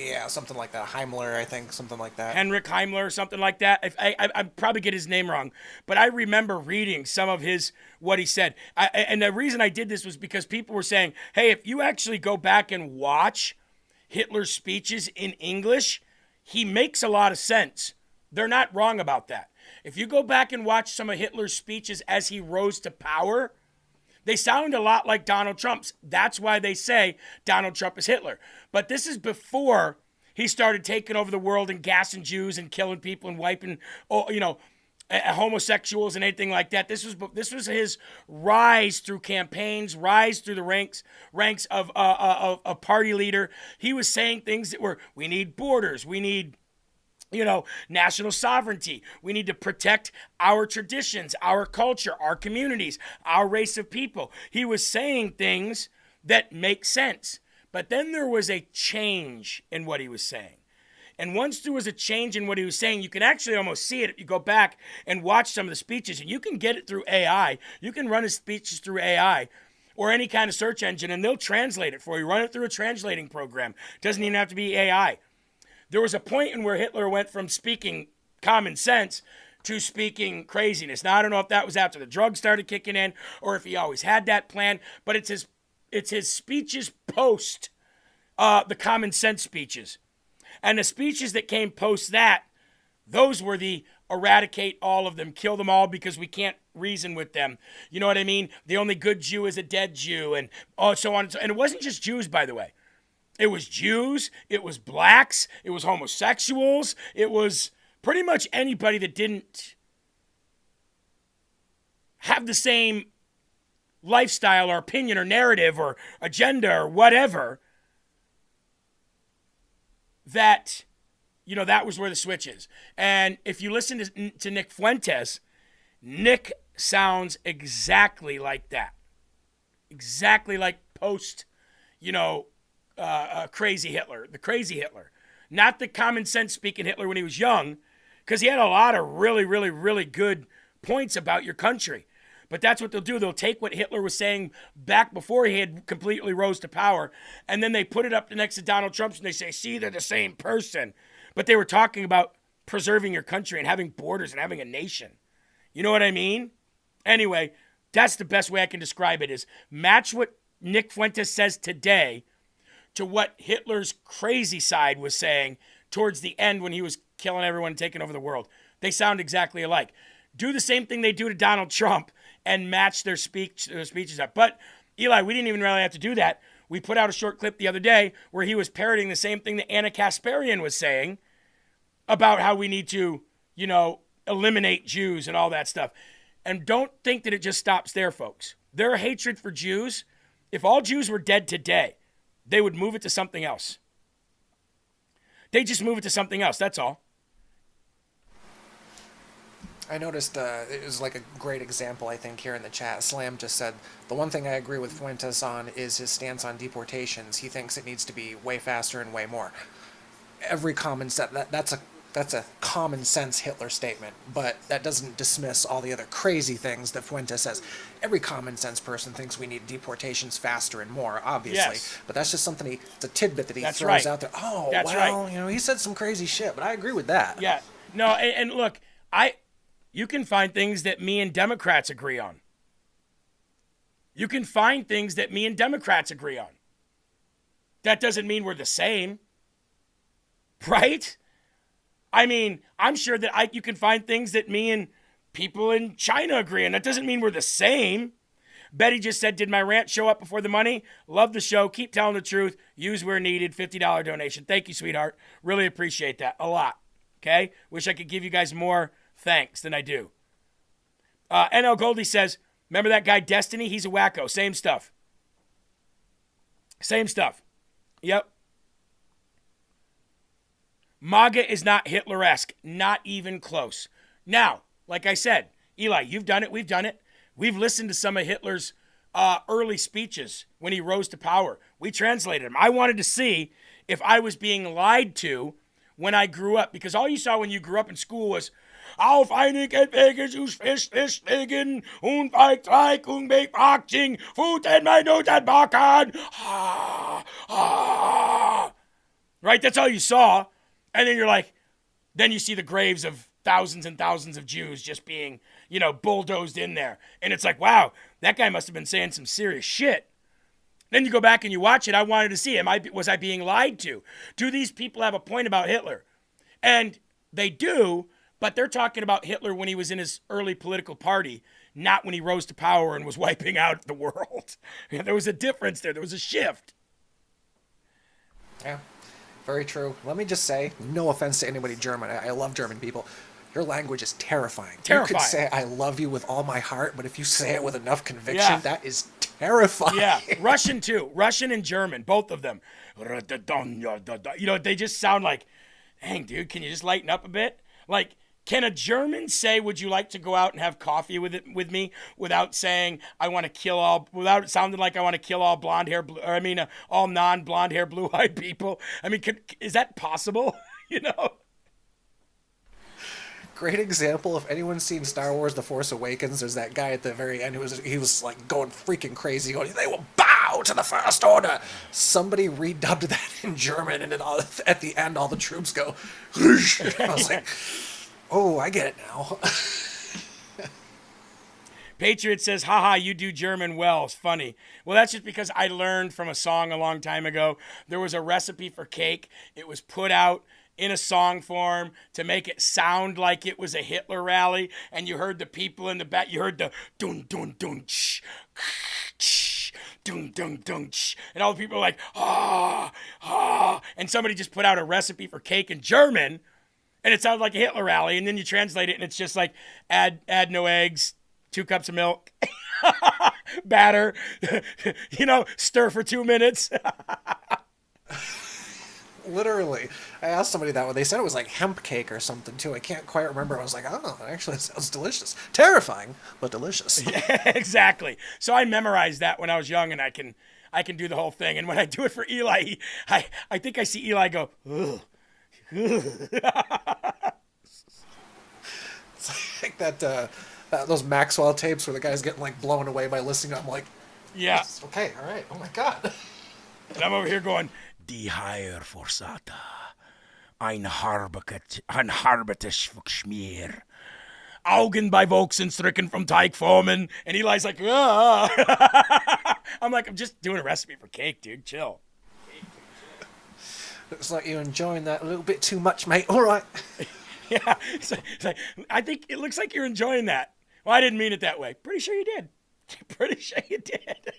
B: Yeah, something like that. Heimler, I think, something like that.
A: Heinrich Himmler or something like that. I probably get his name wrong, but I remember reading some of what he said. And the reason I did this was because people were saying, hey, if you actually go back and watch Hitler's speeches in English, he makes a lot of sense. They're not wrong about that. If you go back and watch some of Hitler's speeches as he rose to power, they sound a lot like Donald Trump's. That's why they say Donald Trump is Hitler. But this is before he started taking over the world and gassing Jews and killing people and wiping, homosexuals and anything like that. This was his rise through campaigns, rise through the ranks of a party leader. He was saying things that were, we need borders, we need national sovereignty. We need to protect our traditions, our culture, our communities, our race of people. He was saying things that make sense. But then there was a change in what he was saying. And once there was a change in what he was saying, you can actually almost see it if you go back and watch some of the speeches. And you can get it through AI. You can run his speeches through AI or any kind of search engine, and they'll translate it for you. Run it through a translating program. Doesn't even have to be AI. There was a point in where Hitler went from speaking common sense to speaking craziness. Now, I don't know if that was after the drugs started kicking in or if he always had that plan, but it's his speeches post the common sense speeches. And the speeches that came post that, those were the eradicate all of them, kill them all because we can't reason with them. You know what I mean? The only good Jew is a dead Jew, and so on. And it wasn't just Jews, by the way. It was Jews, it was blacks, it was homosexuals, it was pretty much anybody that didn't have the same lifestyle or opinion or narrative or agenda or whatever. That was where the switch is. And if you listen to Nick Fuentes, Nick sounds exactly like that. Exactly like post, crazy Hitler, the crazy Hitler. Not the common sense speaking Hitler when he was young, because he had a lot of really, really, really good points about your country. But that's what they'll do. They'll take what Hitler was saying back before he had completely rose to power, and then they put it up next to Donald Trump's and they say, see, they're the same person. But they were talking about preserving your country and having borders and having a nation. You know what I mean? Anyway, that's the best way I can describe it, is match what Nick Fuentes says today to what Hitler's crazy side was saying towards the end when he was killing everyone and taking over the world. They sound exactly alike. Do the same thing they do to Donald Trump and match their speeches up. But, Eli, we didn't even really have to do that. We put out a short clip the other day where he was parroting the same thing that Anna Kasparian was saying about how we need to, eliminate Jews and all that stuff. And don't think that it just stops there, folks. Their hatred for Jews, if all Jews were dead today, they would move it to something else. They just move it to something else, that's all.
B: I noticed it was like a great example, I think, here in the chat. Slam just said, the one thing I agree with Fuentes on is his stance on deportations. He thinks it needs to be way faster and way more. Every common sense, that's a common sense Hitler statement, but that doesn't dismiss all the other crazy things that Fuentes says. Every common sense person thinks we need deportations faster and more, obviously. Yes. But that's just something it's a tidbit that he throws out there. Oh, that's right. He said some crazy shit, but I agree with that.
A: Yeah. No, and look, you can find things that me and Democrats agree on. You can find things that me and Democrats agree on. That doesn't mean we're the same. Right? I mean, I'm sure that you can find things that me and people in China agree on. That doesn't mean we're the same. Betty just said, did my rant show up before the money? Love the show. Keep telling the truth. Use where needed. $50 donation. Thank you, sweetheart. Really appreciate that. A lot. Okay? Wish I could give you guys more thanks than I do. NL Goldie says, remember that guy Destiny? He's a wacko. Same stuff. Same stuff. Yep. MAGA is not Hitler-esque. Not even close. Now, like I said, Eli, you've done it. We've done it. We've listened to some of Hitler's early speeches when he rose to power. We translated them. I wanted to see if I was being lied to when I grew up, because all you saw when you grew up in school was Auf einige Wege zu Fischwegen und bei Streik und Beachting, Futen mein Notenbacken. Right? That's all you saw. And then you're like, then you see the graves of thousands and thousands of Jews just being, bulldozed in there. And it's like, wow, that guy must have been saying some serious shit. Then you go back and you watch it. I wanted to see, was I being lied to? Do these people have a point about Hitler? And they do, but they're talking about Hitler when he was in his early political party, not when he rose to power and was wiping out the world. There was a difference there. There was a shift.
B: Yeah. Very true. Let me just say, no offense to anybody German. I love German people. Your language is terrifying.
A: Terrifying.
B: You could say I love you with all my heart, but if you say it with enough conviction, that is terrifying.
A: Yeah, Russian too. Russian and German, both of them. You know, they just sound like, dang, dude, can you just lighten up a bit? Like, can a German say, would you like to go out and have coffee with me without saying, I want to kill all, without it sounding like I want to kill all blonde hair, all non-blonde hair, blue-eyed people? I mean, is that possible? You know?
B: Great example. If anyone's seen Star Wars: The Force Awakens, there's that guy at the very end he was like going freaking crazy, going, "They will bow to the First Order." Somebody redubbed that in German, and at the end, all the troops go. I was like, "Oh, I get it now."
A: Patriot says, haha, you do German well. It's funny. Well, that's just because I learned from a song a long time ago. There was a recipe for cake. It was put out in a song form to make it sound like it was a Hitler rally. And you heard the people in the back. You heard the dun, dun, dun, ch, ch, dun, dun, dun, ch. And all the people were like, ah, ah. And somebody just put out a recipe for cake in German. And it sounded like a Hitler rally. And then you translate it and it's just like, add no eggs, 2 cups of milk, batter, stir for 2 minutes.
B: Literally. I asked somebody that one. They said it was like hemp cake or something too. I can't quite remember. I was like, oh, actually it sounds delicious. Terrifying, but delicious.
A: Yeah, exactly. So I memorized that when I was young, and I can do the whole thing. And when I do it for Eli, I think I see Eli go, ugh.
B: It's like that those Maxwell tapes where the guy's getting like blown away by listening. I'm like,
A: yeah,
B: okay, all right, oh my god.
A: And I'm over here going, Die Heer Forsata, ein Harbetisch Schmier, Augen bei Volksensdrücken from Teigformen. And Eli's like, ah. I'm like, I'm just doing a recipe for cake, dude. Chill.
B: Looks like you're enjoying that a little bit too much, mate. All right.
A: Yeah. It's like, I think it looks like you're enjoying that. Well, I didn't mean it that way. Pretty sure you did. Pretty sure you did.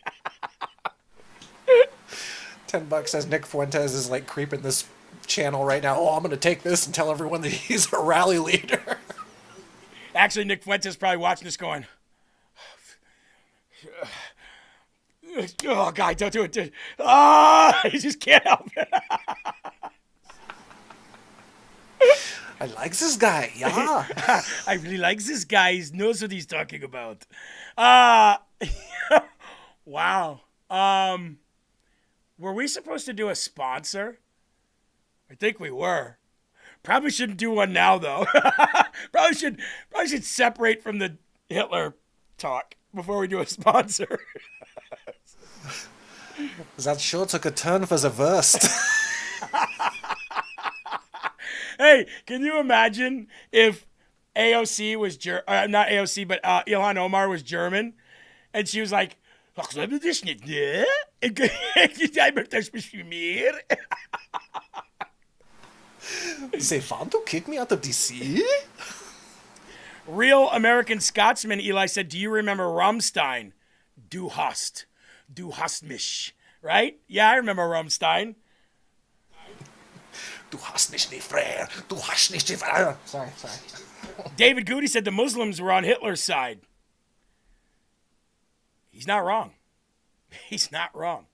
B: $10 says Nick Fuentes is like creeping this channel right now. Oh, I'm going to take this and tell everyone that he's a rally leader.
A: Actually, Nick Fuentes is probably watching this going, oh, God, don't do it. Ah, he just can't help it.
B: I like this guy, yeah.
A: I really like this guy. He knows what he's talking about. Wow. Were we supposed to do a sponsor? I think we were. Probably shouldn't do one now, though. Probably should separate from the Hitler talk before we do a sponsor.
B: That sure took a turn for the worst.
A: Hey, can you imagine if AOC was not AOC, but Ilhan Omar was German, and she was like,
B: They want to kick me out of DC?
A: Real American Scotsman, Eli said, do you remember Rammstein? Du hast mich. Right? Yeah, I remember Rammstein.
B: Du hast nicht die Frère. Du hast nicht die Frère. Sorry.
A: David Goody said the Muslims were on Hitler's side. He's not wrong. He's not wrong.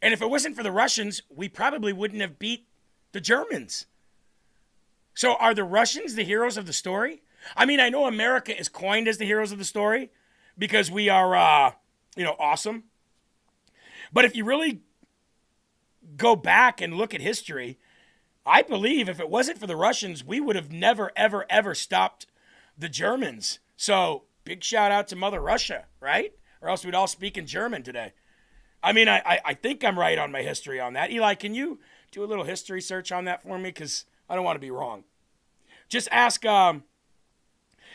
A: And if it wasn't for the Russians, we probably wouldn't have beat the Germans. So are the Russians the heroes of the story? I mean, I know America is coined as the heroes of the story because we are, awesome. But if you really go back and look at history, I believe if it wasn't for the Russians, we would have never, ever, ever stopped the Germans. So big shout out to Mother Russia, right? Or else we'd all speak in German today. I mean, I think I'm right on my history on that. Eli, can you do a little history search on that for me? Because I don't want to be wrong. Just ask,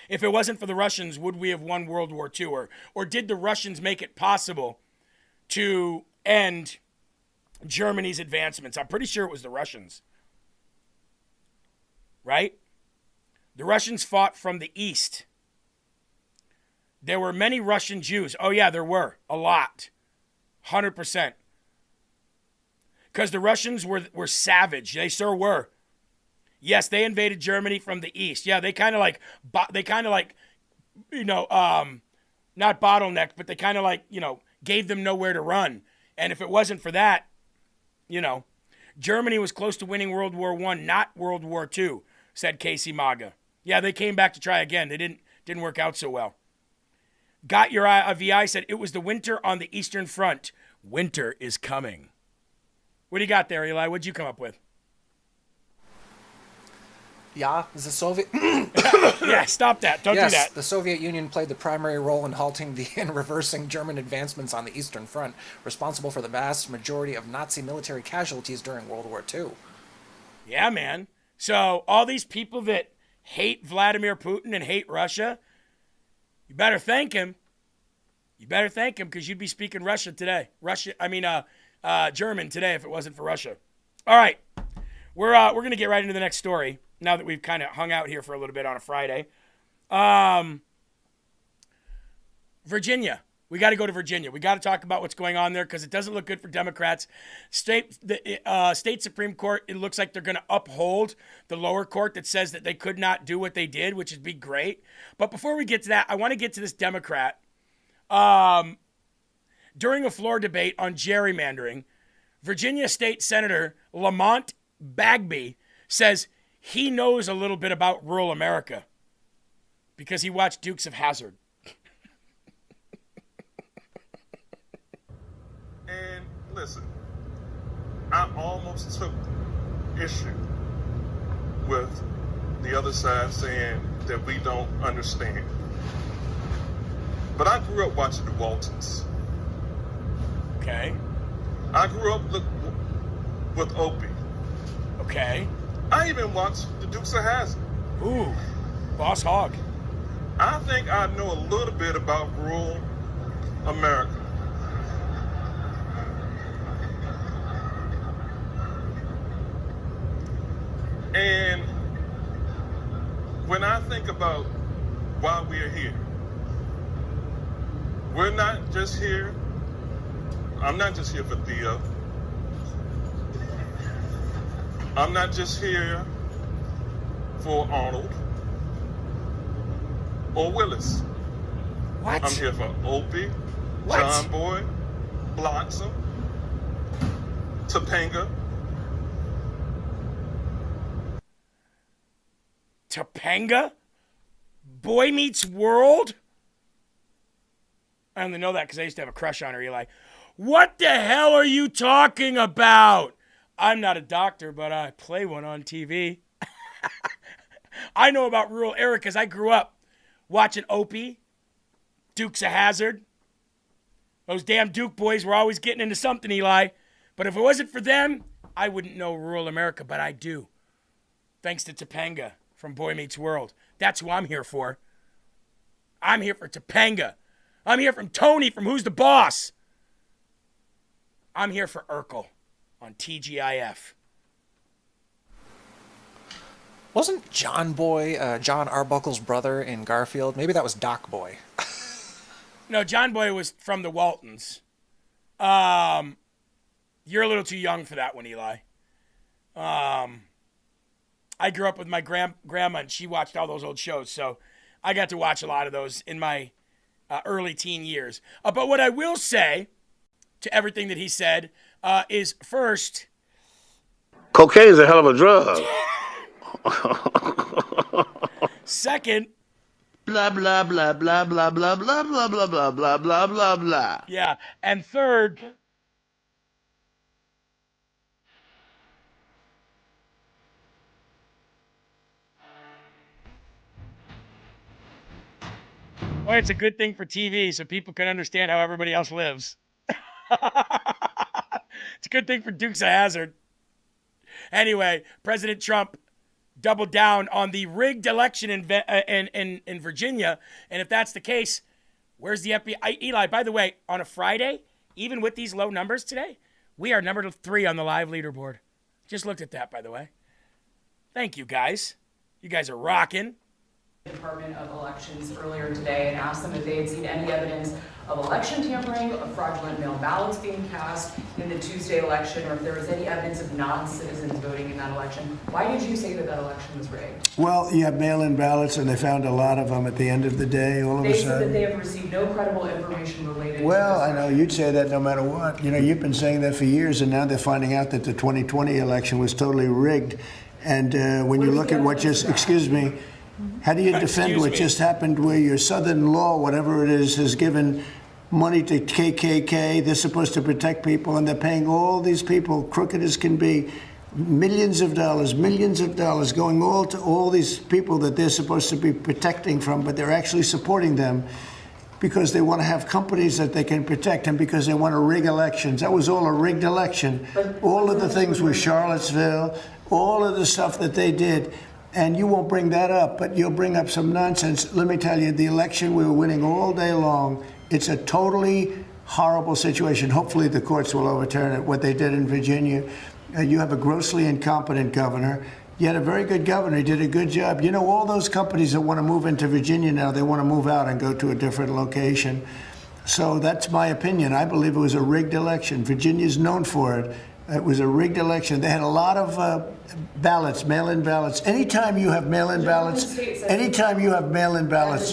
A: if it wasn't for the Russians, would we have won World War II? Or did the Russians make it possible to end Germany's advancements? I'm pretty sure it was the Russians. Right? The Russians fought from the east. There were many Russian Jews. Oh, yeah, there were. A lot. 100%. Because the Russians were savage. They sure were. Yes, they invaded Germany from the east. Yeah, they kind of like, not bottlenecked, but they kind of like, gave them nowhere to run. And if it wasn't for that, Germany was close to winning World War I, not World War II, said Casey Maga. Yeah, they came back to try again. They didn't work out so well. Got Your VI said, it was the winter on the Eastern Front. Winter is coming. What do you got there, Eli? What'd you come up with?
B: Yeah, is the Soviet...
A: Yeah, stop that. Don't do that.
B: The Soviet Union played the primary role in halting and reversing German advancements on the Eastern Front, responsible for the vast majority of Nazi military casualties during World War II.
A: Yeah, man. So all these people that hate Vladimir Putin and hate Russia, you better thank him. You better thank him because you'd be speaking German today if it wasn't for Russia. All right, we're going to get right into the next story now that we've kind of hung out here for a little bit on a Friday. Virginia. We got to go to Virginia. We got to talk about what's going on there because it doesn't look good for Democrats. State Supreme Court, it looks like they're going to uphold the lower court that says that they could not do what they did, which would be great. But before we get to that, I want to get to this Democrat. During a floor debate on gerrymandering, Virginia State Senator Lamont Bagby says he knows a little bit about rural America because he watched Dukes of Hazzard.
N: And listen, I almost took issue with the other side saying that we don't understand. But I grew up watching the Waltons.
A: Okay.
N: I grew up with Opie.
A: Okay.
N: I even watched the Dukes of Hazzard.
A: Ooh, Boss Hogg.
N: I think I know a little bit about rural America. And when I think about why we're here, we're not just here. I'm not just here for Theo. I'm not just here for Arnold or Willis.
A: What?
N: I'm here for Opie,
A: What?
N: John Boy, Bloxam, Topanga.
A: Topanga? Boy Meets World? I only know that because I used to have a crush on her, Eli. What the hell are you talking about? I'm not a doctor, but I play one on TV. I know about rural area because I grew up watching Opie, Dukes of Hazzard. Those damn Duke boys were always getting into something, Eli. But if it wasn't for them, I wouldn't know rural America, but I do. Thanks to Topanga from Boy Meets World. That's who I'm here for. I'm here for Topanga. I'm here from Tony from Who's the Boss. I'm here for Urkel on TGIF.
B: Wasn't John Boy John Arbuckle's brother in Garfield? Maybe that was Doc Boy.
A: No, John Boy was from the Waltons. You're a little too young for that one, Eli. I grew up with my grandma, and she watched all those old shows, so I got to watch a lot of those in my early teen years. But what I will say to everything that he said is first...
C: Cocaine's a hell of a drug.
A: Second...
C: Blah, blah, blah, blah, blah, blah, blah, blah, blah, blah, blah, blah, blah, blah.
A: Yeah, and third... Well, it's a good thing for TV so people can understand how everybody else lives. It's a good thing for Dukes of Hazzard. Anyway, President Trump doubled down on the rigged election in Virginia. And if that's the case, where's the FBI? Eli, by the way, on a Friday, even with these low numbers today, we are number 3 on the live leaderboard. Just looked at that, by the way. Thank you, guys. You guys are rocking.
D: Department of Elections earlier today and asked them if they had seen any evidence of election tampering, of fraudulent mail ballots being cast in the Tuesday election, or if there was any evidence of non-citizens voting in that election. Why did you say that that election was rigged?
S: Well, you have mail-in ballots, and they found a lot of them at the end of the day. All of a
D: They said that
S: sudden,
D: they have received no credible information related
S: well,
D: to
S: I
D: this.
S: know you'd say that no matter what. You know, you've been saying that for years, and now they're finding out that the 2020 election was totally rigged. And when you look at what just, excuse me, how do you defend what just happened where your southern law, whatever it is, has given money to KKK? They're supposed to protect people, and they're paying all these people, crooked as can be, millions of dollars going all to all these people that they're supposed to be protecting from, but they're actually supporting them because they want to have companies that they can protect and because they want to rig elections. That was all a rigged election. All of the things with Charlottesville, all of the stuff that they did. And you won't bring that up, but you'll bring up some nonsense. Let me tell you, the election, we were winning all day long. It's a totally horrible situation. Hopefully the courts will overturn it, what they did in Virginia. You have a grossly incompetent governor. You had a very good governor. He did a good job. You know, all those companies that want to move into Virginia now, they want to move out and go to a different location. So that's my opinion. I believe it was a rigged election. Virginia's known for it. It was a rigged election. They had a lot of ballots, mail-in ballots. Anytime you have mail-in ballots,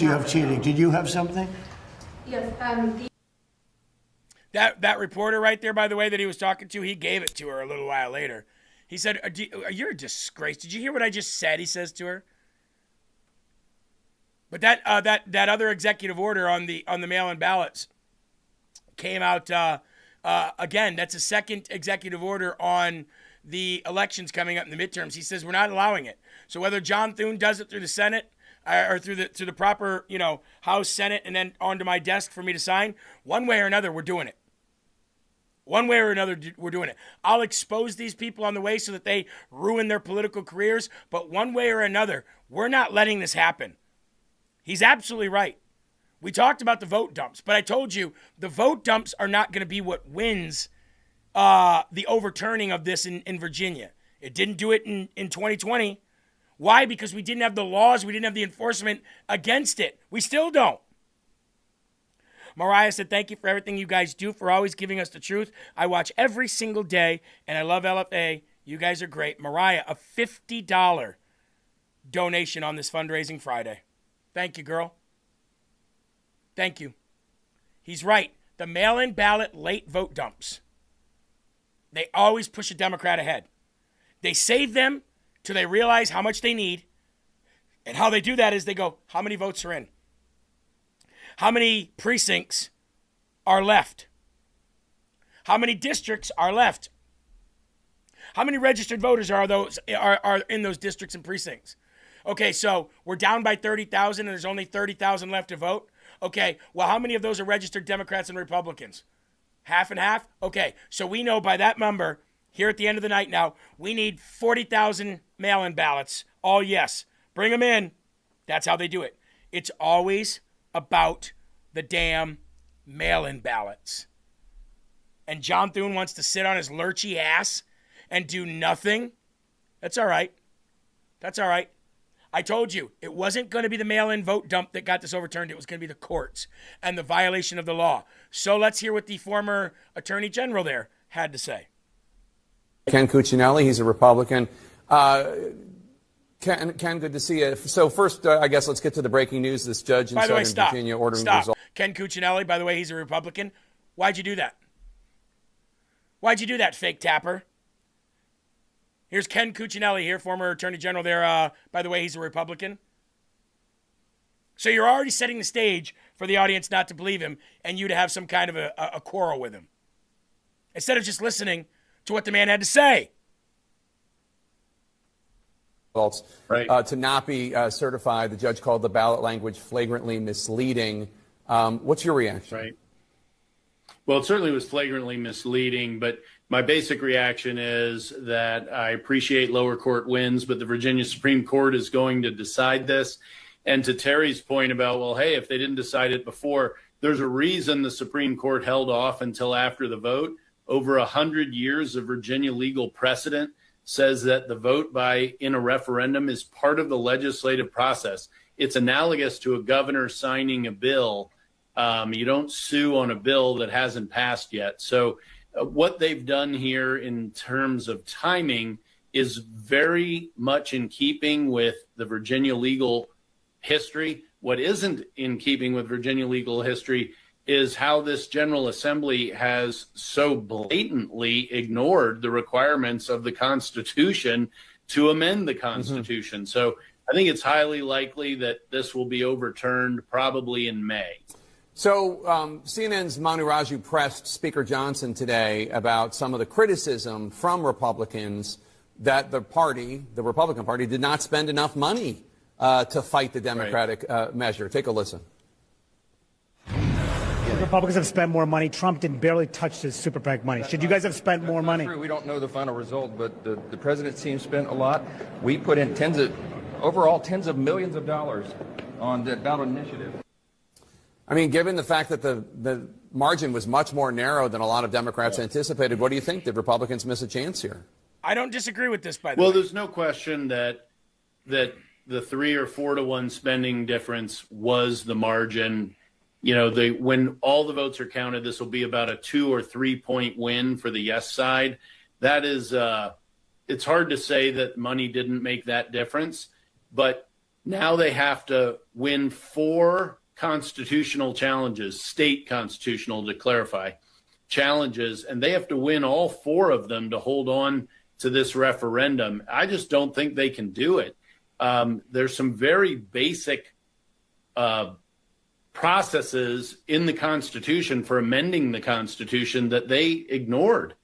S: you have cheating. Did you have something?
D: Yes.
A: That reporter right there, by the way, that he was talking to, he gave it to her a little while later. He said, "You're a disgrace." Did you hear what I just said? He says to her. But that other executive order on the mail-in ballots came out. Again, that's a second executive order on the elections coming up in the midterms. He says we're not allowing it. So whether John Thune does it through the Senate or through the proper, House, Senate, and then onto my desk for me to sign, one way or another, we're doing it. One way or another, we're doing it. I'll expose these people on the way so that they ruin their political careers, but one way or another, we're not letting this happen. He's absolutely right. We talked about the vote dumps, but I told you the vote dumps are not going to be what wins the overturning of this in Virginia. It didn't do it in 2020. Why? Because we didn't have the laws. We didn't have the enforcement against it. We still don't. Mariah said, "Thank you for everything you guys do, for always giving us the truth. I watch every single day, and I love LFA. You guys are great." Mariah, a $50 donation on this fundraising Friday. Thank you, girl. Thank you. He's right. The mail-in ballot late vote dumps, they always push a Democrat ahead. They save them till they realize how much they need. And how they do that is they go, how many votes are in? How many precincts are left? How many districts are left? How many registered voters are in those districts and precincts? Okay, so we're down by 30,000 and there's only 30,000 left to vote. Okay, well, how many of those are registered Democrats and Republicans? Half and half? Okay, so we know by that number, here at the end of the night now, we need 40,000 mail-in ballots. All yes. Bring them in. That's how they do it. It's always about the damn mail-in ballots. And John Thune wants to sit on his lurchy ass and do nothing. That's all right. That's all right. I told you, it wasn't going to be the mail-in vote dump that got this overturned. It was going to be the courts and the violation of the law. So let's hear what the former Attorney General there had to say.
V: Ken Cuccinelli, he's a Republican. Ken, good to see you. So first, I guess let's get to the breaking news. This judge in Southern Virginia ordering the result.
A: Ken Cuccinelli, by the way, he's a Republican. Why'd you do that? Why'd you do that, fake tapper? Here's Ken Cuccinelli here, former Attorney General there. By the way, he's a Republican. So you're already setting the stage for the audience not to believe him and you to have some kind of a quarrel with him. Instead of just listening to what the man had to say.
V: Right. To not be certified, the judge called the ballot language flagrantly misleading. What's your reaction?
W: Right. Well, it certainly was flagrantly misleading, but my basic reaction is that I appreciate lower court wins, but the Virginia Supreme Court is going to decide this. And to Terry's point about, well, hey, if they didn't decide it before, there's a reason the Supreme Court held off until after the vote. Over 100 years of Virginia legal precedent says that the vote in a referendum is part of the legislative process. it's analogous to a governor signing a bill. You don't sue on a bill that hasn't passed yet. So what they've done here in terms of timing is very much in keeping with the Virginia legal history. What isn't in keeping with Virginia legal history is how this General Assembly has so blatantly ignored the requirements of the Constitution to amend the Constitution. So I think it's highly likely that this will be overturned probably in May.
V: So CNN's Manu Raju pressed Speaker Johnson today about some of the criticism from Republicans that the Republican Party, did not spend enough money to fight the Democratic measure. Take a listen.
E: The Republicans have spent more money. Trump didn't barely touch his super PAC money. Should you guys have spent more money?
F: We don't know the final result, but the president's team spent a lot. We put in tens of millions of dollars on that ballot initiative.
V: I mean, given the fact that the margin was much more narrow than a lot of Democrats anticipated, what do you think? Did Republicans miss a chance here?
A: I don't disagree with this, by the way.
W: Well, there's no question that the 3 or 4 to 1 spending difference was the margin. You know, when all the votes are counted, this will be about a 2 or 3 point win for the yes side. That is, it's hard to say that money didn't make that difference, but now they have to win 4 constitutional challenges, state constitutional, to clarify, challenges, and they have to win all 4 of them to hold on to this referendum. I just don't think they can do it. There's some very basic processes in the Constitution for amending the Constitution that they ignored.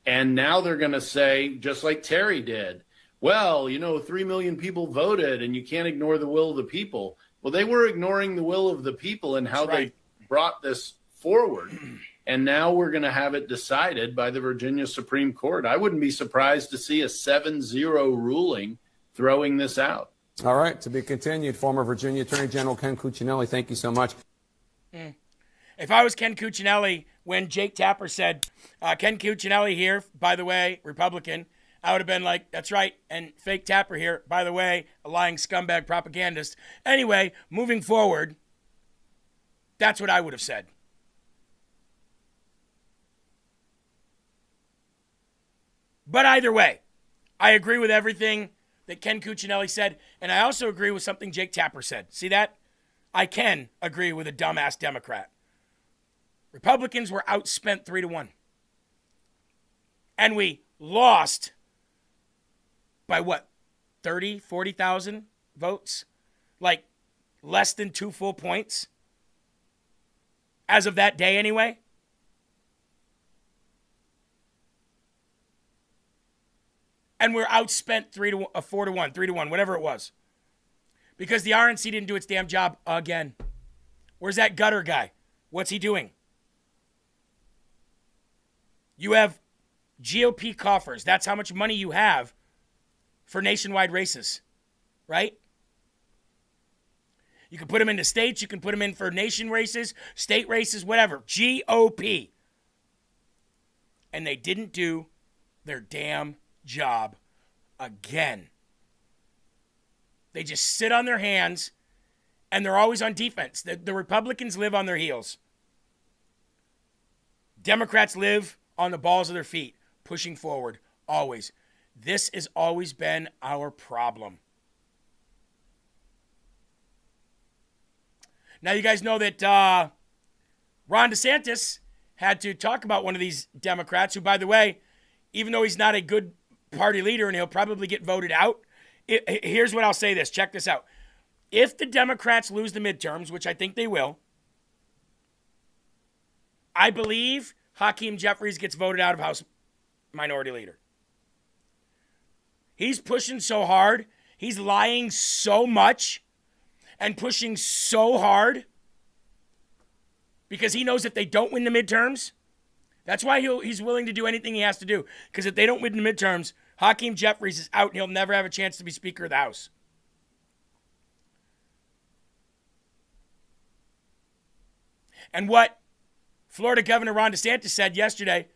W: And now they're going to say, just like Terry did, well, 3 million people voted and you can't ignore the will of the people. Well, they were ignoring the will of the people and how they brought this forward. And now we're going to have it decided by the Virginia Supreme Court. I wouldn't be surprised to see a 7-0 ruling throwing this out.
V: All right, to be continued. Former Virginia Attorney General Ken Cuccinelli, thank you so much.
A: If I was Ken Cuccinelli, when Jake Tapper said, Ken Cuccinelli here, by the way, Republican, I would have been like, that's right, and fake Tapper here, by the way, a lying scumbag propagandist. Anyway, moving forward, that's what I would have said. But either way, I agree with everything that Ken Cuccinelli said, and I also agree with something Jake Tapper said. See that? I can agree with a dumbass Democrat. Republicans were outspent 3 to 1. And we lost by what? 30, 40,000 votes? Like less than 2 full points? As of that day anyway? And we're outspent 4 to 1, 3 to 1, whatever it was. Because the RNC didn't do its damn job again. Where's that gutter guy? What's he doing? You have GOP coffers. That's how much money you have for nationwide races, right? You can put them into states. You can put them in for nation races, state races, whatever. GOP. And they didn't do their damn job again. They just sit on their hands, and they're always on defense. The Republicans live on their heels. Democrats live on the balls of their feet, pushing forward, always. This has always been our problem. Now you guys know that Ron DeSantis had to talk about one of these Democrats who, by the way, even though he's not a good party leader and he'll probably get voted out, here's what I'll say this. Check this out. If the Democrats lose the midterms, which I think they will, I believe Hakeem Jeffries gets voted out of House Minority Leader. He's pushing so hard. He's lying so much and pushing so hard because he knows if they don't win the midterms, that's why he's willing to do anything he has to do. Because if they don't win the midterms, Hakeem Jeffries is out and he'll never have a chance to be Speaker of the House. And what Florida Governor Ron DeSantis said yesterday,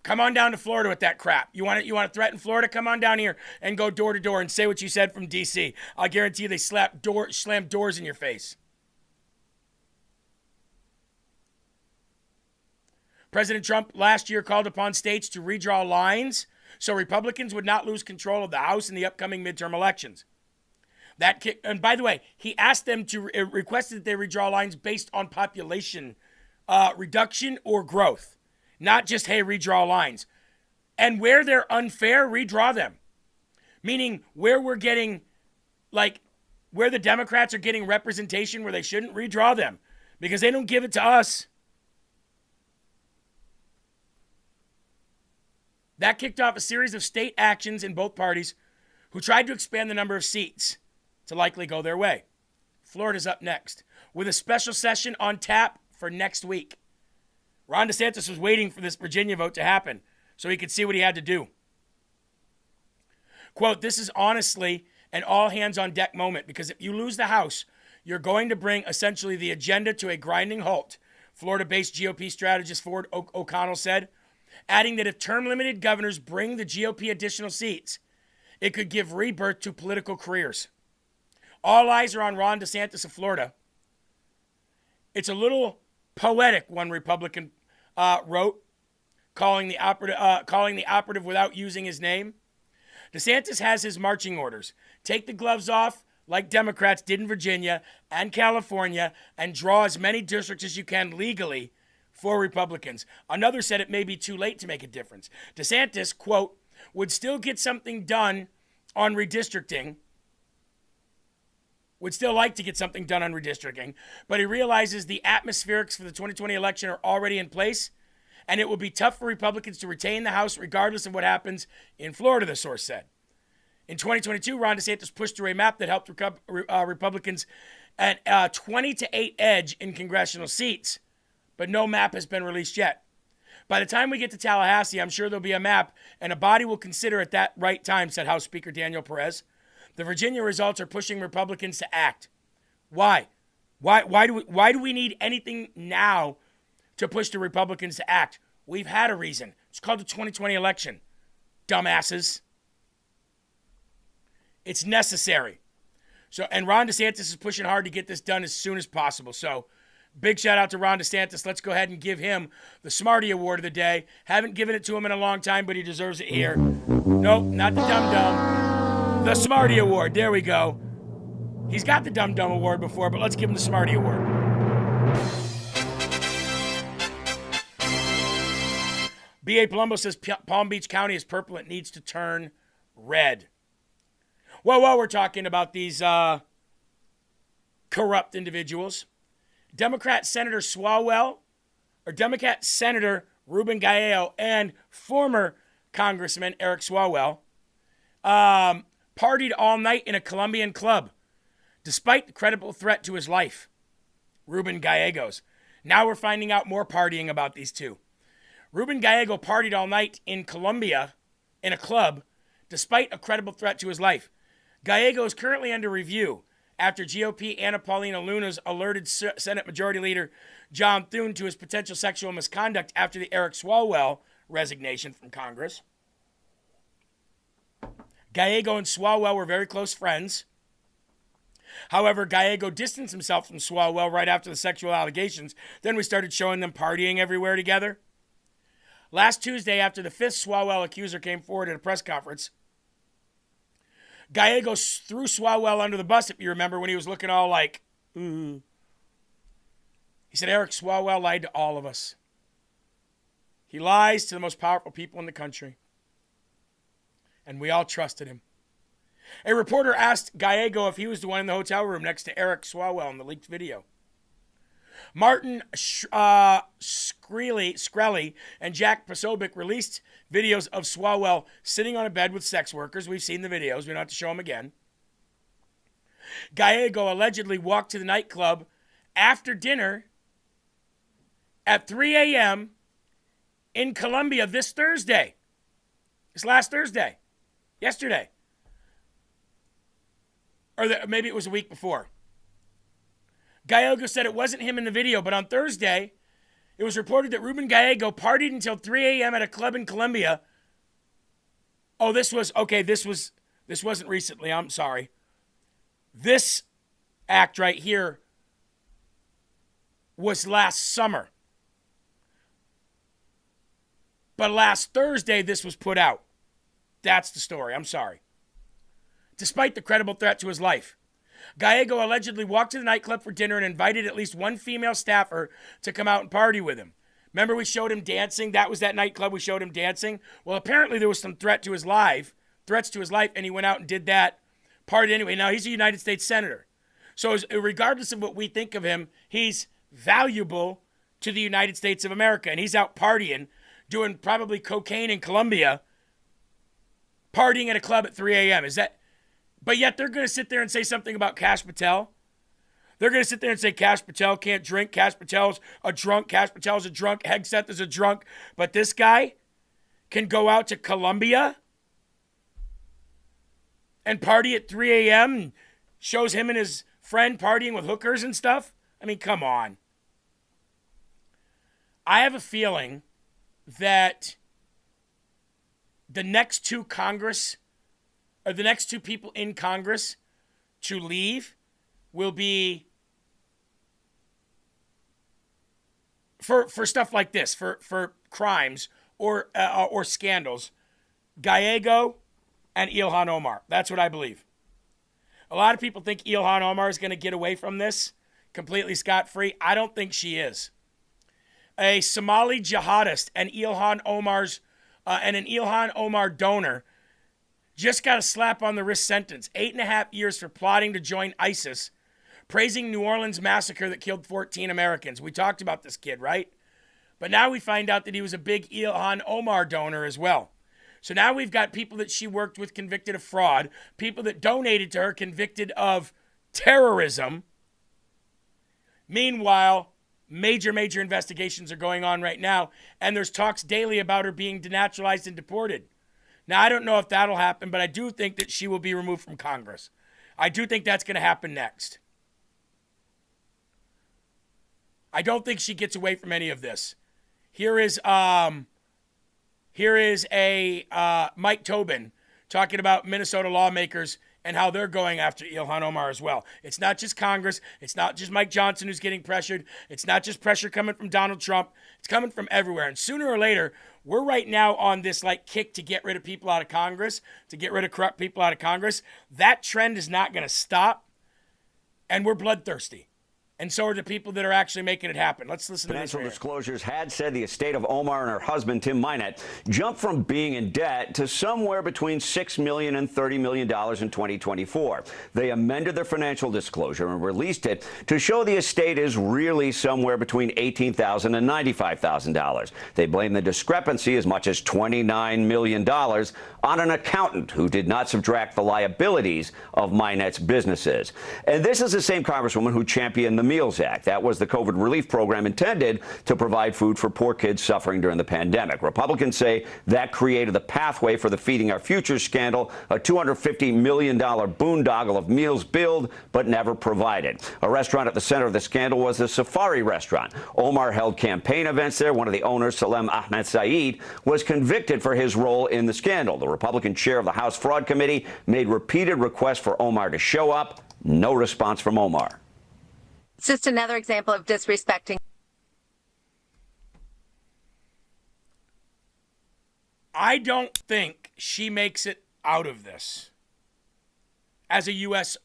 A: Come on down to Florida with that crap. You want to threaten Florida? Come on down here and go door to door and say what you said from D.C. I guarantee you they slam doors in your face. President Trump last year called upon states to redraw lines so Republicans would not lose control of the House in the upcoming midterm elections. And by the way, he asked them to requested that they redraw lines based on population reduction or growth, not just, hey, redraw lines. And where they're unfair, redraw them. Meaning where we're getting, like, where the Democrats are getting representation where they shouldn't, redraw them because they don't give it to us. That kicked off a series of state actions in both parties who tried to expand the number of seats to likely go their way. Florida's up next with a special session on tap for next week. Ron DeSantis was waiting for this Virginia vote to happen so he could see what he had to do. Quote, this is honestly an all-hands-on-deck moment because if you lose the House, you're going to bring essentially the agenda to a grinding halt, Florida-based GOP strategist Ford O'Connell said, adding that if term-limited governors bring the GOP additional seats, it could give rebirth to political careers. All eyes are on Ron DeSantis of Florida. It's a little poetic, one Republican wrote, calling the operative without using his name. DeSantis has his marching orders. Take the gloves off, like Democrats did in Virginia and California, and draw as many districts as you can legally for Republicans. Another said it may be too late to make a difference. DeSantis, quote, would still get something done on redistricting, would still like to get something done on redistricting, but he realizes the atmospherics for the 2020 election are already in place, and it will be tough for Republicans to retain the House regardless of what happens in Florida, the source said. In 2022, Ron DeSantis pushed through a map that helped Republicans at 20-8 edge in congressional seats, but no map has been released yet. By the time we get to Tallahassee, I'm sure there'll be a map, and a body will consider at that right time, said House Speaker Daniel Perez. The Virginia results are pushing Republicans to act. Why? Why do we need anything now to push the Republicans to act? We've had a reason. It's called the 2020 election. Dumbasses. It's necessary. So, and Ron DeSantis is pushing hard to get this done as soon as possible. So, big shout out to Ron DeSantis. Let's go ahead and give him the Smarty Award of the day. Haven't given it to him in a long time, but he deserves it here. Nope, not the Dum Dum. The Smarty Award. There we go. He's got the Dum Dum Award before, but let's give him the Smarty Award. B.A. Palumbo says Palm Beach County is purple. It needs to turn red. Well, while we're talking about these corrupt individuals, Democrat Senator Ruben Gallego and former Congressman Eric Swalwell partied all night in a Colombian club, despite the credible threat to his life. Ruben Gallegos. Now we're finding out more partying about these two. Ruben Gallego partied all night in Colombia in a club, despite a credible threat to his life. Gallego is currently under review after GOP Ana Paulina Luna's alerted Senate Majority Leader John Thune to his potential sexual misconduct after the Eric Swalwell resignation from Congress. Gallego and Swalwell were very close friends. However, Gallego distanced himself from Swalwell right after the sexual allegations. Then we started showing them partying everywhere together. Last Tuesday, after the fifth Swalwell accuser came forward at a press conference, Gallego threw Swalwell under the bus, if you remember, when he was looking all like, ooh. He said, Eric Swalwell lied to all of us. He lies to the most powerful people in the country. And we all trusted him. A reporter asked Gallego if he was the one in the hotel room next to Eric Swalwell in the leaked video. Martin Shkreli and Jack Posobiec released videos of Swalwell sitting on a bed with sex workers. We've seen the videos. We don't have to show them again. Gallego allegedly walked to the nightclub after dinner at 3 a.m. in Colombia this Thursday. This last Thursday. Yesterday. Or maybe it was a week before. Gallego said it wasn't him in the video, but on Thursday, It was reported that Ruben Gallego partied until 3 a.m. at a club in Colombia. Oh, this wasn't recently. I'm sorry. This act right here was last summer. But last Thursday, this was put out. That's the story. I'm sorry. Despite the credible threat to his life, Gallego allegedly walked to the nightclub for dinner and invited at least one female staffer to come out and party with him. Remember we showed him dancing? That was that nightclub we showed him dancing? Well, apparently there was some threats to his life, and he went out and did that party anyway. Now, he's a United States Senator. So regardless of what we think of him, he's valuable to the United States of America. And he's out partying, doing probably cocaine in Colombia, partying at a club at 3 a.m. But yet they're going to sit there and say something about Kash Patel. They're going to sit there and say Kash Patel can't drink. Kash Patel's a drunk. Kash Patel's a drunk. Hegseth is a drunk. But this guy can go out to Colombia and party at 3 a.m. and shows him and his friend partying with hookers and stuff. I mean, come on. I have a feeling that the next two people in Congress to leave will be for stuff like this, for crimes or scandals. Gallego and Ilhan Omar. That's what I believe. A lot of people think Ilhan Omar is going to get away from this completely scot-free. I don't think she is. A Somali jihadist and an Ilhan Omar donor just got a slap on the wrist sentence. 8.5 years for plotting to join ISIS, praising New Orleans massacre that killed 14 Americans. We talked about this kid, right? But now we find out that he was a big Ilhan Omar donor as well. So now we've got people that she worked with convicted of fraud, people that donated to her convicted of terrorism. Meanwhile, major investigations are going on right now, and there's talks daily about her being denaturalized and deported. Now, I don't know if that'll happen, but I do think that she will be removed from Congress. I do think that's going to happen next. I don't think she gets away from any of this. Here is Mike Tobin talking about Minnesota lawmakers and how they're going after Ilhan Omar as well. It's not just Congress. It's not just Mike Johnson who's getting pressured. It's not just pressure coming from Donald Trump. It's coming from everywhere. And sooner or later, we're right now on this kick to get rid of people out of Congress, to get rid of corrupt people out of Congress. That trend is not going to stop. And we're bloodthirsty. And so are the people that are actually making it happen. Let's listen to this.
G: Financial disclosures had said the estate of Omar and her husband, Tim Minette, jumped from being in debt to somewhere between $6 million and $30 million in 2024. They amended their financial disclosure and released it to show the estate is really somewhere between $18,000 and $95,000. They blame the discrepancy as much as $29 million on an accountant who did not subtract the liabilities of Minette's businesses. And this is the same congresswoman who championed the Meals Act. That was the COVID relief program intended to provide food for poor kids suffering during the pandemic. Republicans say that created the pathway for the Feeding Our Future scandal, a $250 million boondoggle of meals billed but never provided. A restaurant at the center of the scandal was the Safari restaurant. Omar held campaign events there. One of the owners, Salem Ahmed Saeed, was convicted for his role in the scandal. The Republican chair of the House Fraud Committee made repeated requests for Omar to show up. No response from Omar.
H: It's just another example of disrespecting.
A: I don't think she makes it out of this as a U.S.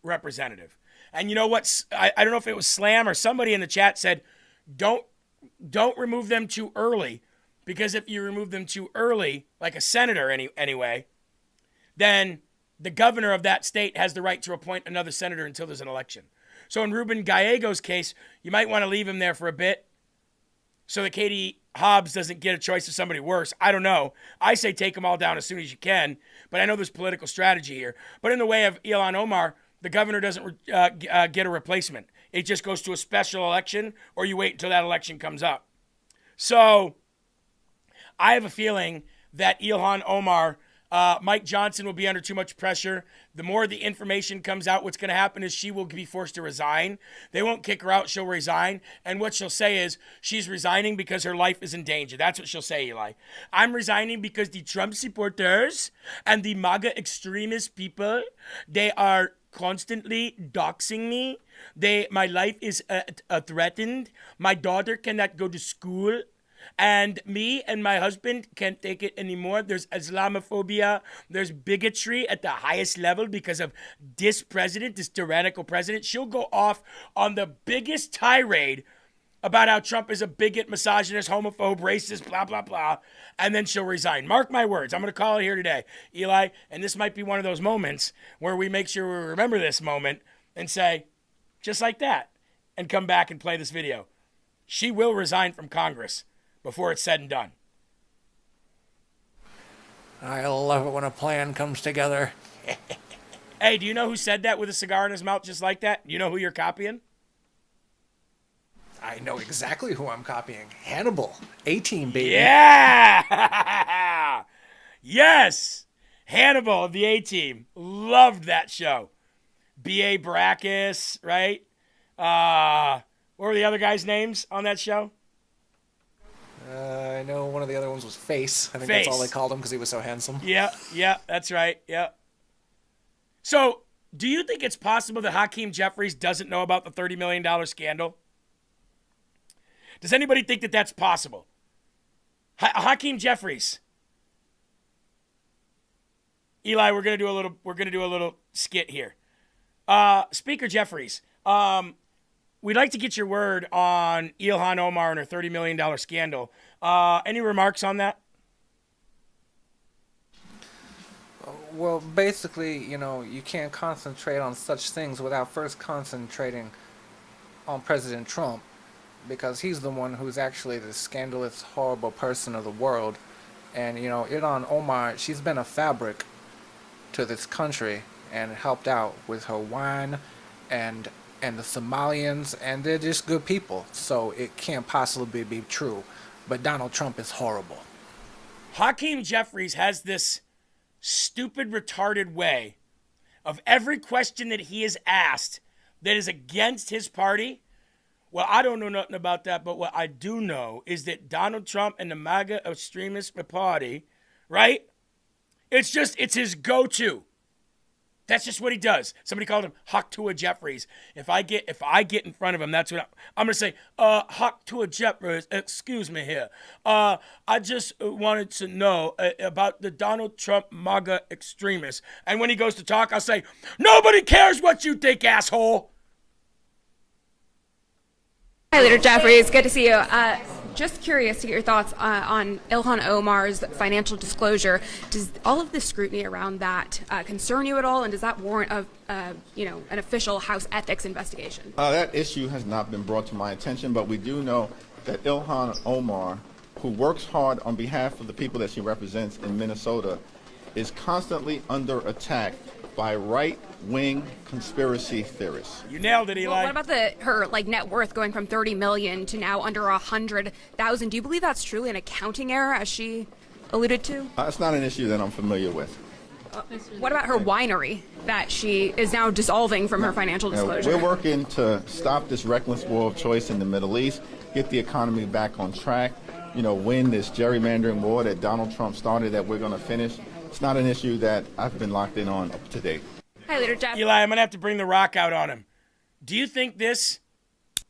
A: representative. And you know what? I don't know if it was Slam or somebody in the chat said, don't remove them too early, because if you remove them too early, like a senator anyway, then the governor of that state has the right to appoint another senator until there's an election. So in Ruben Gallego's case, you might want to leave him there for a bit so that Katie Hobbs doesn't get a choice of somebody worse. I don't know. I say take them all down as soon as you can, but I know there's political strategy here. But in the way of Ilhan Omar, the governor doesn't get a replacement. It just goes to a special election, or you wait until that election comes up. So I have a feeling that Ilhan Omar Mike Johnson will be under too much pressure. The more the information comes out, what's going to happen is she will be forced to resign. They won't kick her out. She'll resign. And what she'll say is she's resigning because her life is in danger. That's what she'll say, Eli. I'm resigning because the Trump supporters and the MAGA extremist people, they are constantly doxing me. My life is threatened. My daughter cannot go to school. And me and my husband can't take it anymore. There's Islamophobia. There's bigotry at the highest level because of this president, this tyrannical president. She'll go off on the biggest tirade about how Trump is a bigot, misogynist, homophobe, racist, blah, blah, blah. And then she'll resign. Mark my words. I'm going to call it here today, Eli. And this might be one of those moments where we make sure we remember this moment and say, just like that, and come back and play this video. She will resign from Congress before it's said and done.
B: I love it when a plan comes together.
A: Hey, do you know who said that with a cigar in his mouth just like that? You know who you're copying?
B: I know exactly who I'm copying. Hannibal. A-Team, baby.
A: Yeah! Yes! Hannibal of the A-Team. Loved that show. B.A. Baracus, right? What were the other guys' names on that show?
B: I know one of the other ones was Face. I think
A: Face.
B: that's all they called him because he was so handsome.
A: Yeah, that's right. Yeah. So, do you think it's possible that Hakeem Jeffries doesn't know about the $30 million scandal? Does anybody think that that's possible? Hakeem Jeffries. Eli, we're gonna do a little skit here. Speaker Jeffries, we'd like to get your word on Ilhan Omar and her $30 million scandal. Any remarks on that?
B: Well, basically, you can't concentrate on such things without first concentrating on President Trump, because he's the one who's actually the scandalous, horrible person of the world. And, Ilhan Omar, she's been a fabric to this country and helped out with her wine and the Somalians, and they're just good people, so it can't possibly be true. But Donald Trump is horrible.
A: Hakeem Jeffries has this stupid, retarded way of every question that he is asked that is against his party. Well, I don't know nothing about that, but what I do know is that Donald Trump and the MAGA extremist party, right? It's his go-to. That's just what he does. Somebody called him Hakeem Jeffries. If I get in front of him, that's what I'm going to say. Hakeem Jeffries, excuse me here. I just wanted to know about the Donald Trump MAGA extremists. And when he goes to talk, I'll say, nobody cares what you think, asshole.
P: Hi, Leader Jeffries. Good to see you. Just curious to get your thoughts on Ilhan Omar's financial disclosure. Does all of the scrutiny around that concern you at all, and does that warrant an official House ethics investigation?
J: That issue has not been brought to my attention, but we do know that Ilhan Omar, who works hard on behalf of the people that she represents in Minnesota, is constantly under attack by right-wing conspiracy theorists.
A: You nailed it, Eli.
P: Well, what about her net worth going from $30 million to now under $100,000? Do you believe that's truly an accounting error, as she alluded to?
J: It's not an issue that I'm familiar with.
P: What about her winery that she is now dissolving from her financial disclosure?
J: We're working to stop this reckless war of choice in the Middle East, get the economy back on track, win this gerrymandering war that Donald Trump started that we're going to finish. It's not an issue that I've been locked in on up to date.
P: Hi, Leader Jeff.
A: Eli, I'm going to have to bring the rock out on him. Do you think this?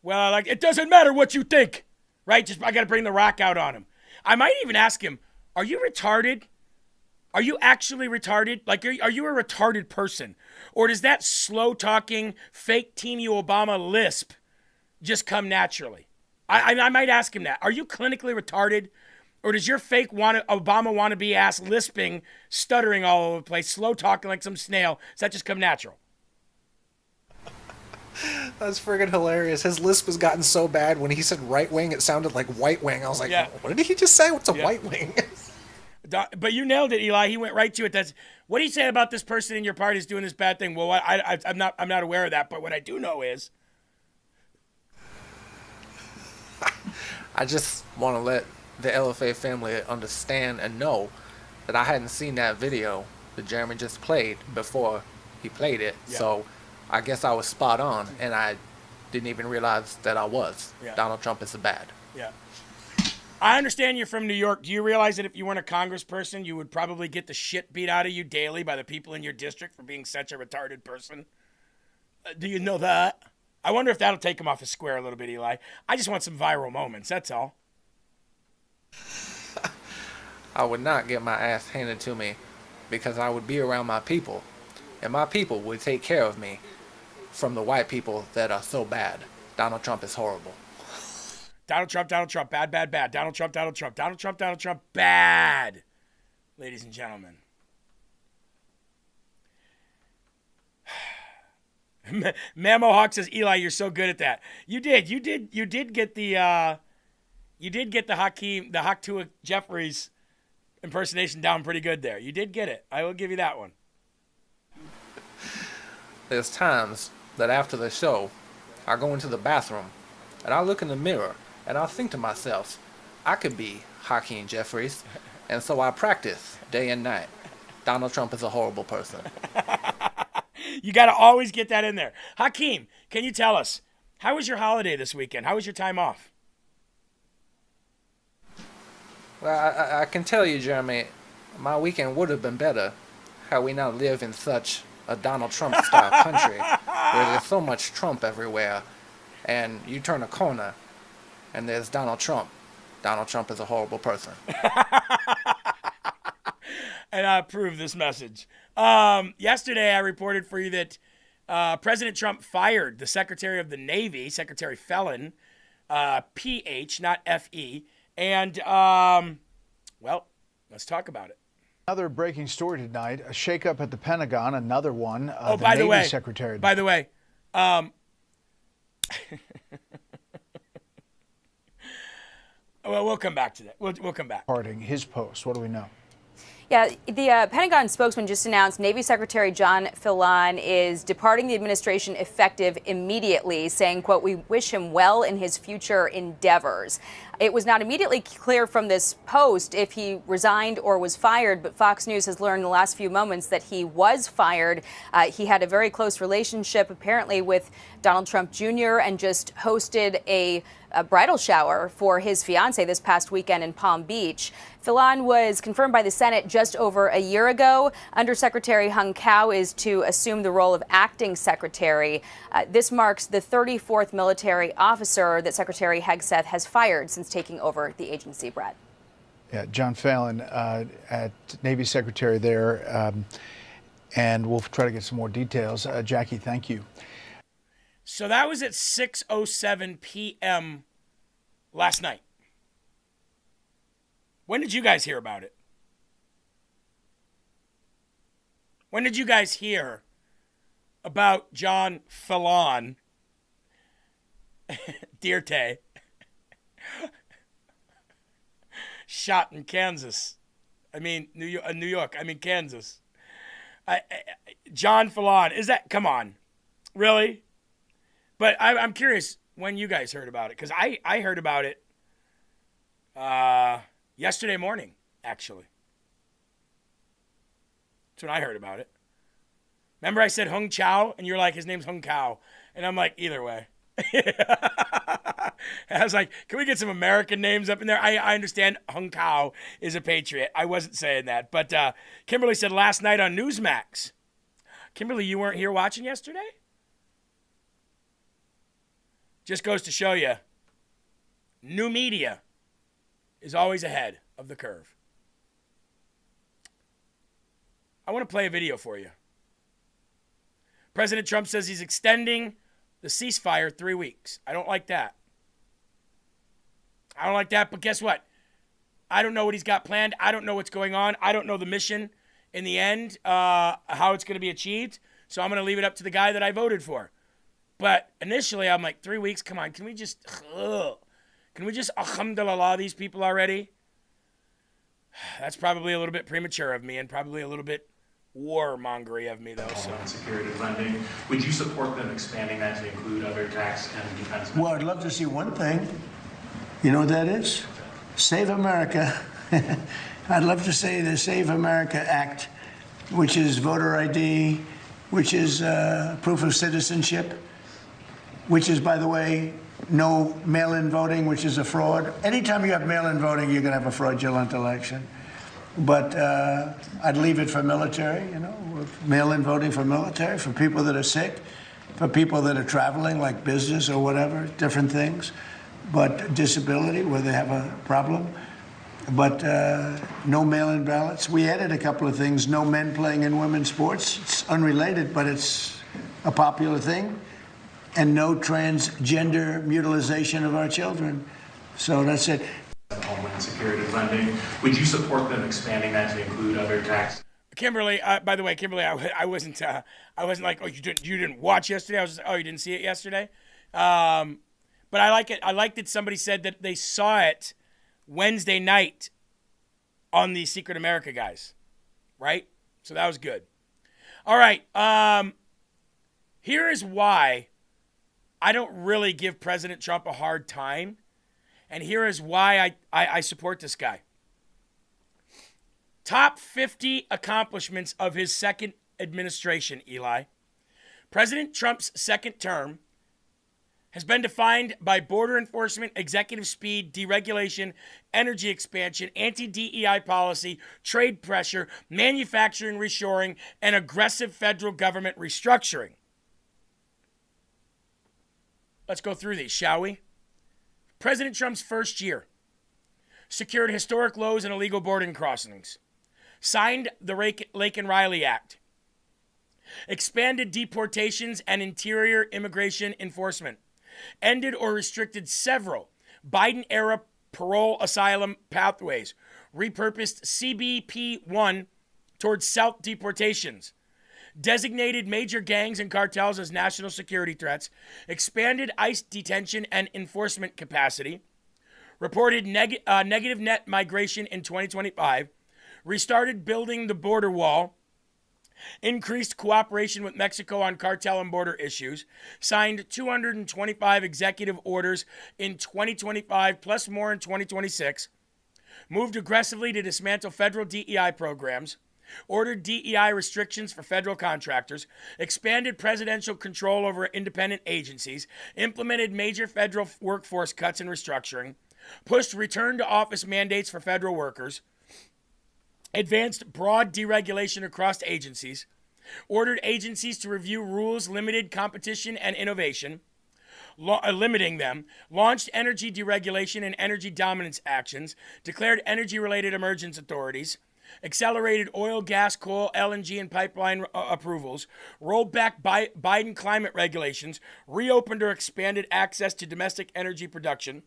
A: Well, it doesn't matter what you think, right? I got to bring the rock out on him. I might even ask him, are you retarded? Are you actually retarded? Are you a retarded person? Or does that slow-talking, fake teeny Obama lisp just come naturally? I might ask him that. Are you clinically retarded? Or does your fake Obama wannabe ass lisping, stuttering all over the place, slow talking like some snail, does that just come natural?
B: That's friggin' hilarious. His lisp has gotten so bad when he said right wing, it sounded like white wing. I was like, What did he just say? What's a white wing?
A: But you nailed it, Eli. He went right to it. What do you say about this person in your party is doing this bad thing? Well, I'm not aware of that, but what I do know is.
B: I just want to let the LFA family understand and know that I hadn't seen that video that Jeremy just played before he played it.
A: Yeah.
B: So I guess I was spot on, and I didn't even realize that I was.
A: Yeah.
B: Donald Trump is bad.
A: Yeah. I understand you're from New York. Do you realize that if you weren't a congressperson, you would probably get the shit beat out of you daily by the people in your district for being such a retarded person? Do you know that? I wonder if that'll take him off his square a little bit, Eli. I just want some viral moments, that's all.
B: I would not get my ass handed to me because I would be around my people, and my people would take care of me from the white people that are so bad. Donald Trump is horrible.
A: Donald Trump, bad, bad, bad. Donald Trump, Donald Trump, bad. Ladies and gentlemen. Mammo Hawk says, Eli, you're so good at that. You did get the Hakeem Jeffries impersonation down pretty good there. You did get it. I will give you that one.
B: There's times that after the show, I go into the bathroom and I look in the mirror and I think to myself, I could be Hakeem Jeffries, and so I practice day and night. Donald Trump is a horrible person.
A: You got to always get that in there. Hakeem, can you tell us, how was your holiday this weekend? How was your time off?
B: Well, I can tell you, Jeremy, my weekend would have been better had we not lived in such a Donald Trump-style country where there's so much Trump everywhere, and you turn a corner, and there's Donald Trump. Donald Trump is a horrible person.
A: And I approve this message. Yesterday, I reported for you that President Trump fired the Secretary of the Navy, Secretary Felon, PH, not FE. And, well, let's talk about it.
K: Another breaking story tonight, a shakeup at the Pentagon, another one.
A: By the way,
K: Secretary.
A: By the way, well, we'll come back to that. We'll come back.
K: Parting his post. What do we know?
L: Yeah, the Pentagon spokesman just announced Navy Secretary John Fillon is departing the administration effective immediately, saying, quote, "We wish him well in his future endeavors." It was not immediately clear from this post if he resigned or was fired, but Fox News has learned in the last few moments that he was fired. He had a very close relationship, apparently, with Donald Trump Jr. and just hosted a bridal shower for his fiancée this past weekend in Palm Beach. Fillon was confirmed by the Senate just over a year ago. Undersecretary Hung Cao is to assume the role of acting secretary. This marks the 34th military officer that Secretary Hegseth has fired since taking over the agency, Brett.
K: Yeah, John Fallon, at Navy Secretary there, and we'll try to get some more details. Jackie, thank you.
A: So that was at 6:07 p.m. last night. When did you guys hear about it? When did you guys hear about John Fallon, Dirte, shot in Kansas? I mean, New York. I mean, Kansas. John Fallon, is that? Come on, really? But I'm curious when you guys heard about it, because I heard about it yesterday morning, actually. That's when I heard about it. Remember I said Hung Chow, and you're like, his name's Hung Cao. And I'm like, either way. I was like, can we get some American names up in there? I understand Hung Cao is a patriot. I wasn't saying that. But Kimberly said last night on Newsmax. Kimberly, you weren't here watching yesterday? Just goes to show you, new media is always ahead of the curve. I want to play a video for you. President Trump says he's extending the ceasefire 3 weeks. I don't like that. I don't like that, but guess what? I don't know what he's got planned. I don't know what's going on. I don't know the mission in the end, how it's going to be achieved. So I'm going to leave it up to the guy that I voted for. But initially, I'm like, 3 weeks? Come on, can we just alhamdulillah these people already? That's probably a little bit premature of me and probably a little bit warmongery of me, though. So.
O: Security lending. Would you support them expanding that to include other tax and defense?
S: Well, I'd love to see one thing. You know what that is? Save America. I'd love to say the Save America Act, which is voter ID, which is proof of citizenship, which is, by the way, no mail-in voting, which is a fraud. Anytime you have mail-in voting, you're going to have a fraudulent election. But I'd leave it for military, mail-in voting for military, for people that are sick, for people that are traveling, like business or whatever, different things, but disability, where they have a problem. But no mail-in ballots. We added a couple of things. No men playing in women's sports. It's unrelated, but it's a popular thing. And no transgender mutilization of our children. So that's it.
O: Homeland Security funding. Would you support them expanding that to include other tax?
A: Kimberly, by the way, Kimberly, I wasn't like, oh, you didn't watch yesterday. I was, oh, you didn't see it yesterday. But I like it. I like that somebody said that they saw it Wednesday night on the Secret America guys, right? So that was good. All right. Here is why I don't really give President Trump a hard time. And here is why I support this guy. Top 50 accomplishments of his second administration, Eli. President Trump's second term has been defined by border enforcement, executive speed, deregulation, energy expansion, anti-DEI policy, trade pressure, manufacturing reshoring, and aggressive federal government restructuring. Let's go through these, shall we? President Trump's first year secured historic lows in illegal border crossings, signed the Laken Riley Act, expanded deportations and interior immigration enforcement, ended or restricted several Biden-era parole asylum pathways, repurposed CBP-1 towards self-deportations, designated major gangs and cartels as national security threats, expanded ICE detention and enforcement capacity, reported negative net migration in 2025, restarted building the border wall, increased cooperation with Mexico on cartel and border issues, signed 225 executive orders in 2025, plus more in 2026, moved aggressively to dismantle federal DEI programs, ordered DEI restrictions for federal contractors, expanded presidential control over independent agencies, implemented major federal workforce cuts and restructuring, pushed return to office mandates for federal workers, advanced broad deregulation across agencies, ordered agencies to review rules, limited competition and innovation, limiting them, launched energy deregulation and energy dominance actions, declared energy-related emergency authorities, accelerated oil, gas, coal, LNG, and pipeline approvals, rolled back Biden climate regulations, reopened or expanded access to domestic energy production,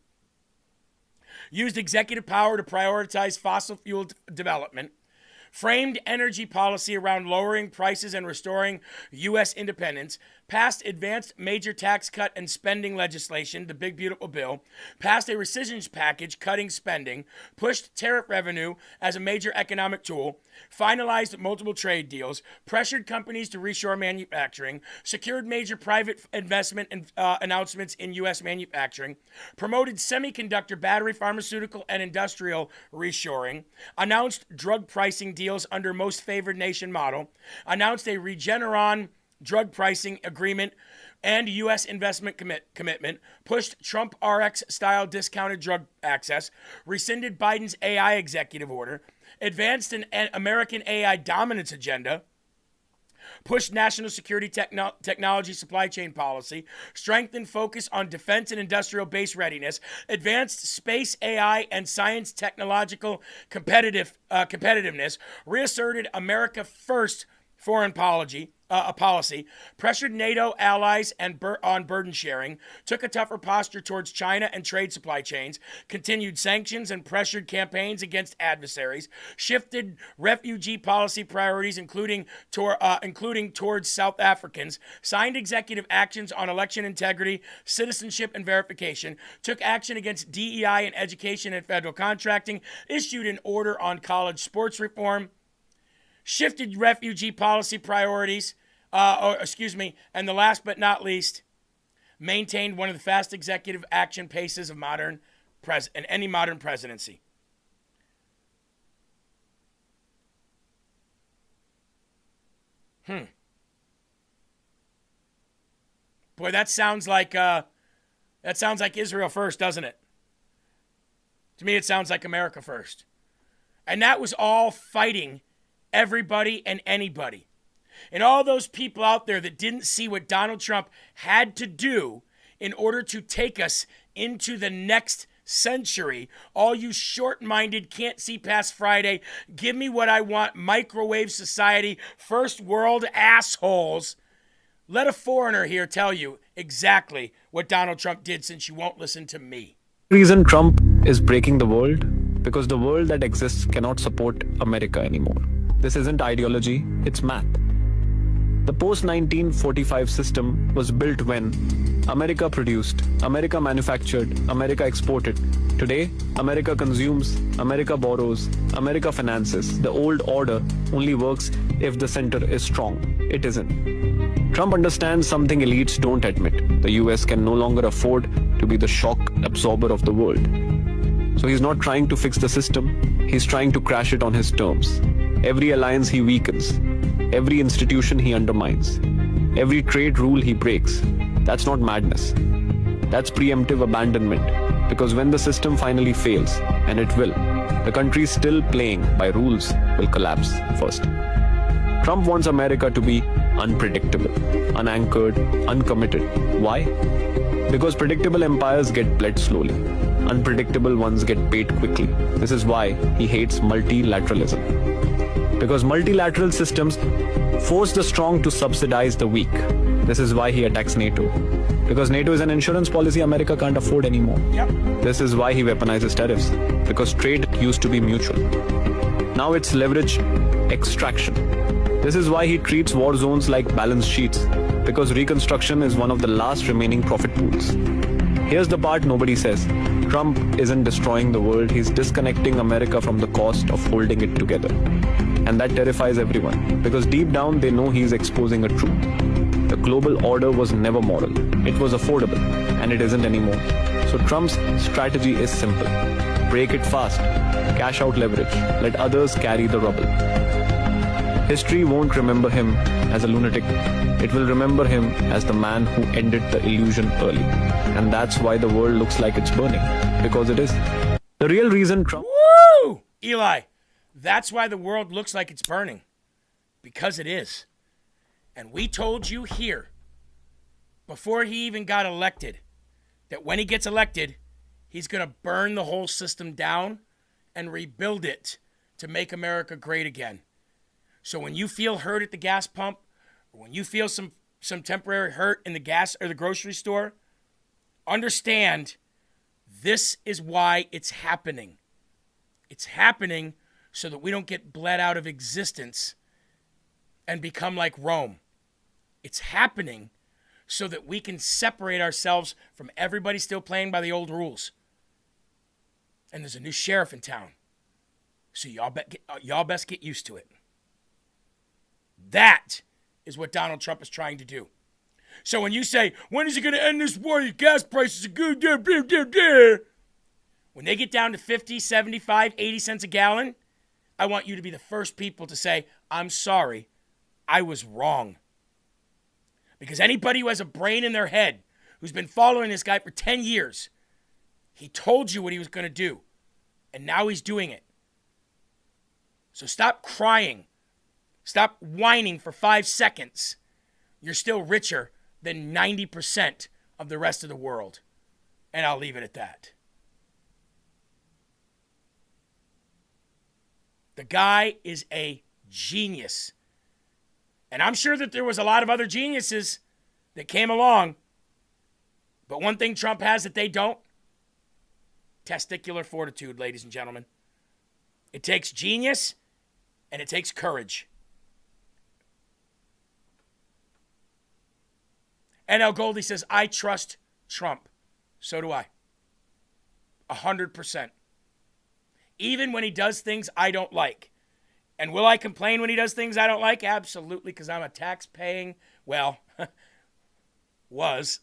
A: used executive power to prioritize fossil fuel development, framed energy policy around lowering prices and restoring U.S. independence, passed advanced major tax cut and spending legislation, the big beautiful bill, passed a rescission package cutting spending, pushed tariff revenue as a major economic tool, finalized multiple trade deals, pressured companies to reshore manufacturing, secured major private investment and announcements in U.S. manufacturing, promoted semiconductor, battery, pharmaceutical, and industrial reshoring, announced drug pricing deals under most favored nation model, announced a Regeneron drug pricing agreement and U.S. investment commitment, pushed Trump RX-style discounted drug access, rescinded Biden's AI executive order, advanced an American AI dominance agenda, pushed national security technology supply chain policy, strengthened focus on defense and industrial base readiness, advanced space AI and science technological competitiveness, reasserted America First foreign policy, pressured NATO allies on burden sharing, took a tougher posture towards China and trade supply chains, continued sanctions and pressured campaigns against adversaries, shifted refugee policy priorities, including towards South Africans, signed executive actions on election integrity, citizenship, and verification, took action against DEI in education and federal contracting, issued an order on college sports reform, shifted refugee policy priorities, and the last but not least, maintained one of the fast executive action paces of any modern presidency. Boy, that sounds like Israel first, doesn't it? To me, it sounds like America first. And that was all fighting everybody and anybody. And all those people out there that didn't see what Donald Trump had to do in order to take us into the next century, all you short-minded, can't see past Friday, give me what I want, microwave society, first world assholes. Let a foreigner here tell you exactly what Donald Trump did, since you won't listen to me.
M: The reason Trump is breaking the world, because the world that exists cannot support America anymore. This isn't ideology, it's math. The post-1945 system was built when America produced, America manufactured, America exported. Today, America consumes, America borrows, America finances. The old order only works if the center is strong. It isn't. Trump understands something elites don't admit. The US can no longer afford to be the shock absorber of the world. So he's not trying to fix the system, he's trying to crash it on his terms. Every alliance he weakens, every institution he undermines, every trade rule he breaks. That's not madness. That's preemptive abandonment. Because when the system finally fails, and it will, the country still playing by rules will collapse first. Trump wants America to be unpredictable, unanchored, uncommitted. Why? Because predictable empires get bled slowly. Unpredictable ones get paid quickly. This is why he hates multilateralism. Because multilateral systems force the strong to subsidize the weak. This is why he attacks NATO. Because NATO is an insurance policy America can't afford anymore. This is why he weaponizes tariffs. Because trade used to be mutual. Now it's leverage extraction. This is why he treats war zones like balance sheets. Because reconstruction is one of the last remaining profit pools. Here's the part nobody says. Trump isn't destroying the world, he's disconnecting America from the cost of holding it together. And that terrifies everyone, because deep down they know he's exposing a truth. The global order was never moral, it was affordable, and it isn't anymore. So Trump's strategy is simple. Break it fast, cash out leverage, let others carry the rubble. History won't remember him as a lunatic. It will remember him as the man who ended the illusion early. And that's why the world looks like it's burning. Because it is. The real reason Trump...
A: Woo! Eli, that's why the world looks like it's burning. Because it is. And we told you here, before he even got elected, that when he gets elected, he's going to burn the whole system down and rebuild it to make America great again. So when you feel hurt at the gas pump, or when you feel some temporary hurt in the gas or the grocery store, understand this is why it's happening. It's happening so that we don't get bled out of existence and become like Rome. It's happening so that we can separate ourselves from everybody still playing by the old rules. And there's a new sheriff in town. So y'all best get used to it. That is what Donald Trump is trying to do. So when you say, when is he going to end this war? These gas prices are good. When they get down to 50, 75, 80 cents a gallon, I want you to be the first people to say, I'm sorry, I was wrong. Because anybody who has a brain in their head, who's been following this guy for 10 years, he told you what he was going to do. And now he's doing it. So stop crying. Stop whining for 5 seconds. You're still richer than 90% of the rest of the world. And I'll leave it at that. The guy is a genius. And I'm sure that there was a lot of other geniuses that came along. But one thing Trump has that they don't: testicular fortitude, ladies and gentlemen. It takes genius and it takes courage. NL Goldie says, I trust Trump. So do I. 100%. Even when he does things I don't like. And will I complain when he does things I don't like? Absolutely, because I'm a tax-paying, well, was.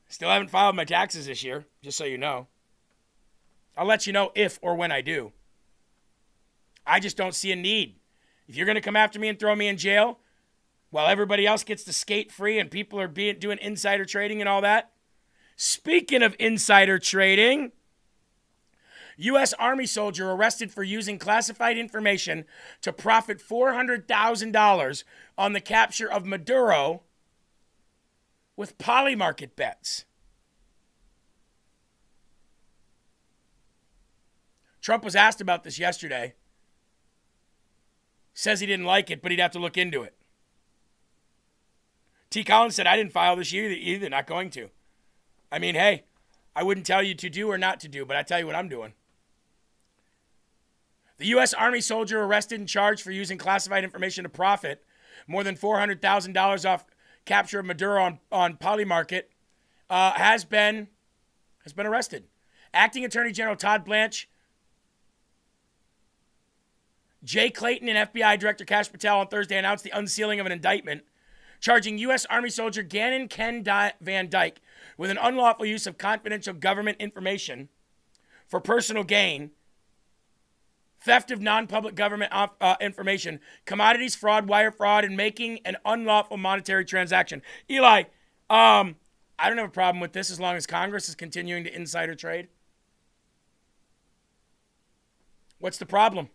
A: Still haven't filed my taxes this year, just so you know. I'll let you know if or when I do. I just don't see a need. If you're going to come after me and throw me in jail while everybody else gets to skate free and people are doing insider trading and all that. Speaking of insider trading, U.S. Army soldier arrested for using classified information to profit $400,000 on the capture of Maduro with polymarket bets. Trump was asked about this yesterday. Says he didn't like it, but he'd have to look into it. T. Collins said, I didn't file this either, not going to. I mean, hey, I wouldn't tell you to do or not to do, but I tell you what I'm doing. The U.S. Army soldier arrested and charged for using classified information to profit more than $400,000 off capture of Maduro on Polymarket has been arrested. Acting Attorney General Todd Blanche, Jay Clayton, and FBI Director Kash Patel on Thursday announced the unsealing of an indictment charging U.S. Army soldier Gannon Ken Van Dyke with an unlawful use of confidential government information for personal gain, theft of non-public government information, commodities fraud, wire fraud, and making an unlawful monetary transaction. Eli, I don't have a problem with this as long as Congress is continuing to insider trade. What's the problem?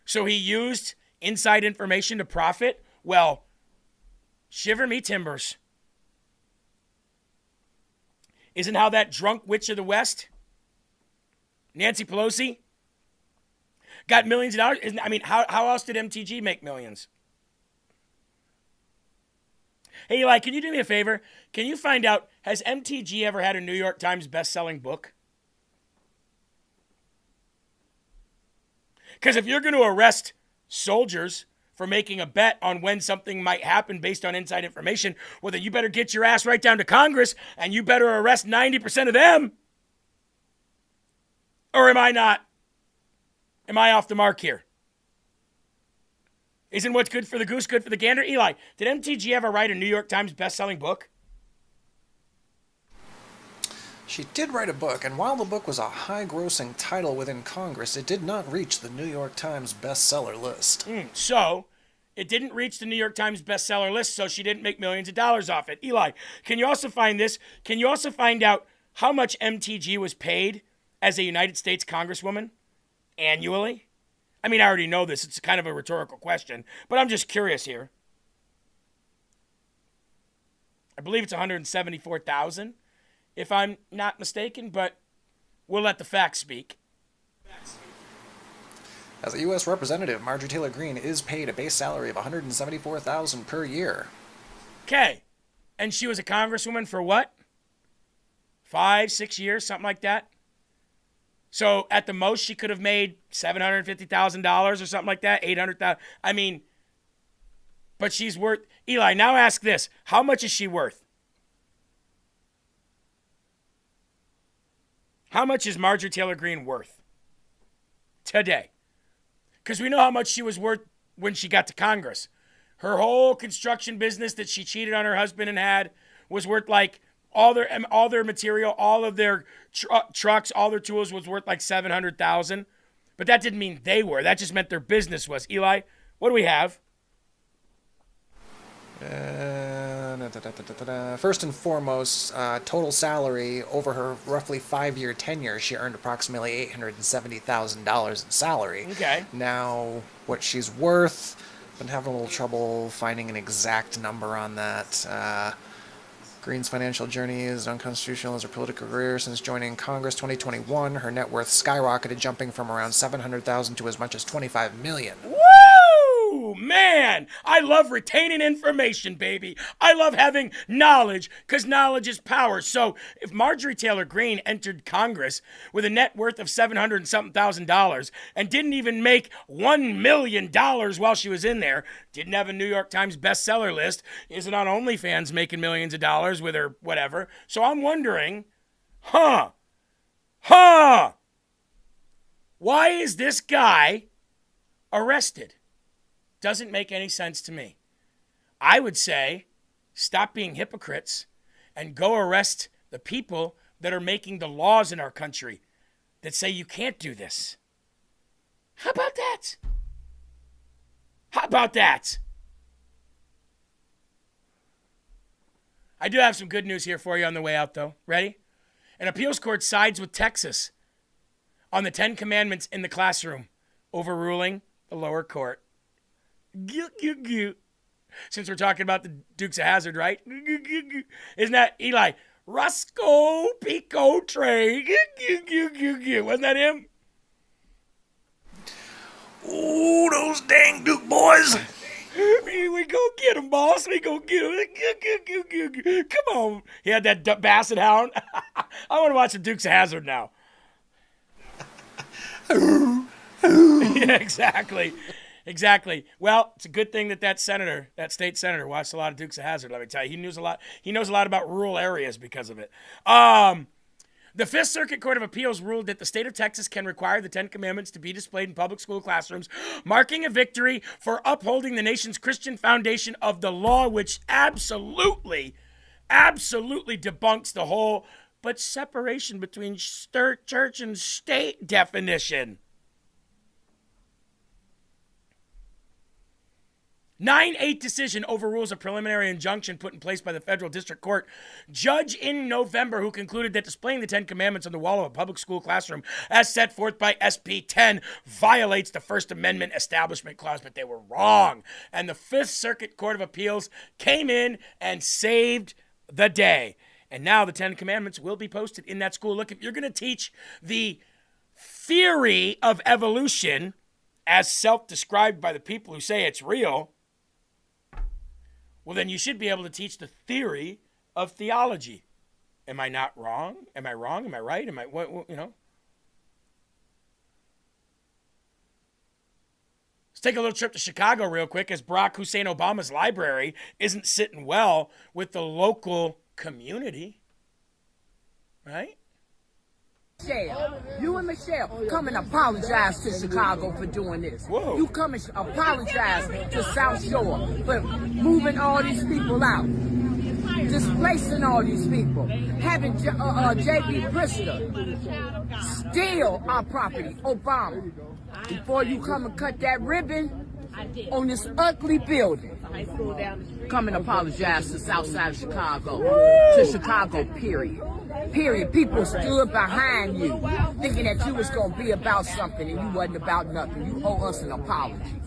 A: So he used inside information to profit? Well, shiver me timbers. Isn't how that drunk witch of the West, Nancy Pelosi, got millions of dollars? I mean, how else did MTG make millions? Hey, Eli, can you do me a favor? Can you find out, has MTG ever had a New York Times best-selling book? Because if you're going to arrest soldiers for making a bet on when something might happen based on inside information, well, then you better get your ass right down to Congress and you better arrest 90% of them. Or am I not? Am I off the mark here? Isn't what's good for the goose good for the gander? Eli, did MTG ever write a New York Times best-selling book?
B: She did write a book, and while the book was a high-grossing title within Congress, it did not reach the New York Times bestseller list.
A: So, it didn't reach the New York Times bestseller list, so she didn't make millions of dollars off it. Eli, can you also find this? Can you also find out how much MTG was paid as a United States Congresswoman annually? I mean, I already know this. It's kind of a rhetorical question, but I'm just curious here. I believe it's $174,000. If I'm not mistaken, but we'll let the facts speak.
B: As a U.S. representative, Marjorie Taylor Greene is paid a base salary of $174,000 per year.
A: Okay. And she was a congresswoman for what? 5-6 years, something like that? So at the most, she could have made $750,000 or something like that, $800,000. I mean, but she's worth... Eli, now ask this. How much is she worth? How much is Marjorie Taylor Greene worth today? Because we know how much she was worth when she got to Congress. Her whole construction business that she cheated on her husband and had was worth like all their material, all of their trucks, all their tools was worth like $700,000. But that didn't mean they were. That just meant their business was. Eli, what do we have?
B: First and foremost, total salary over her roughly 5-year tenure, she earned approximately $870,000 in salary.
A: Okay.
B: Now, what she's worth, been having a little trouble finding an exact number on that. Greene's financial journey is unconstitutional as her political career. Since joining Congress 2021, her net worth skyrocketed, jumping from around $700,000 to as much as $25 million.
A: Woo! Man, I love retaining information, baby. I love having knowledge because knowledge is power. So if Marjorie Taylor Greene entered Congress with a net worth of $700 and something thousand and didn't even make $1 million while she was in there, didn't have a New York Times bestseller list, isn't on OnlyFans making millions of dollars with her whatever. So I'm wondering, why is this guy arrested? Doesn't make any sense to me. I would say stop being hypocrites and go arrest the people that are making the laws in our country that say you can't do this. How about that? How about that? I do have some good news here for you on the way out, though. Ready? An appeals court sides with Texas on the 10 Commandments in the classroom, overruling the lower court. Since we're talking about the Dukes of Hazzard, right? Isn't that Eli? Roscoe Pico Trey. Wasn't that him?
B: Ooh, those dang Duke boys.
A: We go get him, boss. We go get him. Come on. He had that basset hound. I want to watch the Dukes of Hazzard now. Yeah, exactly. Well, it's a good thing that state senator, watched a lot of Dukes of Hazzard. Let me tell you, he knows a lot about rural areas because of it. The Fifth Circuit Court of Appeals ruled that the state of Texas can require the 10 Commandments to be displayed in public school classrooms, marking a victory for upholding the nation's Christian foundation of the law, which absolutely debunks the whole but separation between church and state definition. 9-8 decision overrules a preliminary injunction put in place by the federal district court judge in November, who concluded that displaying the 10 Commandments on the wall of a public school classroom as set forth by SB 10 violates the First Amendment Establishment Clause, but they were wrong. And the Fifth Circuit Court of Appeals came in and saved the day. And now the 10 Commandments will be posted in that school. Look, if you're going to teach the theory of evolution as self-described by the people who say it's real, well, then you should be able to teach the theory of theology. Am I not wrong? Am I wrong? Am I right? Am I, what you know? Let's take a little trip to Chicago real quick, as Barack Hussein Obama's library isn't sitting well with the local community. Right?
I: Michelle, you and Michelle come and apologize to Chicago for doing this.
A: Whoa.
I: You come and apologize to South Shore for moving all these people out, displacing all these people, having J.B. Pritzker steal our property, Obama, before you come and cut that ribbon on this ugly building. Come and apologize to South Side of Chicago, to Chicago, period. People stood behind you, thinking that you was going to be about something, and you wasn't about nothing. You owe us an apology.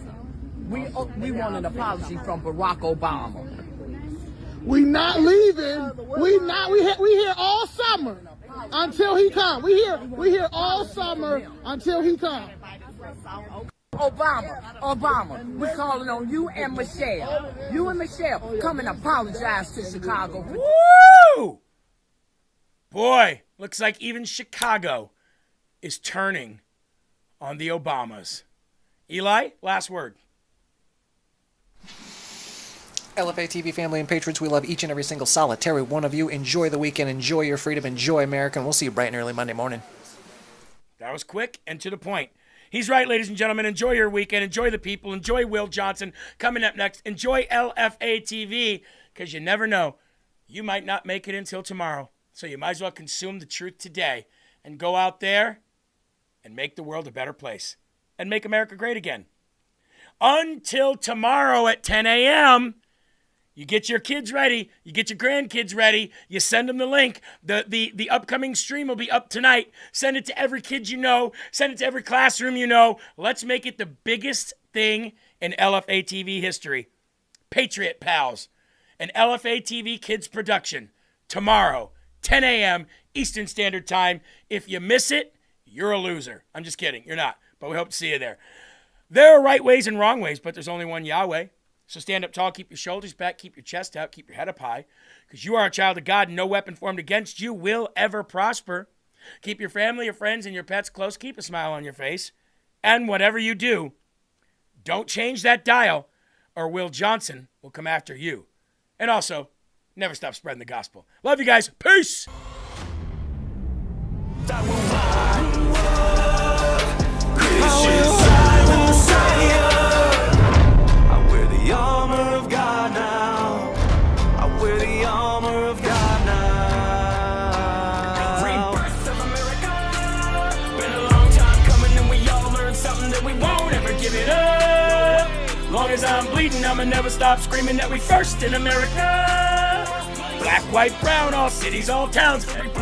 I: We want an apology from Barack Obama.
Q: We not leaving. We here all summer until he come. We here all summer until he come.
I: Obama, we're calling on you and Michelle. You and Michelle, come and apologize to Chicago.
A: Woo! Boy, looks like even Chicago is turning on the Obamas. Eli, last word.
B: LFA TV family and patrons, we love each and every single solitary one of you. Enjoy the weekend, enjoy your freedom, enjoy America, and we'll see you bright and early Monday morning.
A: That was quick and to the point. He's right, ladies and gentlemen. Enjoy your weekend. Enjoy the people. Enjoy Will Johnson. Coming up next, enjoy LFA TV, because you never know. You might not make it until tomorrow. So you might as well consume the truth today and go out there and make the world a better place and make America great again. Until tomorrow at 10 a.m., you get your kids ready. You get your grandkids ready. You send them the link. The upcoming stream will be up tonight. Send it to every kid you know. Send it to every classroom you know. Let's make it the biggest thing in LFA TV history. Patriot Pals, an LFA TV Kids production. Tomorrow, 10 a.m. Eastern Standard Time. If you miss it, you're a loser. I'm just kidding. You're not. But we hope to see you there. There are right ways and wrong ways, but there's only one Yahweh. So stand up tall, keep your shoulders back, keep your chest out, keep your head up high, because you are a child of God and no weapon formed against you will ever prosper. Keep your family, your friends, and your pets close. Keep a smile on your face. And whatever you do, don't change that dial, or Will Johnson will come after you. And also, never stop spreading the gospel. Love you guys. Peace.
R: I wear the armor of God now. I wear the armor of God now. Rebirth of America. Been a long time coming, and we all learned something that we won't ever give it up.
A: long as I'm bleeding, I'ma never stop screaming that we first in America. Black, white, brown, all cities, all towns.